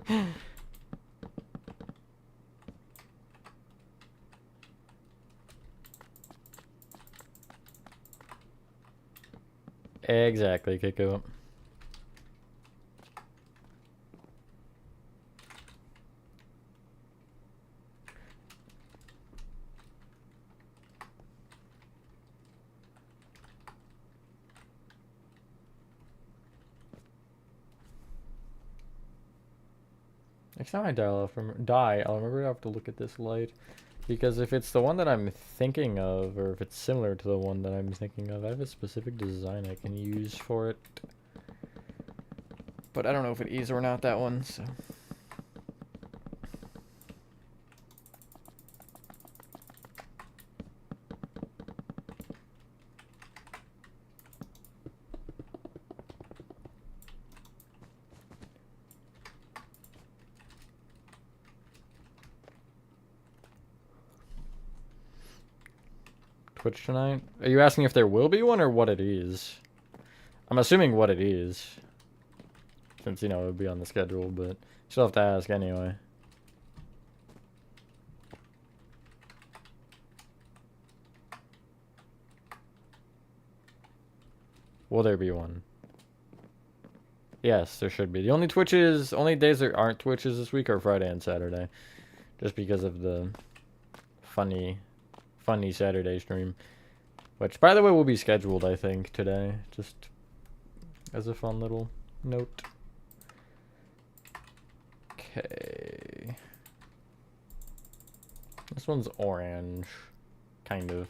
Speaker 1: Exactly, Kiko. Next time I I'll remember to have to look at this light. Because if it's the one that I'm thinking of, or if it's similar to the one that I'm thinking of, I have a specific design I can use for it. But I don't know if it is or not that one, so... Twitch tonight? Are you asking if there will be one or what it is? I'm assuming what it is. Since, you know, it would be on the schedule, but still have to ask anyway. Will there be one? Yes, there should be. The only only days there aren't Twitches this week are Friday and Saturday. Just because of the funny Saturday stream. Which, by the way, will be scheduled, I think, today. Just as a fun little note. Okay. This one's orange. Kind of.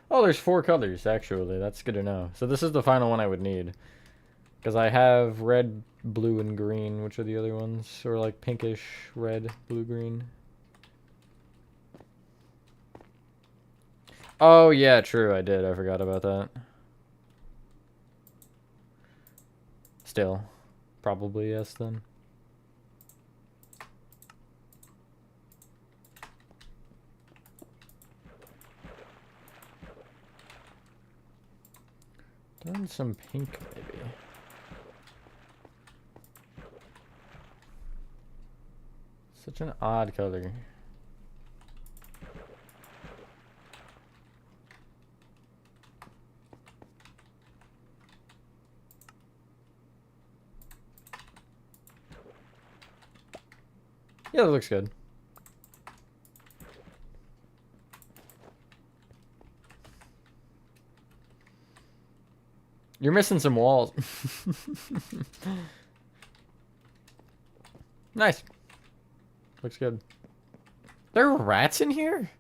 Speaker 1: Oh, there's 4 colors, actually. That's good to know. So this is the final one I would need. Because I have red, blue, and green, which are the other ones. Or like pinkish, red, blue, green. Oh, yeah, true, I did. I forgot about that. Still. Probably yes, then. Turn some pink, maybe. Such an odd color. Yeah, that looks good. You're missing some walls. Nice. Looks good. There are rats in here?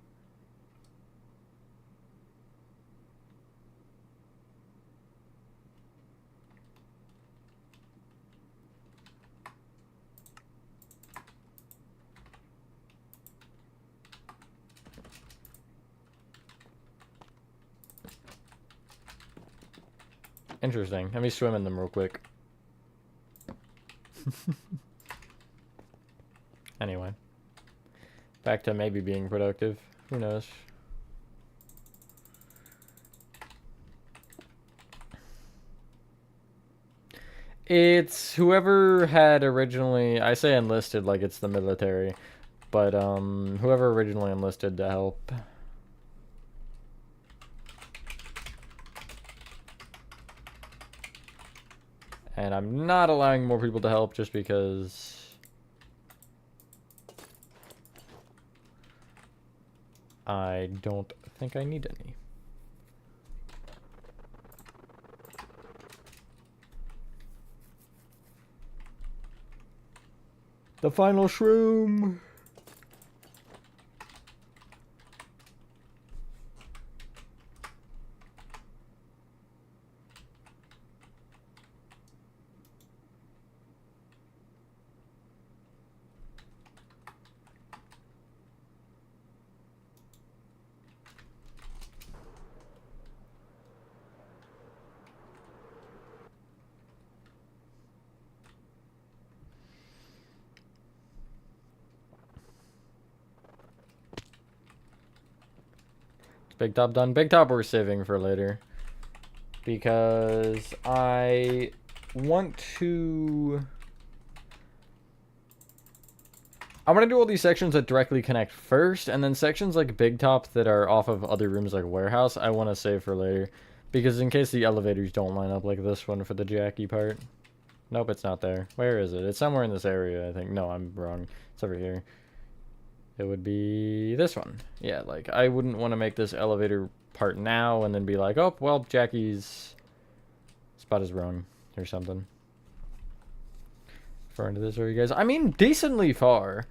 Speaker 1: Interesting. Let me swim in them real quick. Anyway. Back to maybe being productive. Who knows? It's whoever had originally... I say enlisted like it's the military. But, whoever originally enlisted to help... And I'm not allowing more people to help just because... I don't think I need any. The final shroom! Big top done. Big top we're saving for later. Because I want to... I want to do all these sections that directly connect first, and then sections like Big Top that are off of other rooms like Warehouse, I want to save for later. Because in case the elevators don't line up like this one for the Jackie part. Nope, it's not there. Where is it? It's somewhere in this area, I think. No, I'm wrong. It's over here. It would be this one. Yeah, like, I wouldn't want to make this elevator part now and then be like, oh, well, Jackie's spot is wrong or something. Far into this area, guys. I mean, decently far.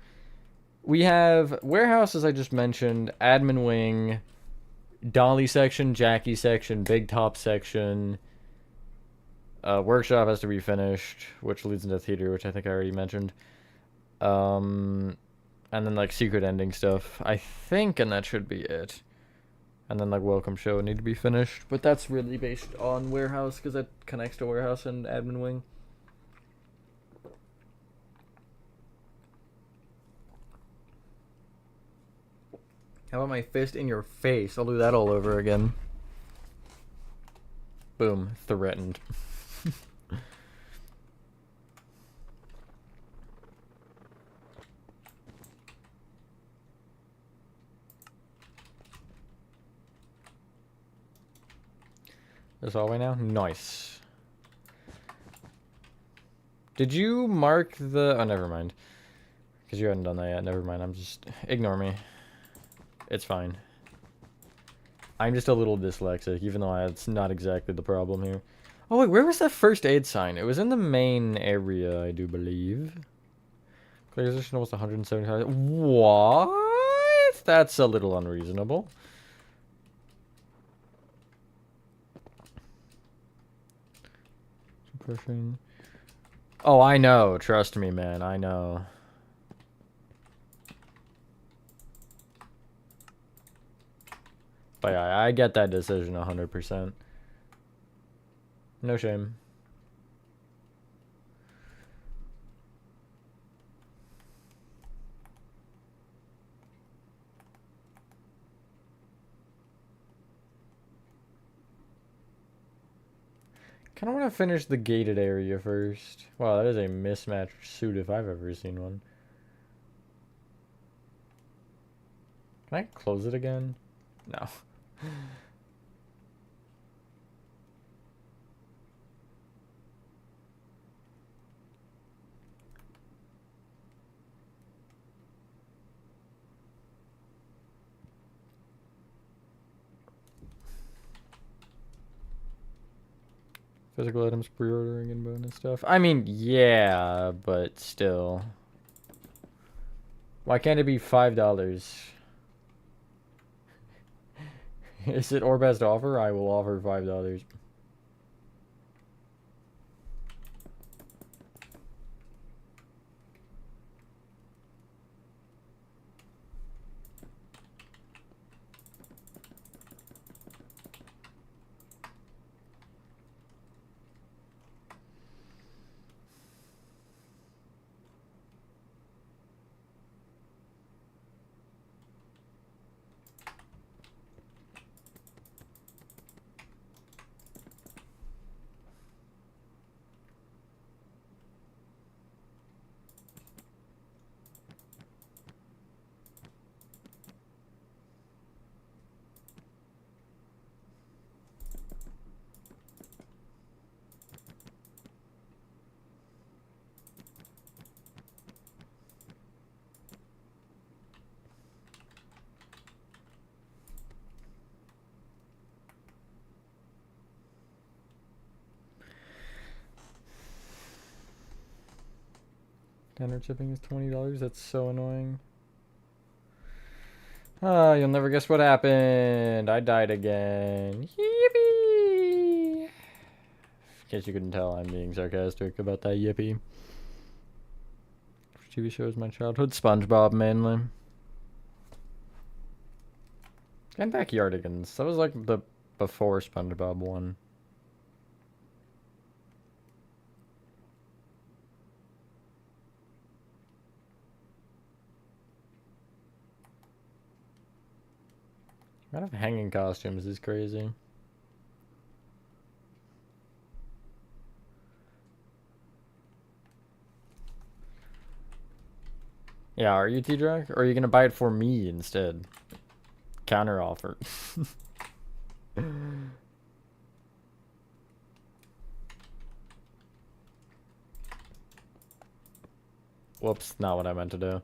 Speaker 1: We have Warehouse, as I just mentioned, Admin Wing, Dolly section, Jackie section, Big Top section. Workshop has to be finished, which leads into theater, which I think I already mentioned. And then, like, secret ending stuff, I think, and that should be it. And then, like, Welcome Show would need to be finished. But that's really based on Warehouse, because that connects to Warehouse and Admin Wing. How about my fist in your face? I'll do that all over again. Boom. Threatened. This hallway now? Nice. Did you mark the... Oh, never mind. Because you hadn't done that yet. Never mind. I'm just... Ignore me. It's fine. I'm just a little dyslexic, even though it's not exactly the problem here. Oh, wait, where was that first aid sign? It was in the main area, I do believe. Clear position was 175. What? That's a little unreasonable. Pushing. Oh, I know. Trust me, man. I know. But yeah, I get that decision 100%. No shame. Kind of want to finish the gated area first. Wow, that is a mismatched suit if I've ever seen one. Can I close it again? No. Physical items pre-ordering and bonus stuff. I mean, yeah, but still. Why can't it be $5? Is it or best offer? I will offer $5. Standard shipping is $20. That's so annoying. Ah, you'll never guess what happened. I died again. Yippee! In case you couldn't tell, I'm being sarcastic about that yippee. Which TV shows my childhood? SpongeBob, mainly. And Backyardigans. That was like the before SpongeBob one. What kind of hanging costumes is crazy? Yeah, are you T-Drag? Or are you gonna buy it for me instead? Counter offer. Whoops, not what I meant to do.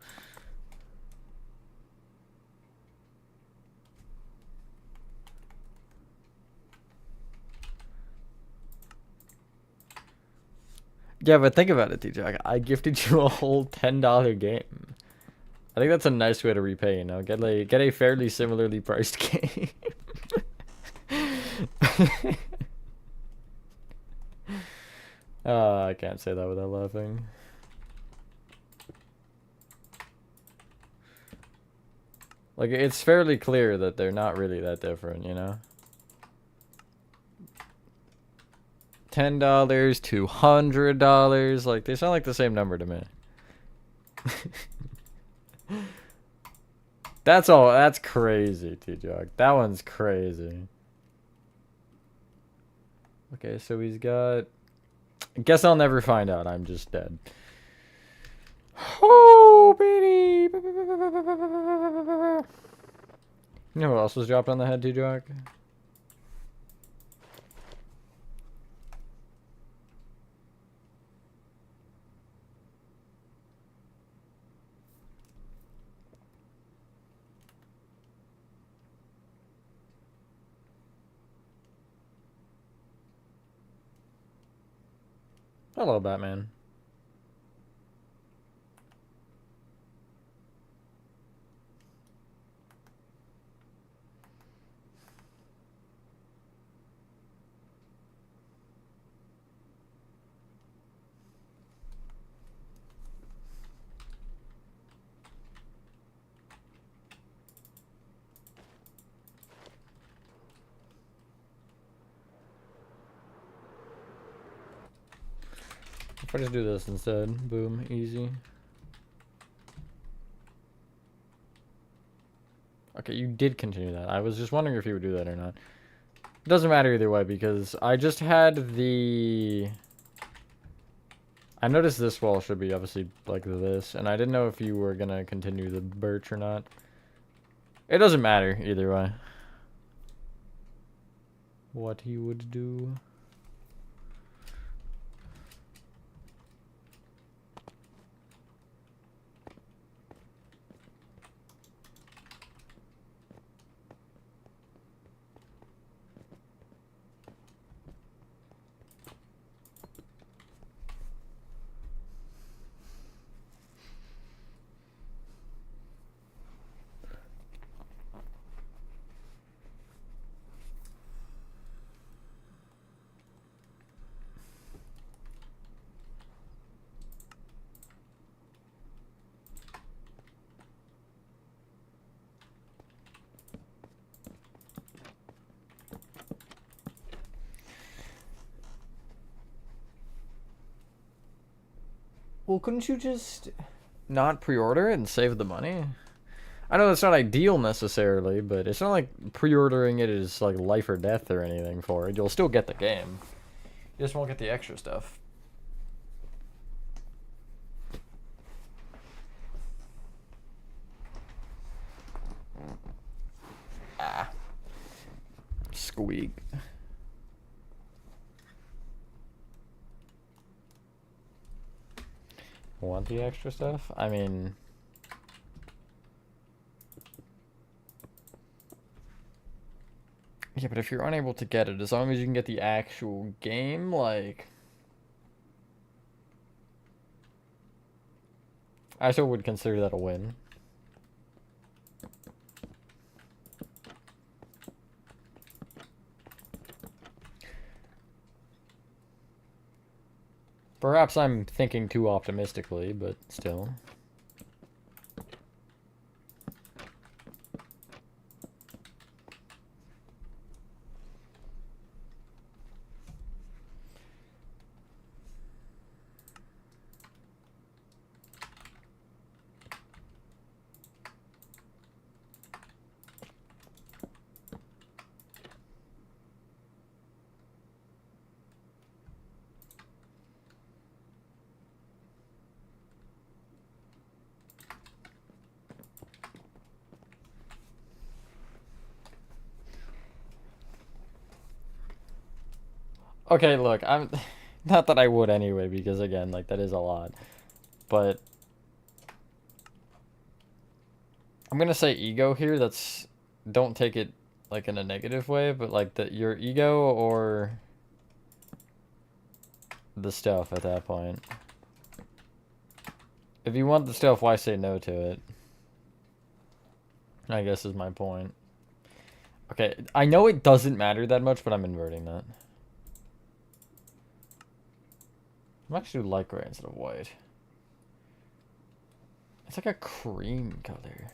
Speaker 1: Yeah, but think about it, T-Drag. I gifted you a whole $10 game. I think that's a nice way to repay, you know? Get a fairly similarly priced game. I can't say that without laughing. Like, it's fairly clear that they're not really that different, you know? $10, $200, like, they sound like the same number to me. That's all, that's crazy, T-Jog. That one's crazy. Okay, so he's got... I guess I'll never find out, I'm just dead. Oh, baby! You know who else was dropped on the head, T-Jog? Hello, Batman. If I just do this instead, boom, easy. Okay, you did continue that. I was just wondering if you would do that or not. It doesn't matter either way because I just had the... I noticed this wall should be obviously like this, and I didn't know if you were gonna continue the birch or not. It doesn't matter either way. What he would do. Well, couldn't you just not pre-order it and save the money? I know that's not ideal necessarily, but it's not like pre-ordering it is like life or death or anything for it. You'll still get the game. You just won't get the extra stuff. Ah. Squeak. Want the extra stuff? I mean... Yeah, but if you're unable to get it, as long as you can get the actual game, like... I still would consider that a win. Perhaps I'm thinking too optimistically, but still. Okay, look, I'm not that I would anyway, because again, like that is a lot. But I'm gonna say ego here. That's don't take it like in a negative way, but like your ego or the stuff at that point. If you want the stuff, why say no to it? I guess is my point. Okay, I know it doesn't matter that much, but I'm inverting that. I'm actually like gray instead of white. It's like a cream color.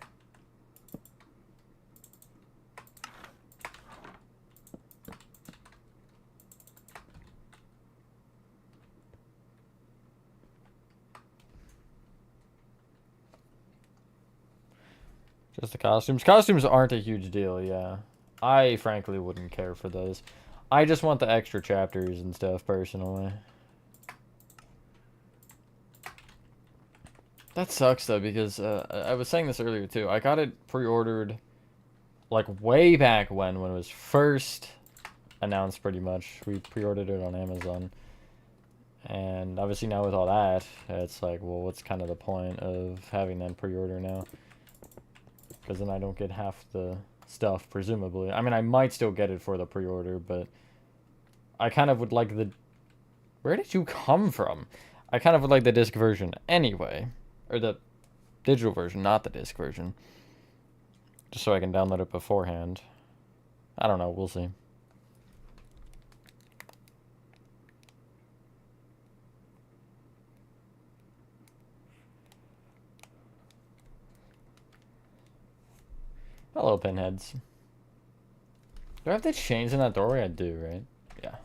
Speaker 1: Just the costumes. Costumes aren't a huge deal, yeah. I frankly wouldn't care for those. I just want the extra chapters and stuff, personally. That sucks, though, because I was saying this earlier, too. I got it pre-ordered, like, way back when it was first announced, pretty much. We pre-ordered it on Amazon. And obviously now with all that, it's like, well, what's kind of the point of having that pre-order now? Because then I don't get half the stuff, presumably. I mean, I might still get it for the pre-order, but I kind of would like the... Where did you come from? I kind of would like the disc version anyway. Or the digital version, not the disc version. Just so I can download it beforehand. I don't know, we'll see. Hello, pinheads. Do I have to change in that doorway? I do, right? Yeah.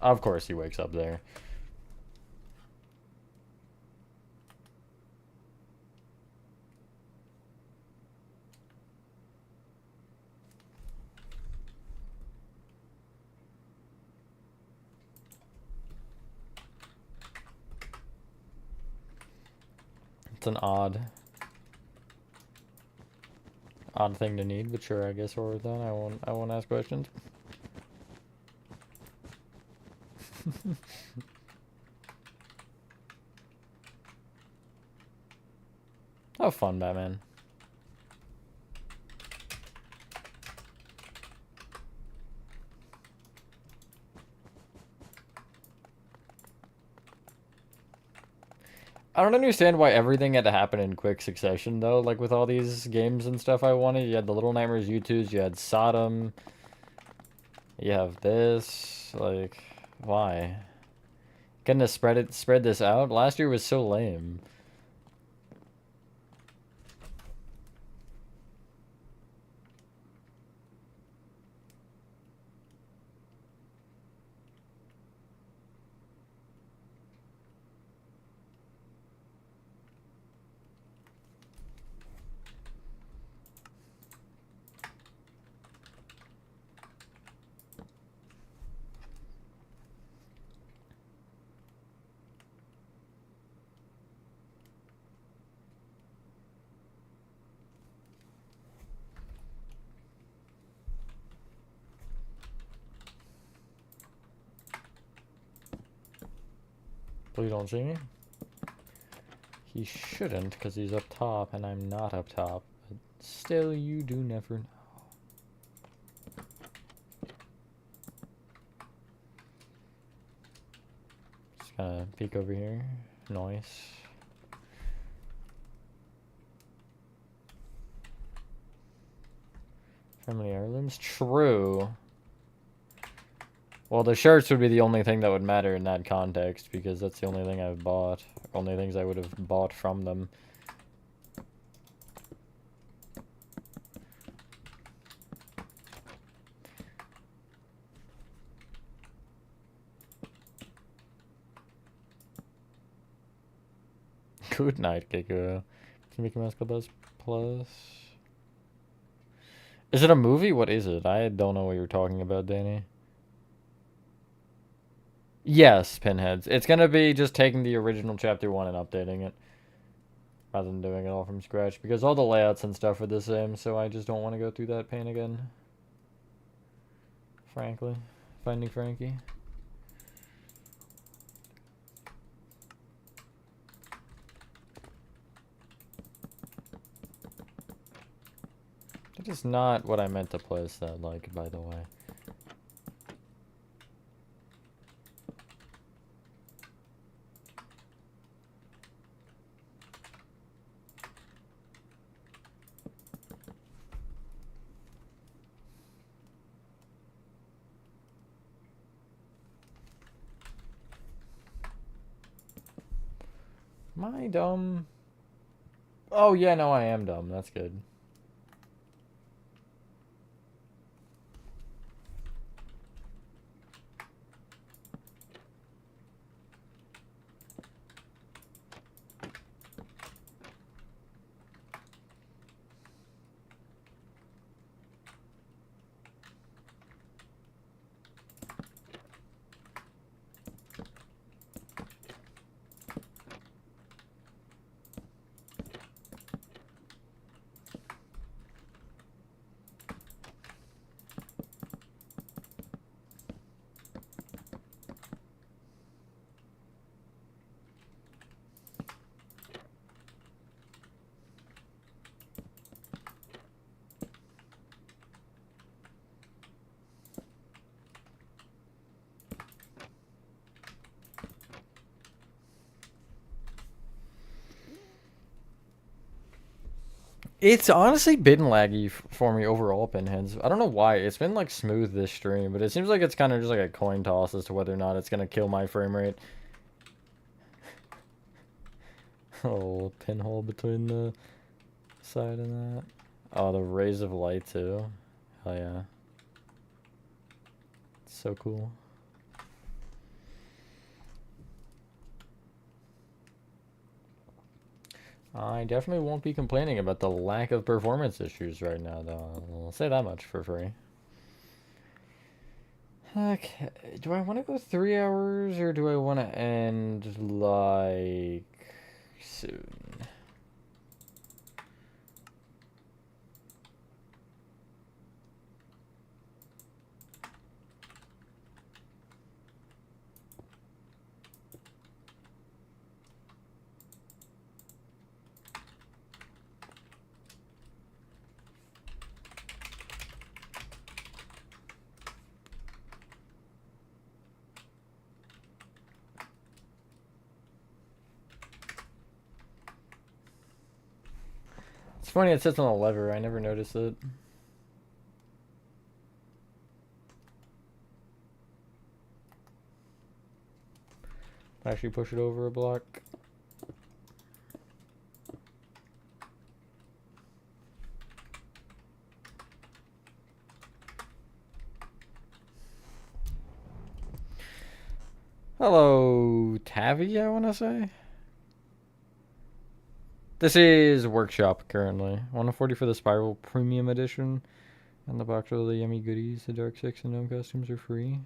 Speaker 1: Of course he wakes up there. It's an odd thing to need, but sure, I guess we're done. I won't ask questions. Have fun, Batman. I don't understand why everything had to happen in quick succession, though. Like, with all these games and stuff I wanted. You had the Little Nightmares U2s, you had Sodom. You have this. Like, why? Couldn't have spread this out? Last year was so lame. Please don't see me. He shouldn't, because he's up top, and I'm not up top. But still, you do never know. Just gonna peek over here. Nice. Family heirlooms? True. Well, the shirts would be the only thing that would matter in that context, because that's the only thing I've bought. Only things I would have bought from them. Good night, Keiko. Mickey Mouse Club Plus. Is it a movie? What is it? I don't know what you're talking about, Danny. Yes, Pinheads. It's gonna be just taking the original chapter 1 and updating it. Rather than doing it all from scratch. Because all the layouts and stuff are the same, so I just don't want to go through that pain again. Frankly. Finding Frankie. That is not what I meant to place that like, by the way. Am I dumb? Oh yeah, no, I am dumb. That's good. It's honestly been laggy for me overall, Pinheads. I don't know why. It's been like smooth this stream, but it seems like it's kind of just like a coin toss as to whether or not it's gonna kill my frame rate. Oh, pinhole between the side and that. Oh, the rays of light too. Hell yeah. It's so cool. I definitely won't be complaining about the lack of performance issues right now, though. I'll say that much for free. Okay, do I want to go 3 hours, or do I want to end, like, soon? It's funny, it sits on a lever. I never noticed it. Actually push it over a block. Hello, Tavi, I want to say. This is Workshop currently. 140 for the Spiral Premium Edition. And the box with all the yummy goodies. The Dark Six and Gnome costumes are free.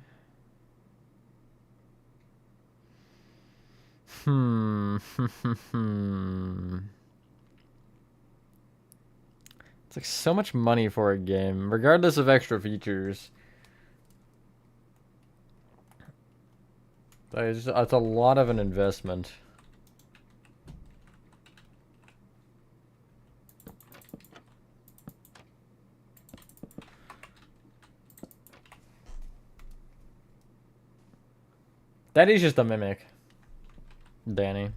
Speaker 1: It's like so much money for a game, regardless of extra features. It's a lot of an investment. That is just a mimic, Danny.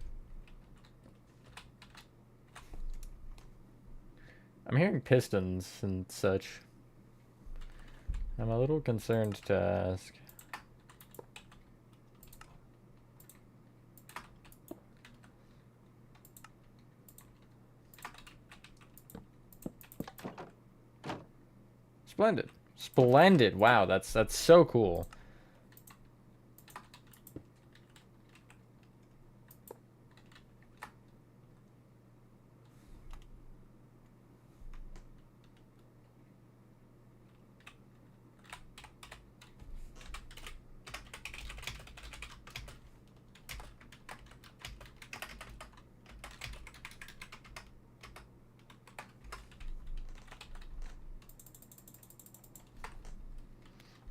Speaker 1: I'm hearing pistons and such. I'm a little concerned to ask. Splendid. Splendid. Wow, that's so cool.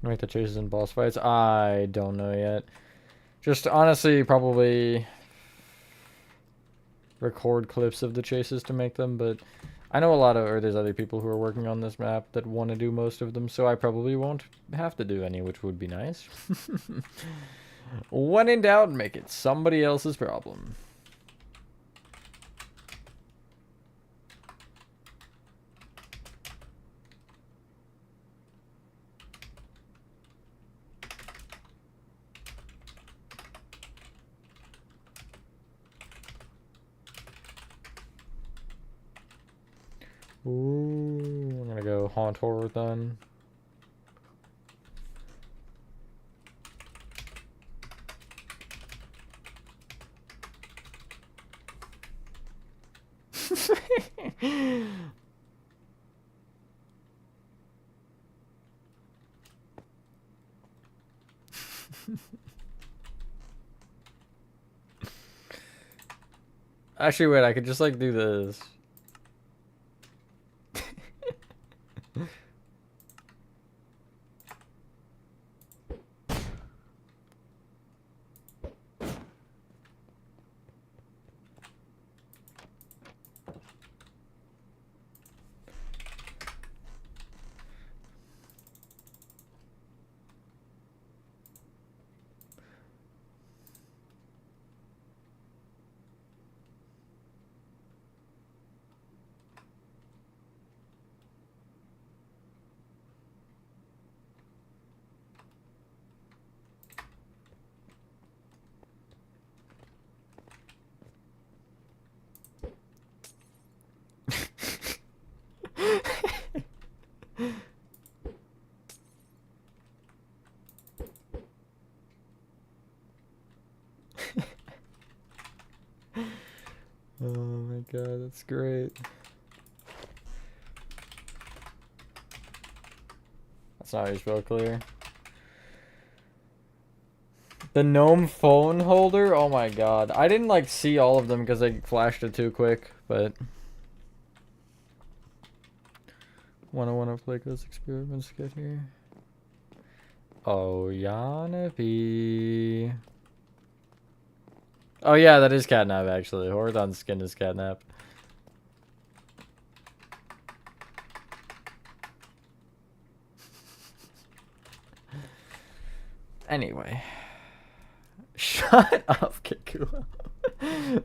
Speaker 1: Make the chases and boss fights? I don't know yet. Just honestly, probably record clips of the chases to make them, but I know a lot of, or there's other people who are working on this map that want to do most of them, so I probably won't have to do any, which would be nice. When in doubt, make it somebody else's problem. Ooh, I'm gonna go haunt horror then. Actually, wait, I could just like do this. Oh my god, that's great. That's not how you spell clear. The gnome phone holder? Oh my god. I didn't like see all of them because I flashed it too quick, but wanna play Ghost Experiments get here. Oh Yanapi. Oh yeah, that is catnap actually. Horadon's skin is catnap. Anyway. Shut up, Kikuo.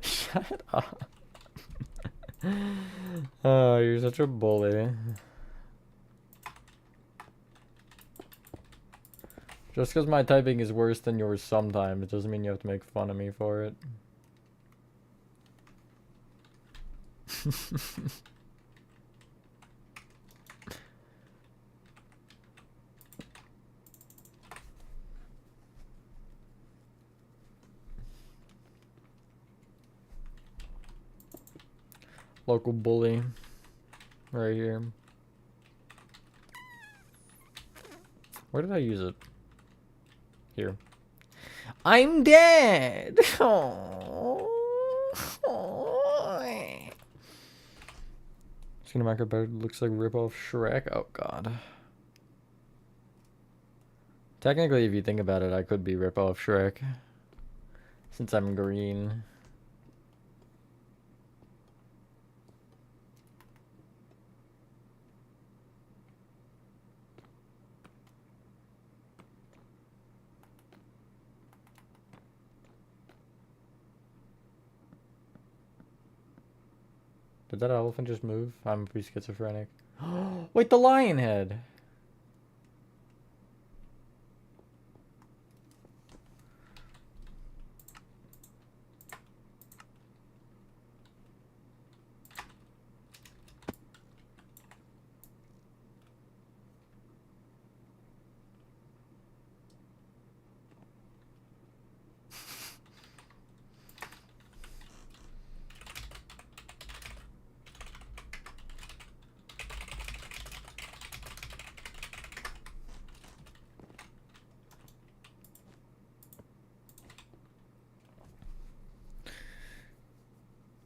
Speaker 1: Shut up. Oh, you're such a bully. Just because my typing is worse than yours sometimes, it doesn't mean you have to make fun of me for it. Local bully. Right here. Where did I use it? Here. I'm dead! Aww. Cinematic bird looks like rip-off Shrek. Oh god. Technically, if you think about it, I could be rip-off Shrek. Since I'm green. Did that elephant just move? I'm pretty schizophrenic. Wait, the lion head!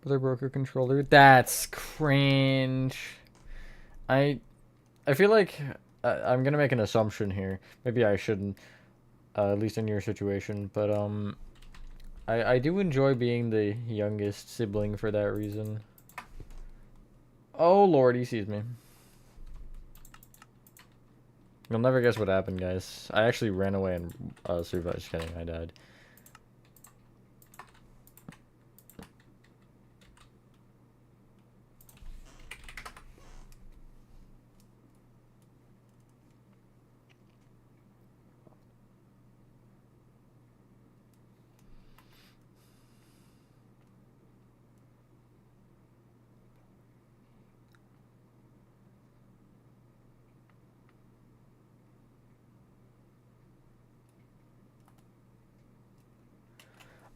Speaker 1: Brother broker controller. That's cringe. I feel like I'm gonna make an assumption here. Maybe I shouldn't, at least in your situation. But I do enjoy being the youngest sibling for that reason. Oh Lord, he sees me. You'll never guess what happened, guys. I actually ran away and survived. Just kidding, I died.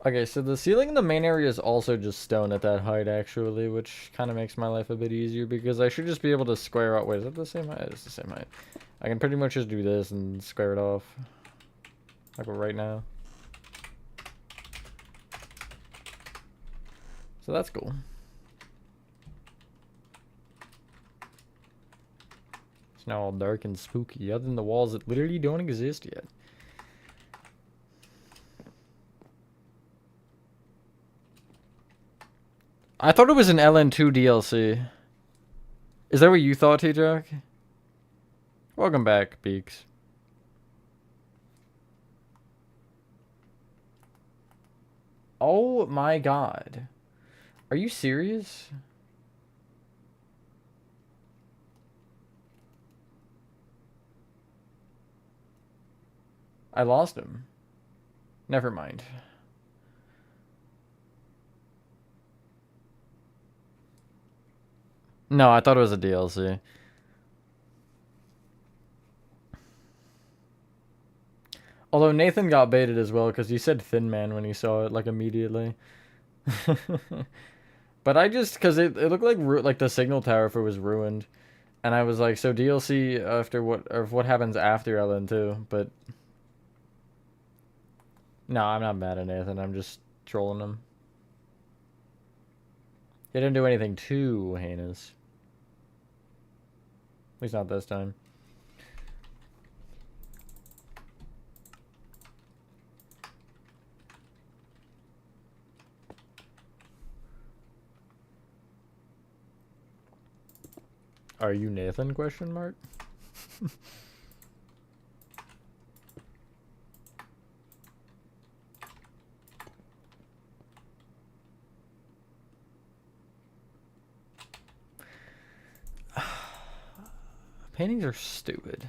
Speaker 1: Okay, so the ceiling in the main area is also just stone at that height, actually, which kind of makes my life a bit easier, because I should just be able to square out... Wait, is that the same height? It's the same height. I can pretty much just do this and square it off. Like right now. So that's cool. It's now all dark and spooky, other than the walls that literally don't exist yet. I thought it was an LN2 DLC. Is that what you thought, T-Jack? Welcome back, Beaks. Oh my god. Are you serious? I lost him. Never mind. No, I thought it was a DLC. Although Nathan got baited as well because he said Thin Man when he saw it, like, immediately. But I just, because it looked like the signal tower if it was ruined. And I was like, so DLC after what happens after LN2, but... No, I'm not mad at Nathan, I'm just trolling him. He didn't do anything too heinous. At least not this time. Are you Nathan, question mark? Paintings are stupid.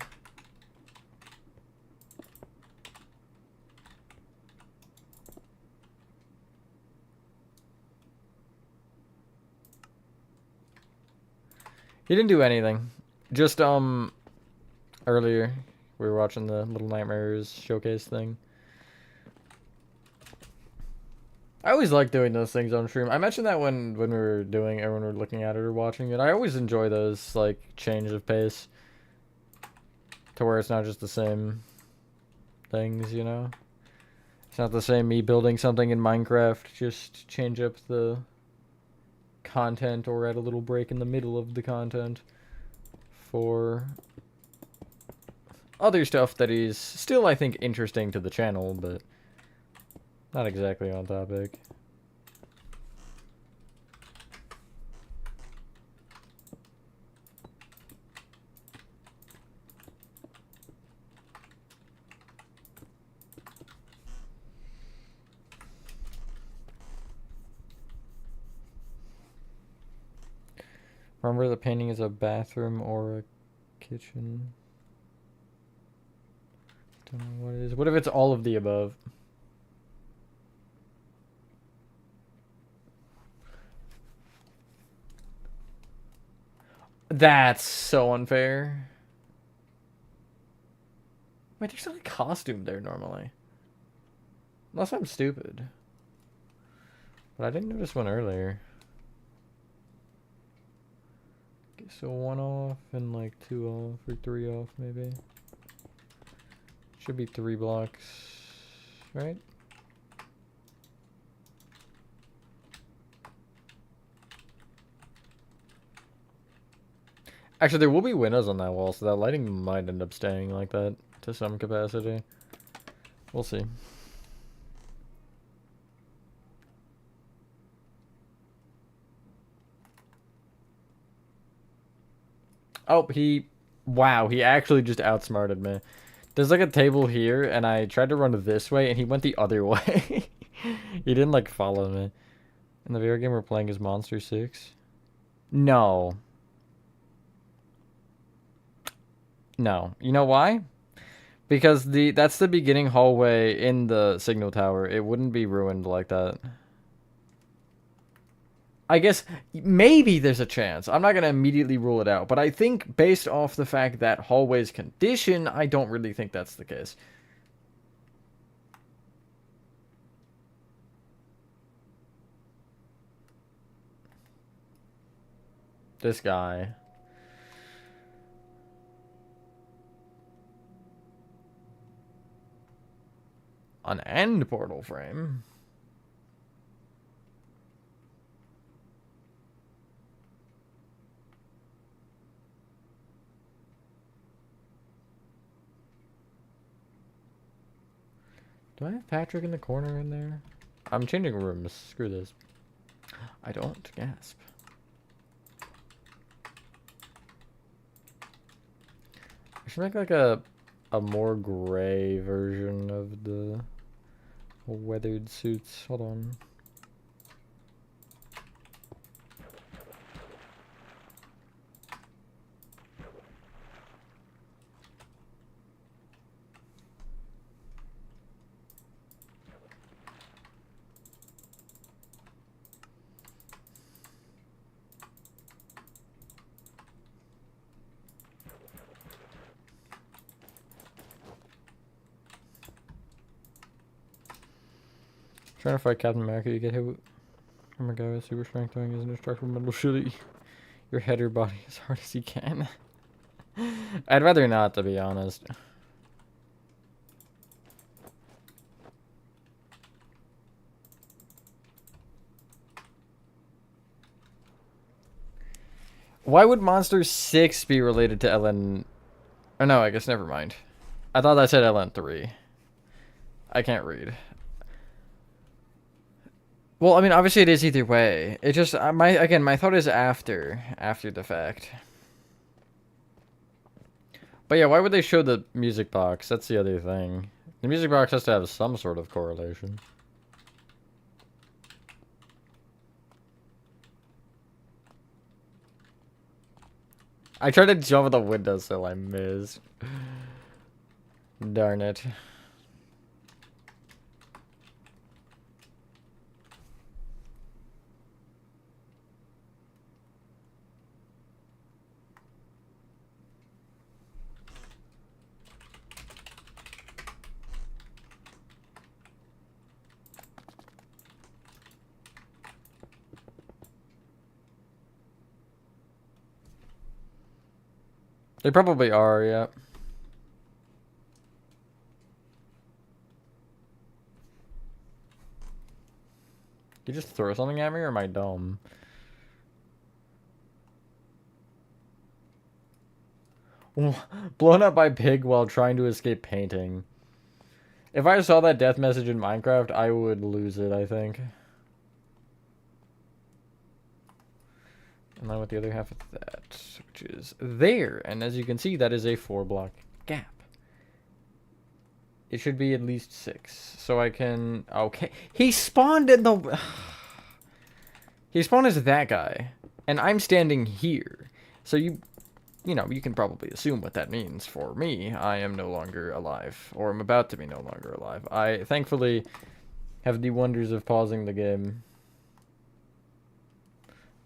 Speaker 1: He didn't do anything. Just, earlier, we were watching the Little Nightmares showcase thing. I always like doing those things on stream. I mentioned that when we were doing it, when we were looking at it or watching it. I always enjoy those, like, change of pace. To where it's not just the same things, you know? It's not the same me building something in Minecraft, just change up the content or add a little break in the middle of the content for other stuff that is still, I think, interesting to the channel, but not exactly on topic. Remember, the painting is a bathroom or a kitchen. Don't know what it is. What if it's all of the above? That's so unfair. Wait, there's not a costume there normally. Unless I'm stupid. But I didn't notice one earlier. Okay, so 1 off and like 2 off or 3 off maybe. Should be 3 blocks, right? Actually, there will be windows on that wall, so that lighting might end up staying like that to some capacity. We'll see. Oh, wow, he actually just outsmarted me. There's like a table here, and I tried to run this way, and he went the other way. He didn't like follow me. In the video game we're playing is Monster 6. No. No. You know why? Because that's the beginning hallway in the signal tower. It wouldn't be ruined like that. I guess maybe there's a chance. I'm not going to immediately rule it out. But I think based off the fact that hallway's condition, I don't really think that's the case. This guy. An end portal frame. Do I have Patrick in the corner in there? I'm changing rooms. Screw this. I don't. Gasp. I should make like a more gray version of the weathered suits. Hold on. Trying to fight Captain America, you get hit with... Oh my god, super strength throwing his indestructible metal shitty. Your head or body as hard as you can. I'd rather not, to be honest. Why would Monster 6 be related to LN... Oh no, I guess never mind. I thought that said LN3. I can't read. Well, I mean, obviously it is either way. It just my thought is after the fact. But yeah, why would they show the music box? That's the other thing. The music box has to have some sort of correlation. I tried to jump at the windowsill, I missed. Darn it. They probably are, yeah. You just throw something at me, or am I dumb? Blown up by pig while trying to escape painting. If I saw that death message in Minecraft, I would lose it, I think. And then with the other half of that, which is there. And as you can see, that is a 4-block gap. It should be at least 6. So I can... Okay. He spawned in the... He spawned as that guy. And I'm standing here. So you know, you can probably assume what that means for me. I am no longer alive. Or I'm about to be no longer alive. I thankfully have the wonders of pausing the game.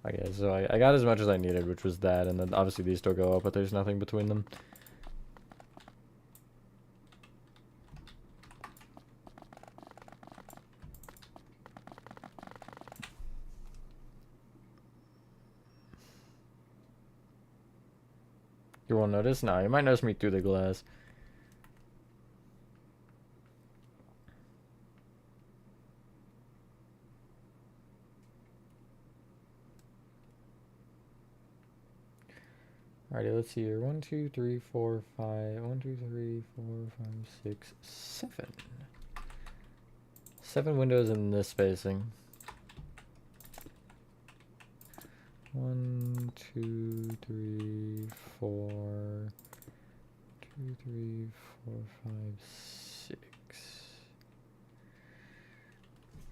Speaker 1: Okay, so I got as much as I needed, which was that, and then obviously these still go up, but there's nothing between them. You won't notice? No, you might notice me through the glass. Alrighty, let's see here. 1, 2, 3, 4, 5. 1, 2, 3, 4, 5, 6, 7. 7 windows in this spacing. 1, 2, 3, 4. 2, 3, 4, 5, 6.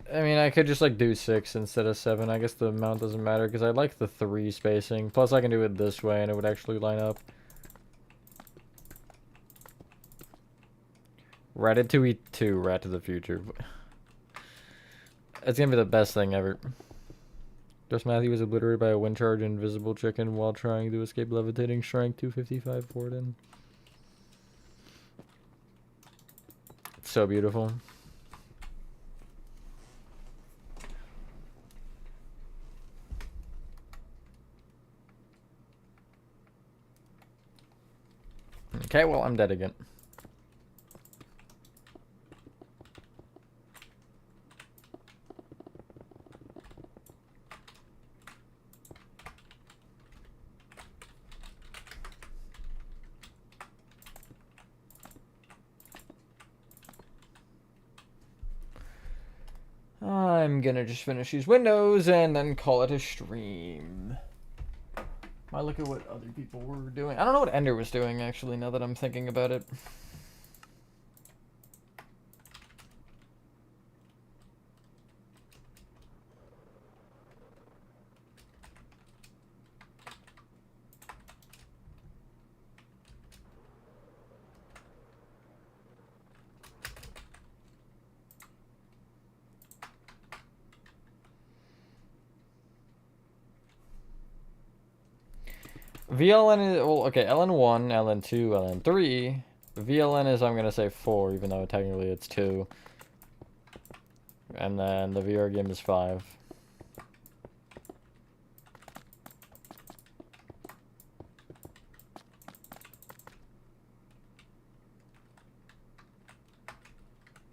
Speaker 1: I mean, I could just like do 6 instead of 7. I guess the amount doesn't matter because I like the 3 spacing. Plus, I can do it this way and it would actually line up. Ratatouille 2, Rat to the Future. It's gonna be the best thing ever. Just Matthew was obliterated by a wind charge and invisible chicken while trying to escape levitating Shrink 255 Forden. It's so beautiful. Okay, well, I'm dead again. I'm gonna just finish these windows and then call it a stream. I look at what other people were doing. I don't know what Ender was doing, actually, now that I'm thinking about it. VLN is, well, okay, LN1, LN2, LN3. VLN is, I'm going to say 4, even though technically it's 2. And then the VR game is 5.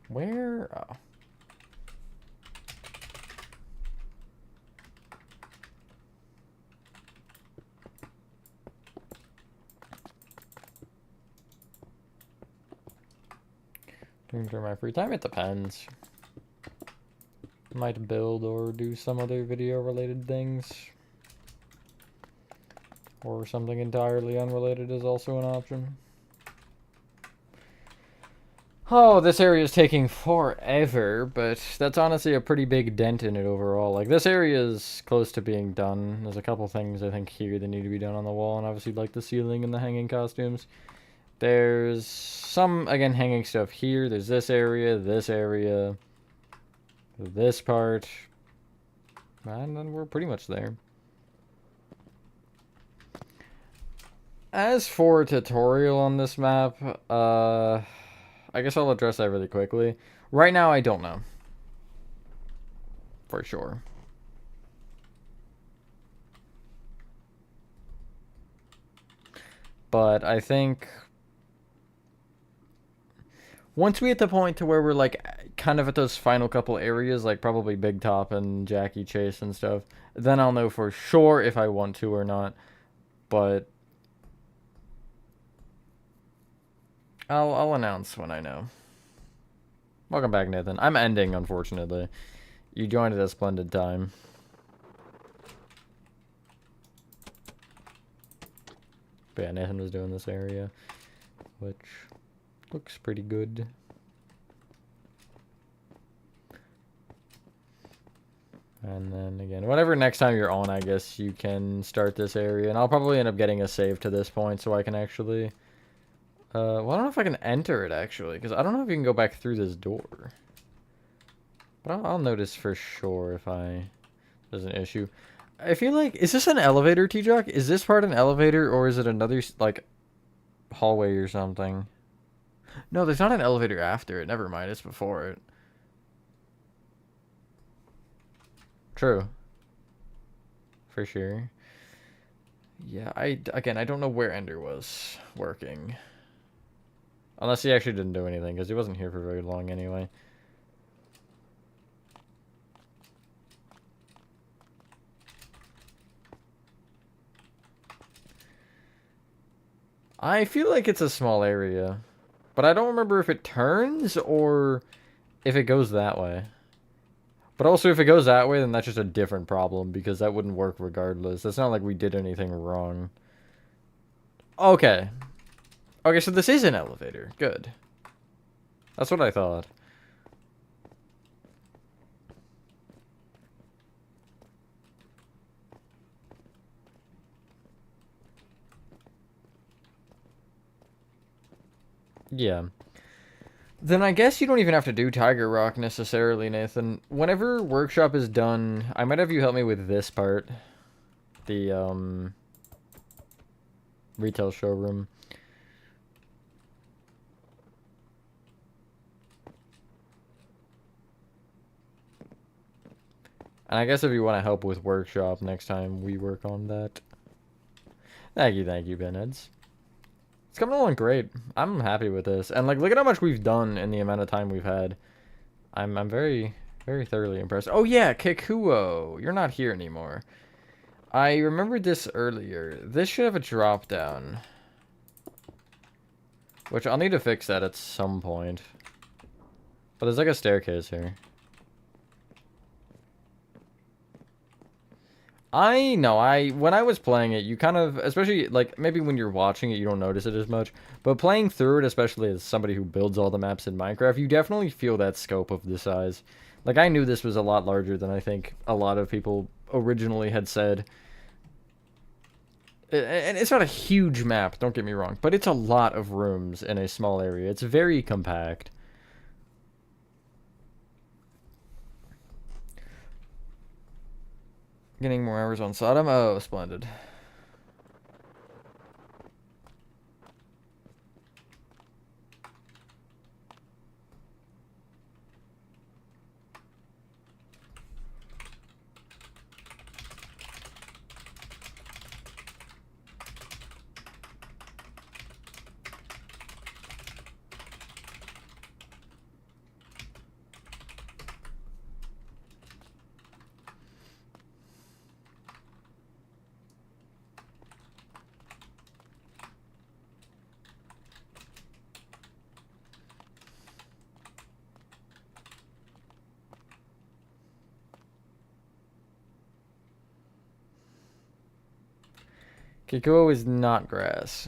Speaker 1: Where? Oh. During my free time, it depends. Might build or do some other video related things. Or something entirely unrelated is also an option. Oh, this area is taking forever, but that's honestly a pretty big dent in it overall. Like, this area is close to being done. There's a couple things I think here that need to be done on the wall, and obviously like the ceiling and the hanging costumes. There's some, again, hanging stuff here. There's this area, this part. And then we're pretty much there. As for a tutorial on this map, I guess I'll address that really quickly. Right now, I don't know. For sure. But I think once we hit the point to where we're like kind of at those final couple areas, like probably Big Top and Jackie Chase and stuff, then I'll know for sure if I want to or not. But I'll announce when I know. Welcome back, Nathan. I'm ending, unfortunately. You joined at a splendid time. But yeah, Nathan was doing this area, which looks pretty good. And then again, whenever next time you're on, I guess you can start this area. And I'll probably end up getting a save to this point so I can actually... well, I don't know if I can enter it, actually, because I don't know if you can go back through this door. But I'll notice for sure if there's an issue. I feel like, is this an elevator, T-Jock? Is this part an elevator, or is it another, like, hallway or something? No, there's not an elevator after it. Never mind, it's before it. True. For sure. Yeah, again, I don't know where Ender was working. Unless he actually didn't do anything, because he wasn't here for very long anyway. I feel like it's a small area. But I don't remember if it turns or if it goes that way. But also, if it goes that way, then that's just a different problem, because that wouldn't work regardless. It's not like we did anything wrong. Okay. Okay, so this is an elevator. Good. That's what I thought. Yeah. Then I guess you don't even have to do Tiger Rock necessarily, Nathan. Whenever workshop is done, I might have you help me with this part. The, retail showroom. And I guess if you want to help with workshop next time we work on that. Thank you, Pinheads. It's coming along great. I'm happy with this. And like, look at how much we've done in the amount of time we've had. I'm very, very thoroughly impressed. Oh yeah, Kikuo. You're not here anymore. I remembered this earlier. This should have a drop down. Which I'll need to fix that at some point. But there's like a staircase here. I know, when I was playing it, you kind of, especially, like, maybe when you're watching it, you don't notice it as much, but playing through it, especially as somebody who builds all the maps in Minecraft, you definitely feel that scope of the size. Like, I knew this was a lot larger than I think a lot of people originally had said. And it's not a huge map, don't get me wrong, but it's a lot of rooms in a small area. It's very compact. Getting more hours on Sodom? Oh, splendid. Kikuo is not grass.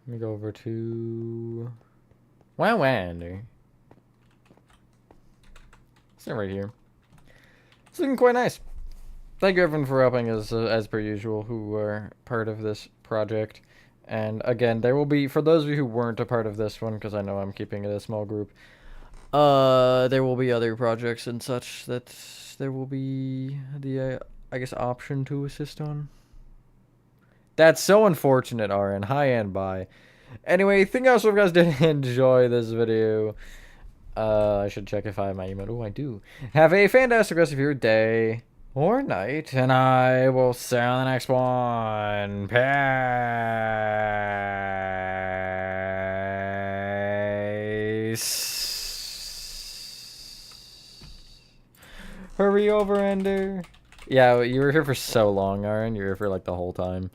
Speaker 1: Let me go over to Wander. It's right here. It's looking quite nice. Thank you everyone for helping us as per usual who were part of this project. And again, there will be, for those of you who weren't a part of this one, because I know I'm keeping it a small group, there will be other projects and such that there will be the, I guess, option to assist on. That's so unfortunate, RN. Hi and bye. Anyway, thank you also if you guys did enjoy this video. I should check if I have my email. Oh, I do. Have a fantastic rest of your day or night, and I will see you on the next one. Peace. Hurry over, Ender. Yeah, you were here for so long, Aaron. You were here for like the whole time.